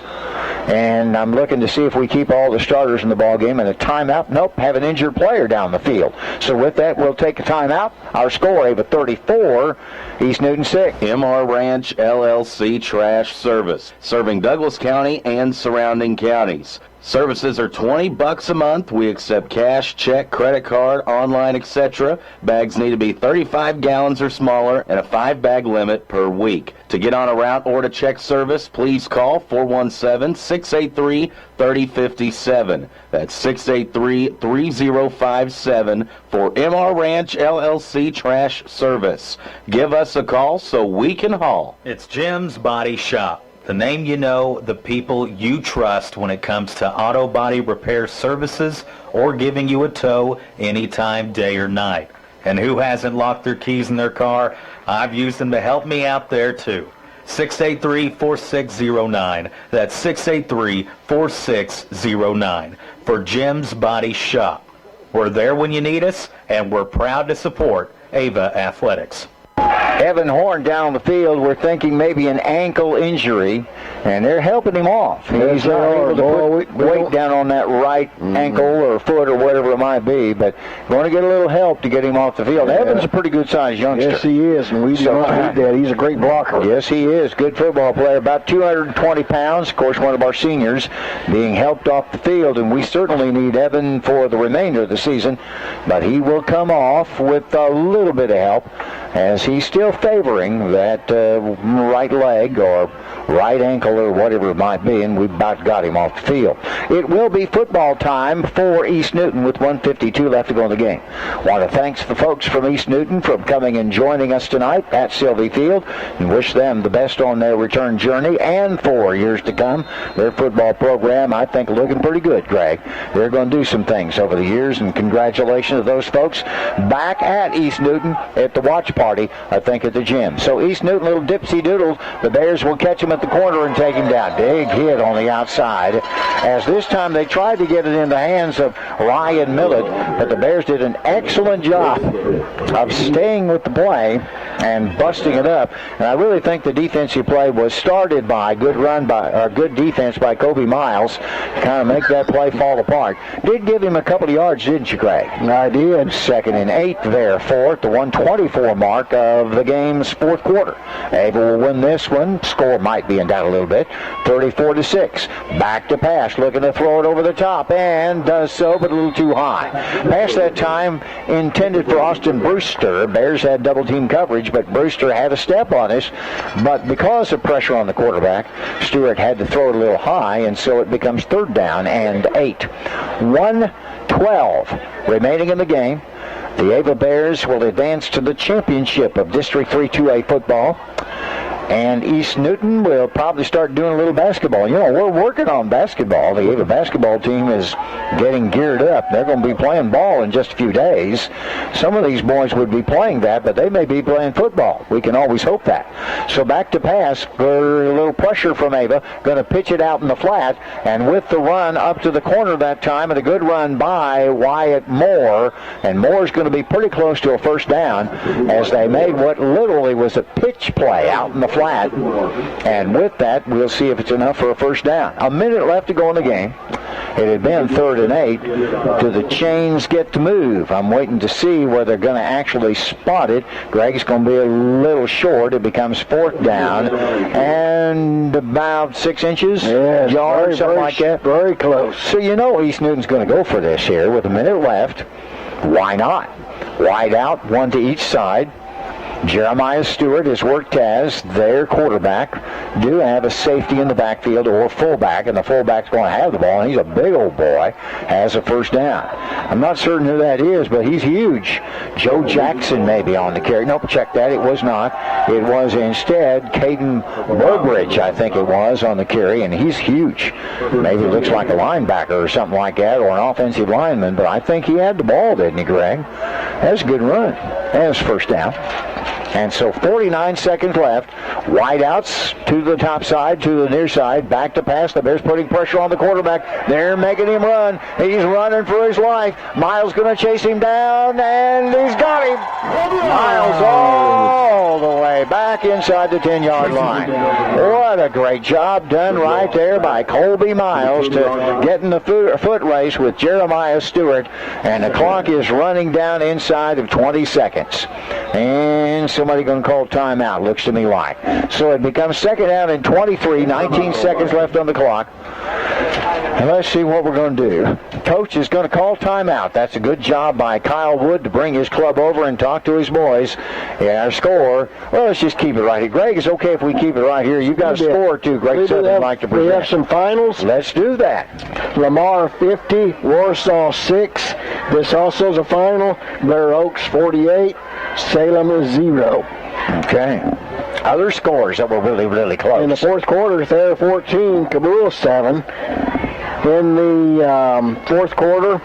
And I'm looking to see if we keep all the starters in the ball game. And a timeout. Nope, have an injured player down the field. So with that, we'll take a timeout. Our score, Ava 34, East Newton 6. MR Ranch LLC Trash Service, serving Douglas County and surrounding counties. Services are $20 a month. We accept cash, check, credit card, online, etc. Bags need to be 35 gallons or smaller and a 5-bag limit per week. To get on a route or to check service, please call 417-683-3057. That's 683-3057 for MR Ranch LLC Trash Service. Give us a call so we can haul. It's Jim's Body Shop. The name you know, the people you trust when it comes to auto body repair services or giving you a tow anytime, day or night. And who hasn't locked their keys in their car? I've used them to help me out there too. 683-4609. That's 683-4609 for Jim's Body Shop. We're there when you need us, and we're proud to support Ava Athletics. Evan Horn down on the field, we're thinking maybe an ankle injury, and they're helping him off. He's not able to put weight down on that right ankle or foot or whatever it might be, but going to get a little help to get him off the field. Evan's a pretty good-sized youngster. Yes, he is, and we do not need that. He's a great blocker. Yes, he is. Good football player, about 220 pounds. Of course, one of our seniors being helped off the field, and we certainly need Evan for the remainder of the season, but he will come off with a little bit of help as he's still favoring that right leg or right ankle or whatever it might be, and we've about got him off the field. It will be football time for East Newton with 1:52 left to go in the game. Want to thank the folks from East Newton for coming and joining us tonight at Sylvie Field, and wish them the best on their return journey and for years to come. Their football program, I think, looking pretty good, Greg. They're going to do some things over the years, and congratulations to those folks back at East Newton at the watch party, I think, at the gym. So East Newton, little dipsy doodles. The Bears will catch him at the corner and take him down. Big hit on the outside. As this time they tried to get it in the hands of Ryan Millett, but the Bears did an excellent job of staying with the play and busting it up. And I really think the defensive play was started by good defense by Kobe Miles, kind of make that play fall apart. Did give him a couple of yards, didn't you, Craig? I did. 2nd and 8 there for it, the 1:24 mark of the game's fourth quarter. Ava will win this one. Score might be in doubt a little bit. 34-6. Back to pass, looking to throw it over the top, and does so, but a little too high. Pass that time intended for Austin Brewster. Bears had double team coverage, but Brewster had a step on us. But because of pressure on the quarterback, Stewart had to throw it a little high, and so it becomes 3rd down and 8. 1:12 remaining in the game. The Ava Bears will advance to the championship of District 3 2A football. And East Newton will probably start doing a little basketball. You know, we're working on basketball. The Ava basketball team is getting geared up. They're going to be playing ball in just a few days. Some of these boys would be playing that, but they may be playing football. We can always hope that. So back to pass. A little pressure from Ava. Going to pitch it out in the flat. And with the run up to the corner that time, and a good run by Wyatt Moore. And Moore's going to be pretty close to a 1st down as they made what literally was a pitch play out in the flat, and with that we'll see if it's enough for a 1st down. A minute left to go in the game. It had been 3rd and 8. Do the chains get to move? I'm waiting to see where they're going to actually spot it. Greg's going to be a little short. It becomes 4th down and about 6 inches, yards, something like that. Very close. So you know East Newton's going to go for this here with a minute left. Why not? Wide out, one to each side. Jeremiah Stewart is worked as their quarterback. Do have a safety in the backfield or fullback, and the fullback's going to have the ball, and he's a big old boy, has a 1st down. I'm not certain who that is, but he's huge. Joe Jackson may be on the carry. Nope, check that. It was not. It was instead Caden Burbridge, I think it was, on the carry, and he's huge. Maybe looks like a linebacker or something like that, or an offensive lineman, but I think he had the ball, didn't he, Greg? That's a good run. That's 1st down. And so 49 seconds left. Wideouts to the top side, to the near side. Back to pass. The Bears putting pressure on the quarterback. They're making him run. He's running for his life. Miles going to chase him down, and he's got him. Miles all the way back inside the 10-yard line. What a great job done right there by Colby Miles to get in the foot race with Jeremiah Stewart. And the clock is running down inside of 20 seconds. And somebody going to call timeout, looks to me like. So it becomes 2nd down and 23, 19 seconds left on the clock. And let's see what we're going to do. Coach is going to call timeout. That's a good job by Kyle Wood to bring his club over and talk to his boys. Yeah, our score, well, let's just keep it right here. Greg, it's okay if we keep it right here. You've got a score, too. Great something I'd like to present. We have some finals. Let's do that. Lamar 50, Warsaw 6. This also is a final. Blair Oaks 48, Salem is 0. Okay. Other scores that were really, really close. In the fourth quarter, Thayer 14, Kabul 7. In the fourth quarter,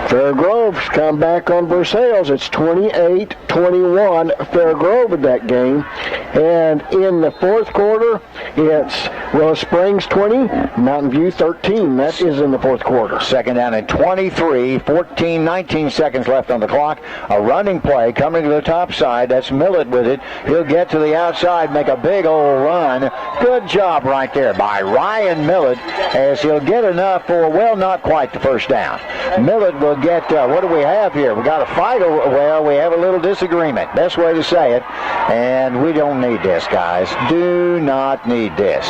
Fair Grove's come back on Versailles. It's 28-21 Fair Grove in that game. And in the fourth quarter, it's Willow Springs 20, Mountain View 13. That is in the fourth quarter. 2nd down at 23, 14, 19 seconds left on the clock. A running play coming to the top side. That's Millett with it. He'll get to the outside, make a big old run. Good job right there by Ryan Millett, as he'll get enough for, well, not quite the 1st down. Millett will get, what do we have here? We got a fight. Well, we have a little disagreement. Best way to say it. And we don't need this, guys. Do not need this.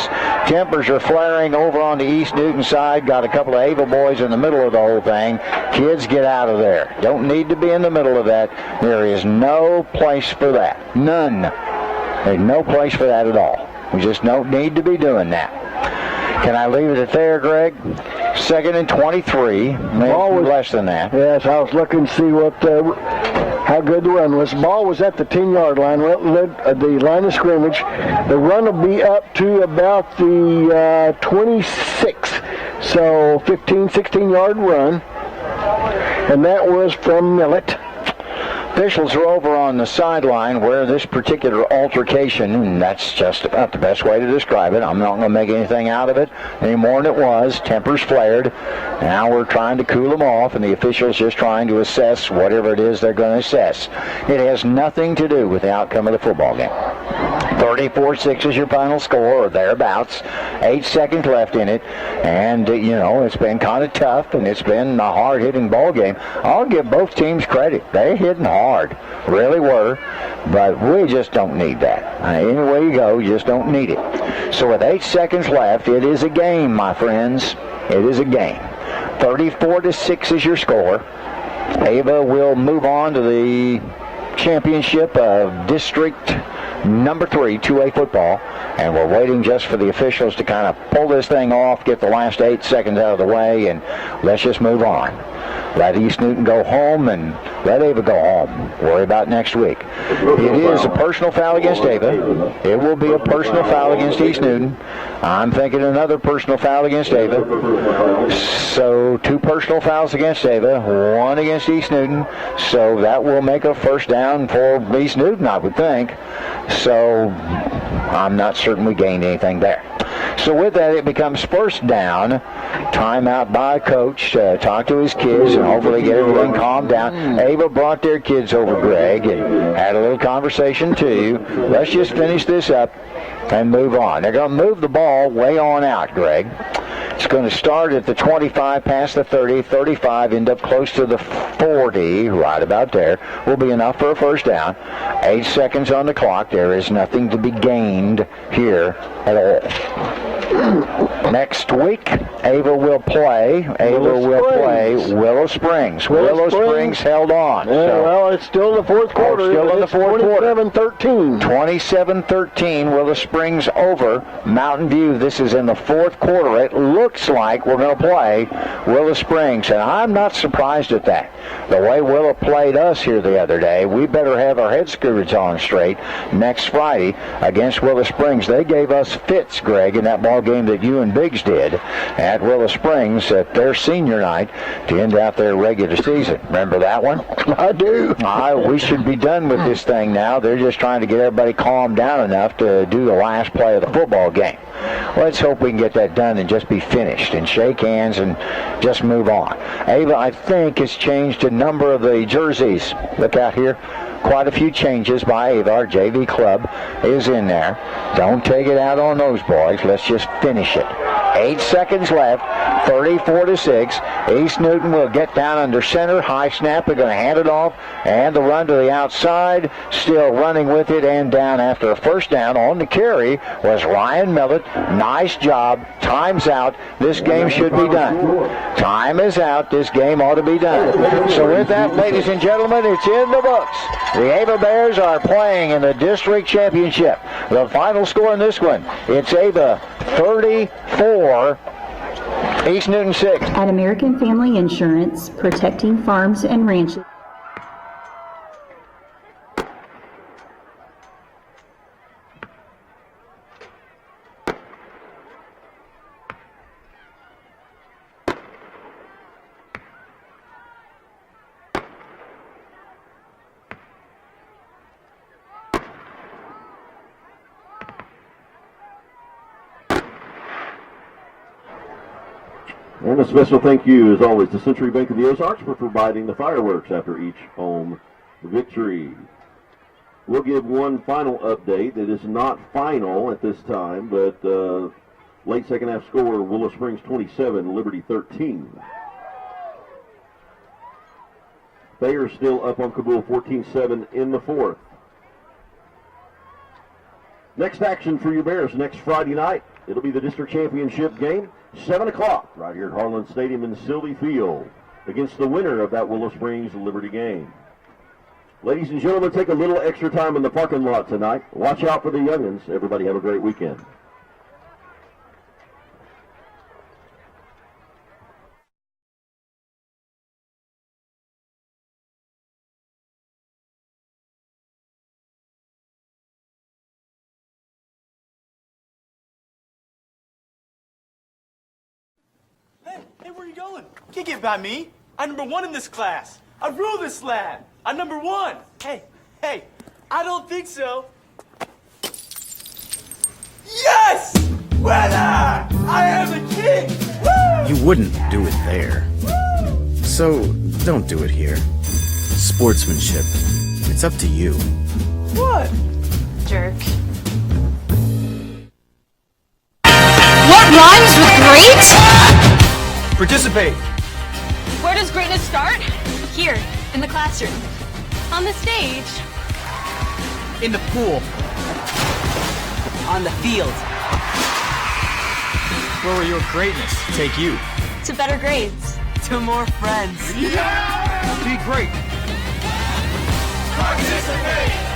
Tempers are flaring over on the East Newton side. Got a couple of Ava boys in the middle of the whole thing. Kids, get out of there. Don't need to be in the middle of that. There is no place for that. None. There's no place for that at all. We just don't need to be doing that. Can I leave it at there, Greg? 2nd and 23. Maybe less than that. Yes, I was looking to see what how good the run was. The ball was at the 10-yard line, the line of scrimmage. The run will be up to about the 26. So 15, 16-yard run. And that was from Millett. Officials are over on the sideline where this particular altercation, and that's just about the best way to describe it. I'm not going to make anything out of it any more than it was. Tempers flared. Now we're trying to cool them off, and the officials just trying to assess whatever it is they're going to assess. It has nothing to do with the outcome of the football game. 34-6 is your final score, or thereabouts. 8 seconds left in it, and, it's been kind of tough, and it's been a hard-hitting ball game. I'll give both teams credit. They hitting hard, really were, but we just don't need that. Any way you go, you just don't need it. So with 8 seconds left, it is a game, my friends. It is a game. 34-6 is your score. Ava will move on to the championship of District number 3, 2A football, and we're waiting just for the officials to kind of pull this thing off, get the last 8 seconds out of the way, and let's just move on. Let East Newton go home and let Ava go home. Worry about next week. It is a personal foul against Ava. It will be a personal foul against East Newton. I'm thinking another personal foul against Ava. So 2 personal fouls against Ava, 1 against East Newton. So that will make a first down for East Newton, I would think. So I'm not certain we gained anything there. So with that, it becomes first down. Timeout by coach to talk to his kids and hopefully get everything calmed down. Ava brought their kids over, Greg, and had a little conversation too. Let's just finish this up and move on. They're going to move the ball way on out, Greg. It's going to start at the 25, past the 30, 35, end up close to the 40, right about there. Will be enough for a first down. 8 seconds on the clock. There is nothing to be gained here at all. Next week, Ava will play. Willow Springs. Willow Springs held on. Yeah, so, well, it's still in the fourth quarter. Still in the fourth quarter. 27-13. 27-13. Willow Springs over Mountain View. This is in the fourth quarter. It looks like we're going to play Willow Springs, and I'm not surprised at that. The way Willow played us here the other day, we better have our head screws on straight next Friday against Willow Springs. They gave us fits, Greg, in that ball game that you and Biggs did at Willow Springs at their senior night to end out their regular season. Remember that one? I do. We should be done with this thing now. They're just trying to get everybody calmed down enough to do the last play of the football game. Let's hope we can get that done and just be finished and shake hands and just move on. Ava, I think, has changed a number of the jerseys. Look out here. Quite a few changes by Ava. Our JV club is in there. Don't take it out on those boys. Let's just finish it. 8 seconds left. 34-6. East Newton will get down under center. High snap. They're going to hand it off. And the run to the outside. Still running with it and down after a first down. On the carry was Ryan Millett. Nice job. Time's out. This game should be done. Time is out. This game ought to be done. So with that, ladies and gentlemen, it's in the books. The Ava Bears are playing in the district championship. The final score in this one, it's Ava 34, East Newton 6. At American Family Insurance, protecting farms and ranches. And a special thank you, as always, to Century Bank of the Ozarks for providing the fireworks after each home victory. We'll give one final update. It is not final at this time, but late second half score, Willow Springs 27, Liberty 13. Bears still up on Kabul 14-7 in the fourth. Next action for your Bears next Friday night. It'll be the district championship game, 7 o'clock, right here at Harlan Stadium in Sylvie Field, against the winner of that Willow Springs Liberty game. Ladies and gentlemen, take a little extra time in the parking lot tonight. Watch out for the youngins. Everybody have a great weekend. Hey, where are you going? You can't get by me. I'm number 1 in this class. I rule this lab. I'm number 1. Hey, I don't think so. Yes! Winner! I am the king! Woo! You wouldn't do it there. So, don't do it here. Sportsmanship. It's up to you. What? Jerk. What rhymes with great? Participate. Where does greatness start? Here, in the classroom. On the stage. In the pool. On the field. Where will your greatness take you? To better grades. To more friends. Yeah! Be great. Participate!